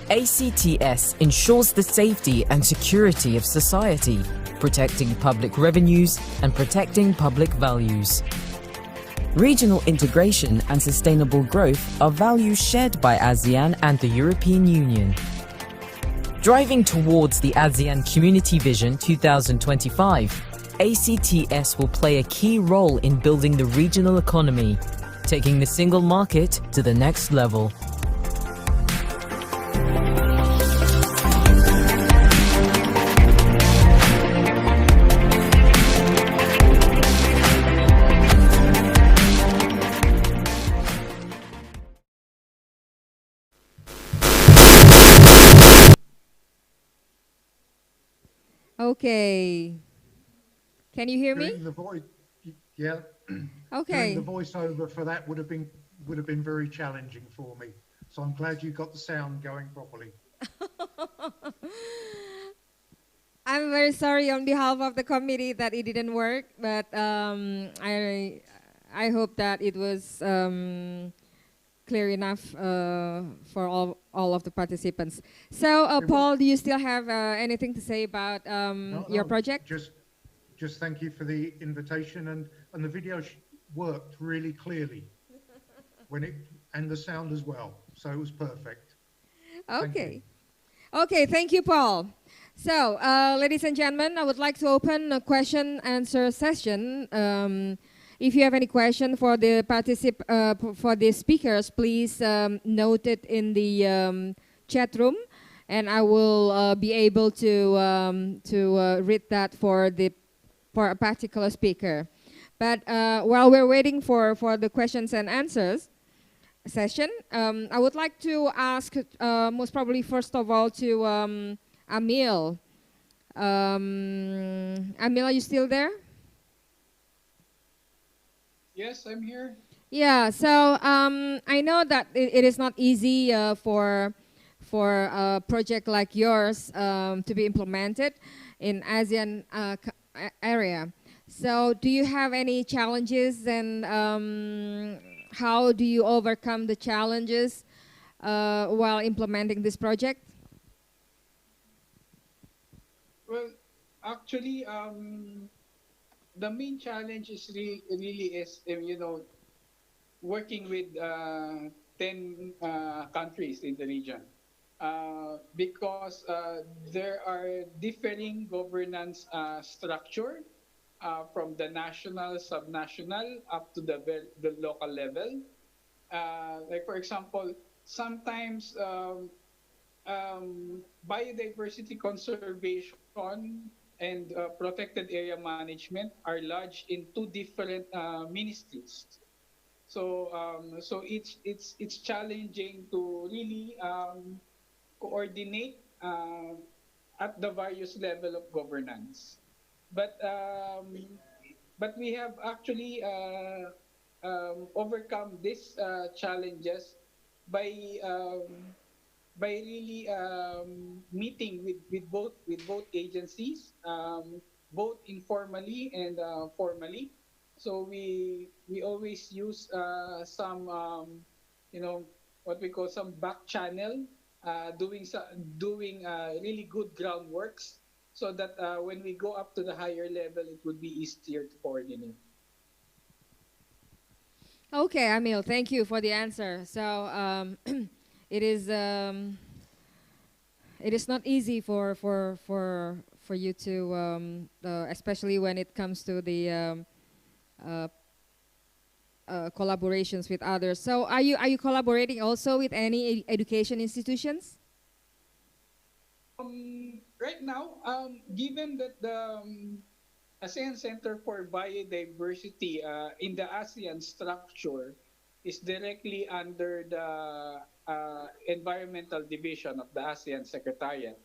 ACTS ensures the safety and security of society, protecting public revenues and protecting public values. Regional integration and sustainable growth are values shared by ASEAN and the European Union. Driving towards the ASEAN Community Vision 2025, ACTS will play a key role in building the regional economy, taking the single market to the next level. Okay. Can you hear me? Doing the voice, yeah. Okay. Doing the voiceover for that would have been very challenging for me. So I'm glad you got the sound going properly. I'm very sorry on behalf of the committee that it didn't work, but I hope that it was clear enough for all of the participants. So, Paul, do you still have anything to say about your project? Just thank you for the invitation, and the video worked really clearly and the sound as well, so it was perfect. Okay. Okay, thank you, Paul. So, ladies and gentlemen, I would like to open a question-answer session. If you have any question for the for the speakers, please note it in the chat room, and I will be able to read that for a particular speaker. But while we're waiting for the questions and answers session, I would like to ask most probably first of all to Amil. Amil, are you still there? Yes, I'm here. Yeah, so I know that it is not easy for a project like yours to be implemented in ASEAN area. So do you have any challenges, and how do you overcome the challenges while implementing this project? Well, actually, the main challenge is really is working with 10 countries in the region because there are differing governance structure from the national, subnational, up to the local level. Like for example, sometimes biodiversity conservation and protected area management are lodged in two different ministries. So it's challenging to really coordinate at the various level of governance. But we have actually overcome these challenges by really meeting with both agencies, both informally and formally. So we always use some what we call some back channel, doing really good groundworks, so that when we go up to the higher level, it would be easier to coordinate. Okay, Amil, thank you for the answer. So it is not easy for you to especially when it comes to the collaborations with others. So are you collaborating also with any education institutions? Right now, given that the ASEAN Center for Biodiversity in the ASEAN structure is directly under the Environmental Division of the ASEAN Secretariat.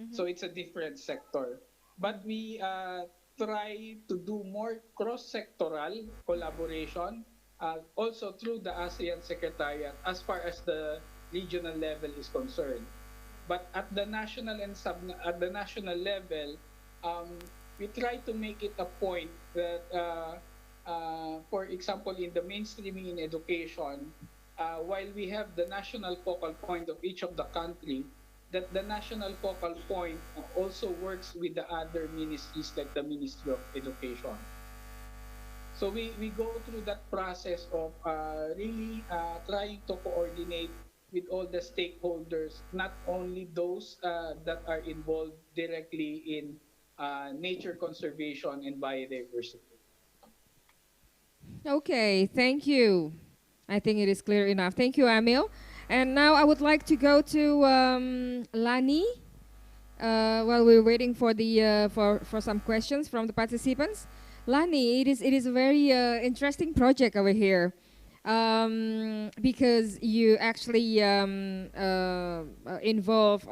So it's a different sector. But we try to do more cross-sectoral collaboration also through the ASEAN Secretariat as far as the regional level is concerned. But at the national and at the national level, we try to make it a point that, for example, in the mainstreaming in education, while we have the national focal point of each of the country, that the national focal point also works with the other ministries like the Ministry of Education. So we go through that process of really trying to coordinate with all the stakeholders, not only those that are involved directly in nature conservation and biodiversity. Okay, thank you. I think it is clear enough. Thank you, Emil. And now I would like to go to Lani. While we're waiting for the for some questions from the participants, Lani, it is a very interesting project over here, because you actually involve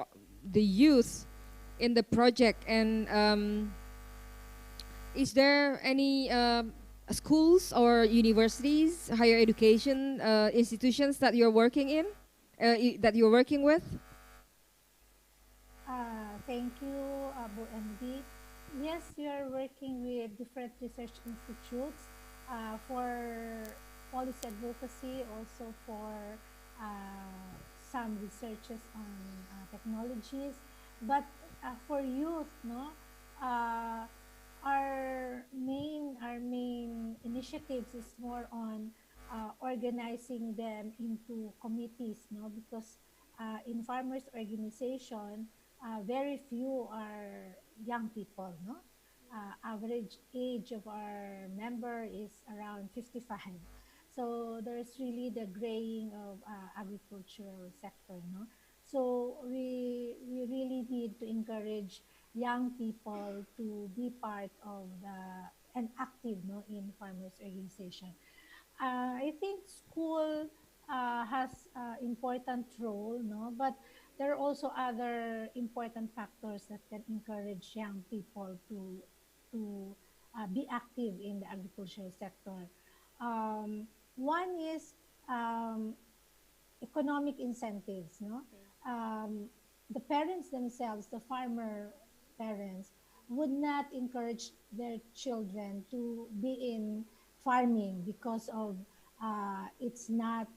the youth in the project. And is there any schools or universities, higher education institutions that you're working in, that you're working with? Thank you, Abu MD. Yes, we are working with different research institutes for policy advocacy, also for some researches on technologies. But for youth, no, uh, our main initiatives is more on organizing them into committees, no, because in farmers organization, very few are young people, no. Average age of our member is around 55. So there's really the graying of agricultural sector, no. So we really need to encourage young people to be part of the and active, no, in farmers organization. I think school has important role, no, but there are also other important factors that can encourage young people to be active in the agricultural sector. One is um, economic incentives, no? Um, the parents themselves, the farmer parents, would not encourage their children to be in farming because of it's not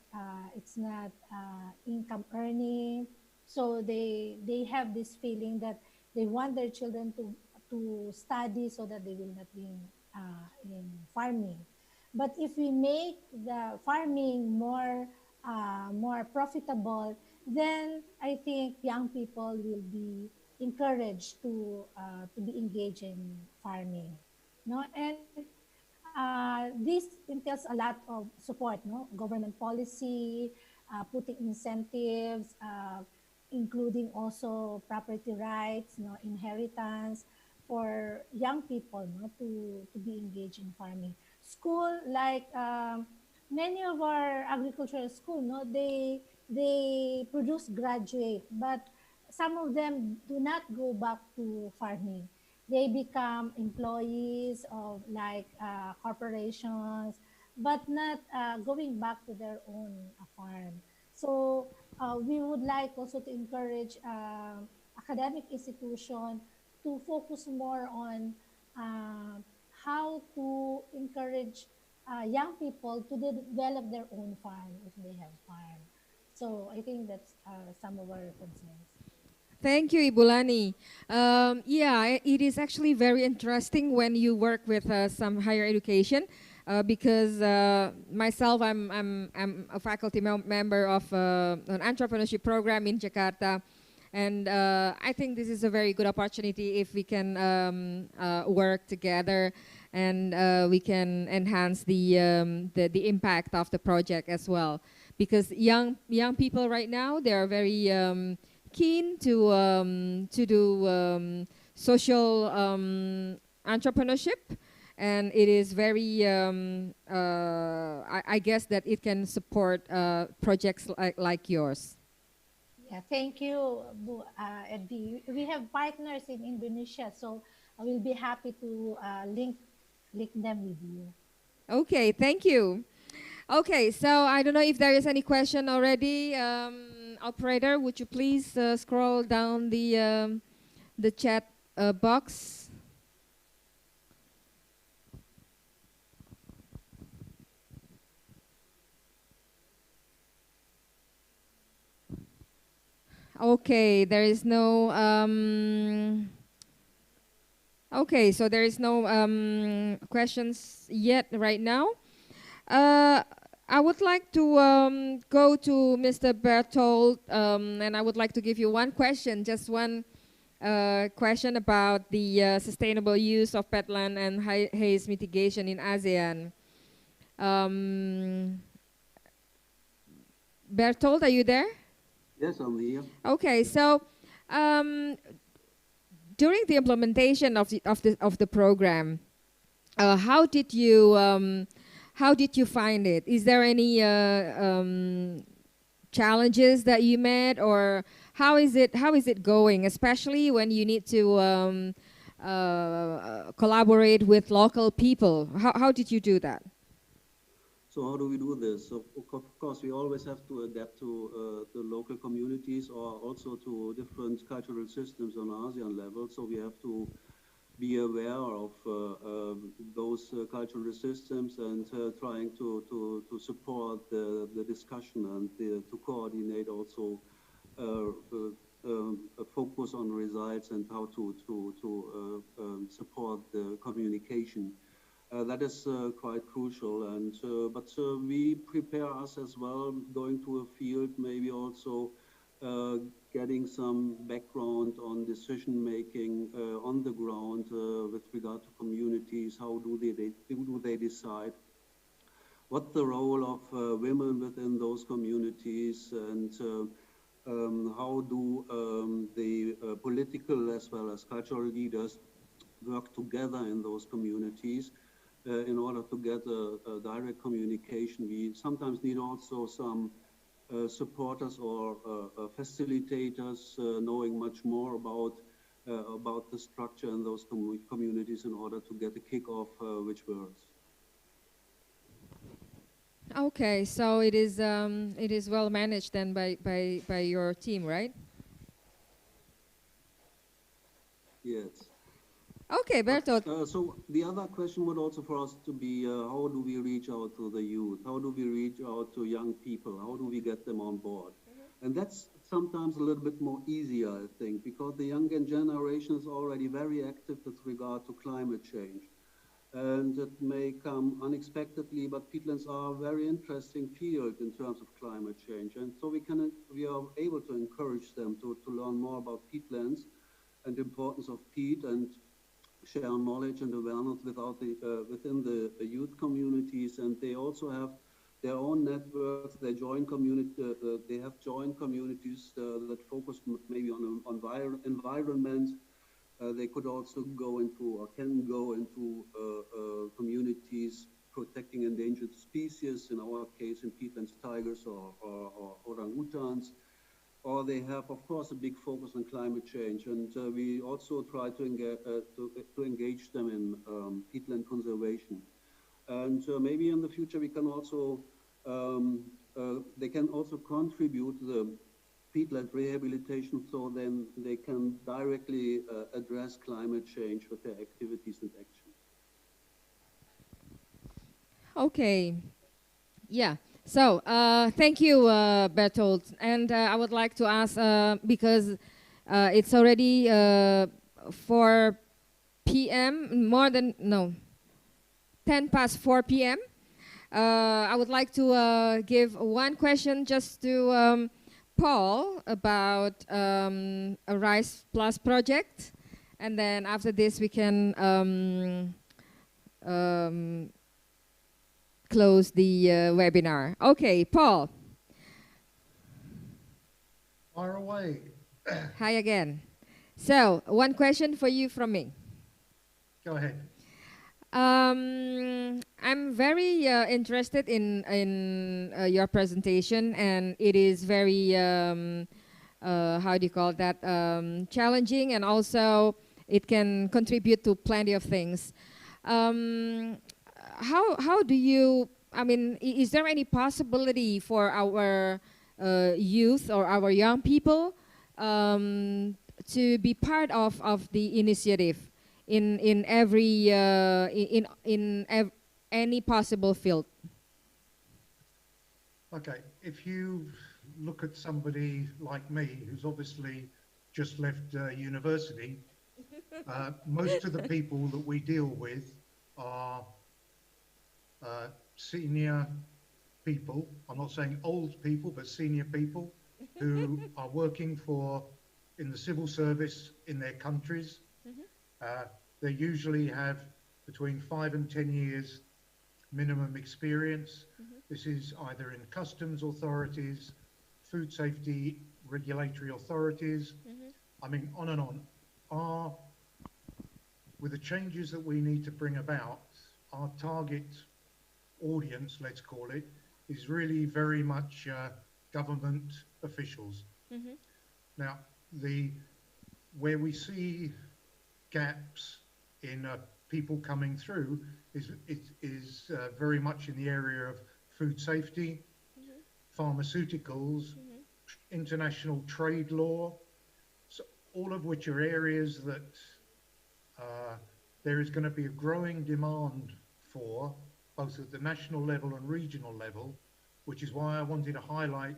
income earning. So they have this feeling that they want their children to study so that they will not be in farming. But if we make the farming more profitable, then I think young people will be encouraged to be engaged in farming. No, and this entails a lot of support. No, government policy, putting incentives, including also property rights, no, inheritance for young people, no, to be engaged in farming. School, like many of our agricultural school, no, they produce graduate, but some of them do not go back to farming. They become employees of like corporations, but not going back to their own farm. So we would like also to encourage academic institution to focus more on uh, how to encourage young people to develop their own farm if they have farm. So I think that's some of our concerns. Thank you, Ibulani. Yeah, it is actually very interesting when you work with some higher education, because myself, I'm a faculty member of an entrepreneurship program in Jakarta. And I think this is a very good opportunity if we can work together, and we can enhance the impact of the project as well. Because young people right now, they are very keen to do social entrepreneurship, and it is very I guess that it can support projects like yours. Yeah, thank you, Eddie. We have partners in Indonesia, so I will be happy to link them with you. Okay, thank you. Okay, so I don't know if there is any question already. Operator, would you please scroll down the chat box? Okay, there is no Okay, so there is no questions yet right now. I would like to go to Mr. Berthold, and I would like to give you one question, just one question about the sustainable use of peatland and haze mitigation in ASEAN. Berthold, are you there? Yes, I'm here. Okay, so during the implementation of the program, how did you find it? Is there any challenges that you met, or how is it going? Especially when you need to collaborate with local people. How did you do that? So how do we do this? So of course, we always have to adapt to the local communities or also to different cultural systems on ASEAN level. So we have to be aware of those cultural systems and trying to support the discussion and to coordinate also a focus on results and how to support the communication. That is quite crucial, and but we prepare us as well, going to a field, maybe also getting some background on decision making on the ground with regard to communities. How do they decide? What the role of women within those communities, and how do the political as well as cultural leaders work together in those communities? In order to get a direct communication, we sometimes need also some supporters or facilitators knowing much more about the structure in those communities in order to get a kick-off which works. Okay, so it is well managed then by your team, right? Yes. Okay, Bertolt. So the other question would also for us to be, how do we reach out to the youth? How do we reach out to young people? How do we get them on board? And that's sometimes a little bit more easier, I think, because the younger generation is already very active with regard to climate change. And it may come unexpectedly, but peatlands are a very interesting field in terms of climate change. And so we are able to encourage them to learn more about peatlands and the importance of peat, and share knowledge and awareness within the youth communities. And they also have their own networks. They join they have joined communities that focus maybe on environment. They could also go into, or can go into communities protecting endangered species, in our case in peatlands, tigers or orangutans. Or they have, of course, a big focus on climate change. And we also try to engage them in peatland conservation. And maybe in the future we can also, they can also contribute to the peatland rehabilitation, so then they can directly address climate change with their activities and actions. Okay. Yeah. So, thank you, Bertolt. And I would like to ask, because it's already 4 p.m., 10 past 4 p.m. I would like to give one question just to Paul about a Rice Plus project. And then after this, we can close the webinar. Okay, Paul. Fire away. Hi again. So, one question for you from me. Go ahead. I'm very interested in your presentation, and it is very how do you call that, challenging, and also it can contribute to plenty of things. How do you, I mean, is there any possibility for our youth or our young people to be part of the initiative in every any possible field? Okay, if you look at somebody like me, who's obviously just left university, Most of the people that we deal with are senior people. I'm not saying old people, but senior people who are working in the civil service in their countries. They usually have between 5 and 10 years minimum experience. This is either in customs authorities, food safety regulatory authorities, I mean, on and on. With the changes that we need to bring about, our target audience, let's call it, is really very much government officials. Now, where we see gaps in people coming through is very much in the area of food safety, pharmaceuticals, international trade law, so all of which are areas that there is going to be a growing demand for, both at the national level and regional level, which is why I wanted to highlight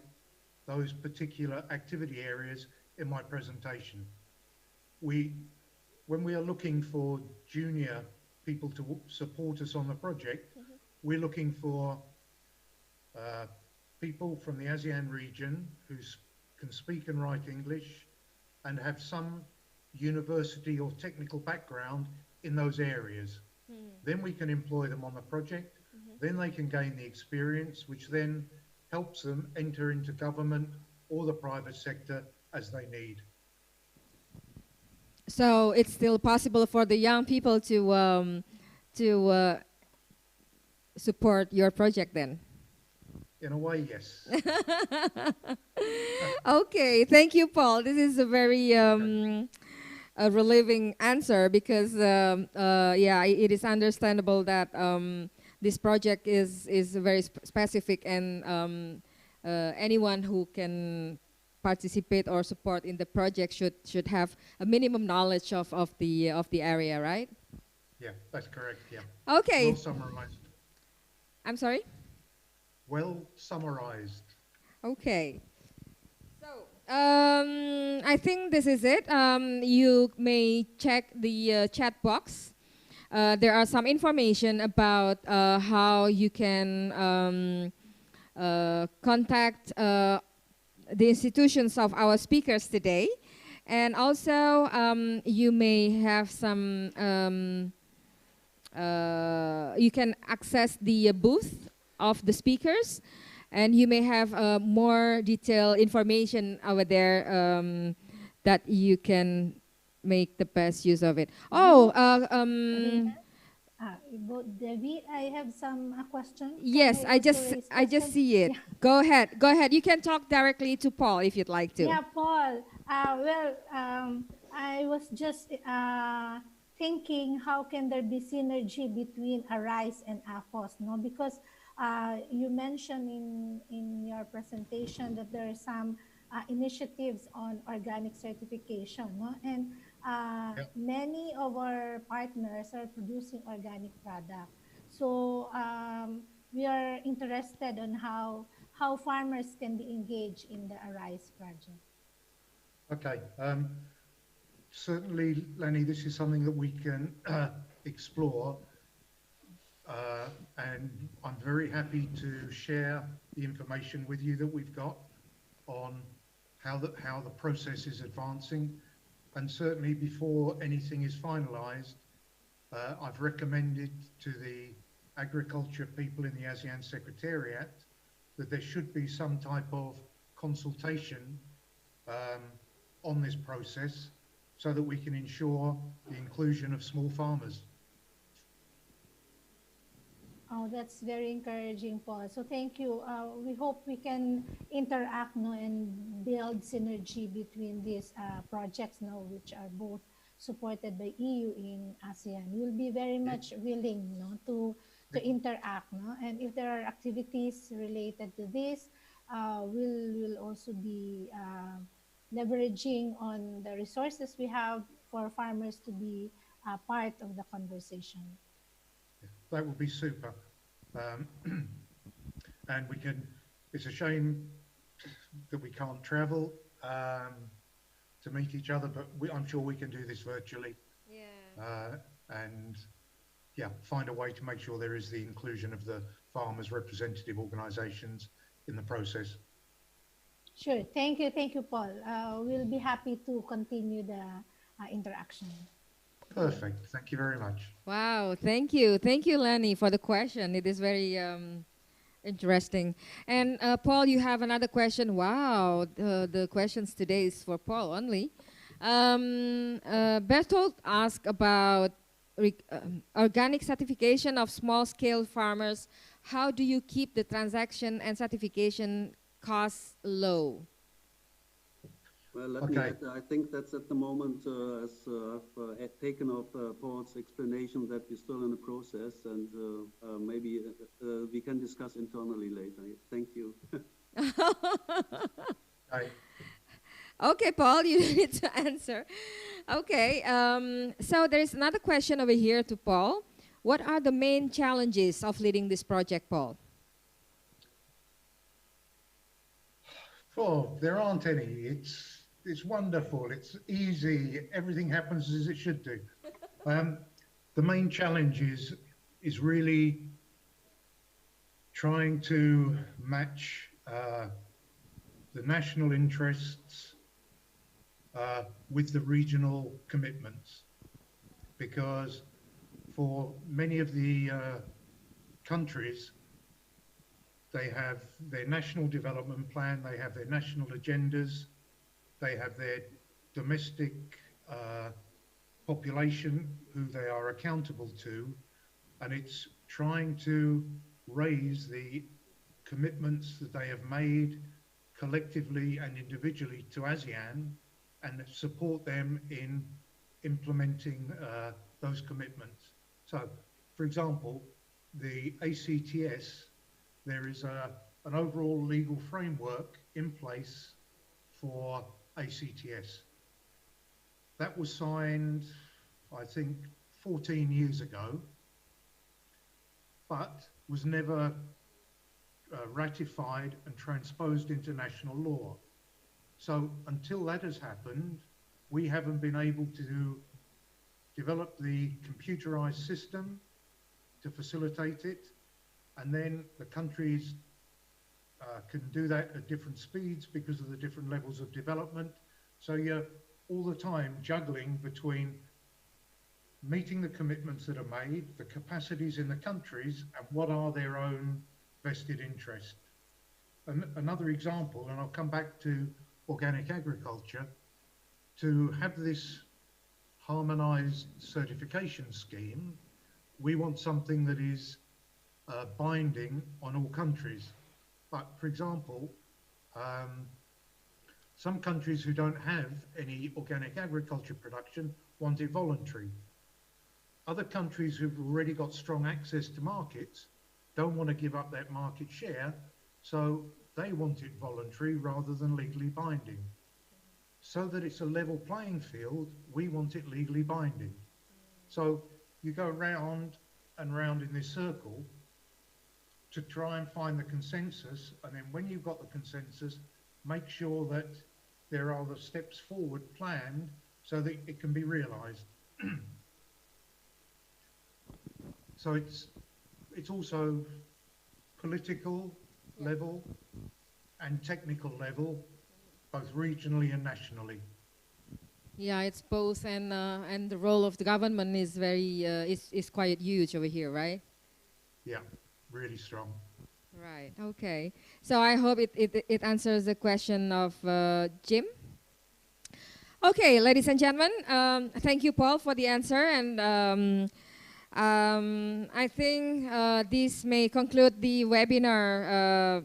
those particular activity areas in my presentation. When we are looking for junior people to support us on the project, we're looking for people from the ASEAN region who can speak and write English and have some university or technical background in those areas. Then we can employ them on the project. Then they can gain the experience, which then helps them enter into government or the private sector as they need. So it's still possible for the young people to support your project then? In a way, yes. Okay, thank you, Paul. This is a very a relieving answer because, yeah, it is understandable that this project is very specific and anyone who can participate or support in the project should have a minimum knowledge of the area, right? Yeah, that's correct. Yeah. Okay. Well summarized. I'm sorry? Well summarized. Okay. So, I think this is it. You may check the chat box. There are some information about how you can contact the institutions of our speakers today. And also, you may have some, you can access the booth of the speakers, and you may have more detailed information over there that you can make the best use of it. Oh, Debbie, I have some question. yes, I just see it. Yeah. Go ahead. You can talk directly to Paul if you'd like to. Yeah, Paul. I was just thinking, how can there be synergy between ARISE and AFOS? No, because you mentioned in your presentation that there are some initiatives on organic certification, no? And many of our partners are producing organic product. So we are interested on how farmers can be engaged in the ARISE project. Okay. Certainly, Lenny, this is something that we can explore. And I'm very happy to share the information with you that we've got on how the process is advancing. And certainly before anything is finalized, I've recommended to the agriculture people in the ASEAN Secretariat that there should be some type of consultation on this process so that we can ensure the inclusion of small farmers. Oh, that's very encouraging, Paul. So thank you. We hope we can interact, no, and build synergy between these projects, no, which are both supported by EU in ASEAN. We'll be very much willing, no, to interact, no, and if there are activities related to this, we'll also be leveraging on the resources we have for farmers to be part of the conversation. That would be super. And we can, it's a shame that we can't travel to meet each other, but I'm sure we can do this virtually. and yeah, find a way to make sure there is the inclusion of the farmers' representative organizations in the process. Sure. Thank you, Paul. We'll be happy to continue the interaction. Perfect. Thank you very much. Wow, thank you. Thank you, Lenny, for the question. It is very interesting. And Paul, you have another question. Wow, the questions today is for Paul only. Bertolt asked about organic certification of small-scale farmers. How do you keep the transaction and certification costs low? Well, let me add, I think that's at the moment, as I've taken off Paul's explanation, that we're still in the process, and maybe we can discuss internally later. Thank you. Okay, Paul, you need to answer. Okay, so there's another question over here to Paul. What are the main challenges of leading this project, Paul? Oh, there aren't any. It's wonderful. It's easy. Everything happens as it should do. The main challenge is really trying to match the national interests with the regional commitments, because for many of the countries, they have their national development plan, they have their national agendas, they have their domestic population who they are accountable to, and it's trying to raise the commitments that they have made collectively and individually to ASEAN and support them in implementing those commitments. So, for example, the ACTS, there is an overall legal framework in place for ACTS. That was signed, I think, 14 years ago, but was never ratified and transposed into national law. So until that has happened, we haven't been able to develop the computerized system to facilitate it, and then the countries can do that at different speeds because of the different levels of development. So you're all the time juggling between meeting the commitments that are made, the capacities in the countries, and what are their own vested interests. Another example, and I'll come back to organic agriculture, to have this harmonized certification scheme, we want something that is binding on all countries. But for example, some countries who don't have any organic agriculture production want it voluntary. Other countries who've already got strong access to markets don't want to give up that market share, so they want it voluntary rather than legally binding. So that it's a level playing field, we want it legally binding. So you go round and round in this circle to try and find the consensus, and then when you've got the consensus, make sure that there are the steps forward planned so that it can be realized. So it's also political level and technical level, both regionally and nationally. Yeah, it's both, and the role of the government is very is quite huge over here, right? Yeah, really strong. Right. Okay. So I hope it answers the question of Jim. Okay, ladies and gentlemen, thank you, Paul, for the answer, and I think this may conclude the webinar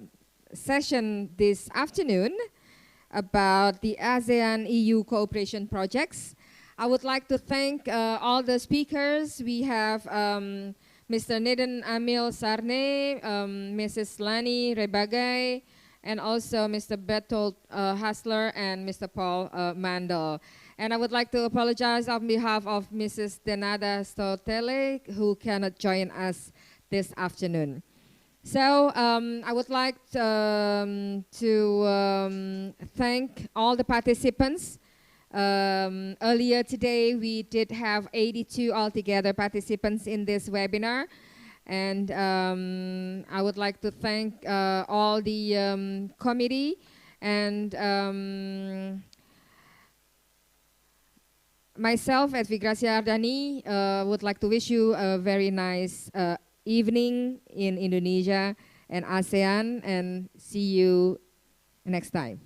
session this afternoon about the ASEAN-EU cooperation projects. I would like to thank all the speakers. We have Mr. Neden Amil Sarne, Mrs. Lani Rebagay, and also Mr. Bertolt Hassler and Mr. Paul Mandel. And I would like to apologize on behalf of Mrs. Denada Stotele, who cannot join us this afternoon. So I would like to thank all the participants Earlier today, we did have 82 altogether participants in this webinar. And I would like to thank all the committee and myself as Vigracia Ardani would like to wish you a very nice evening in Indonesia and ASEAN, and see you next time.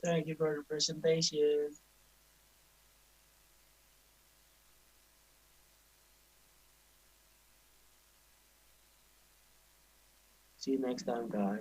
Thank you for the presentation. See you next time, guys.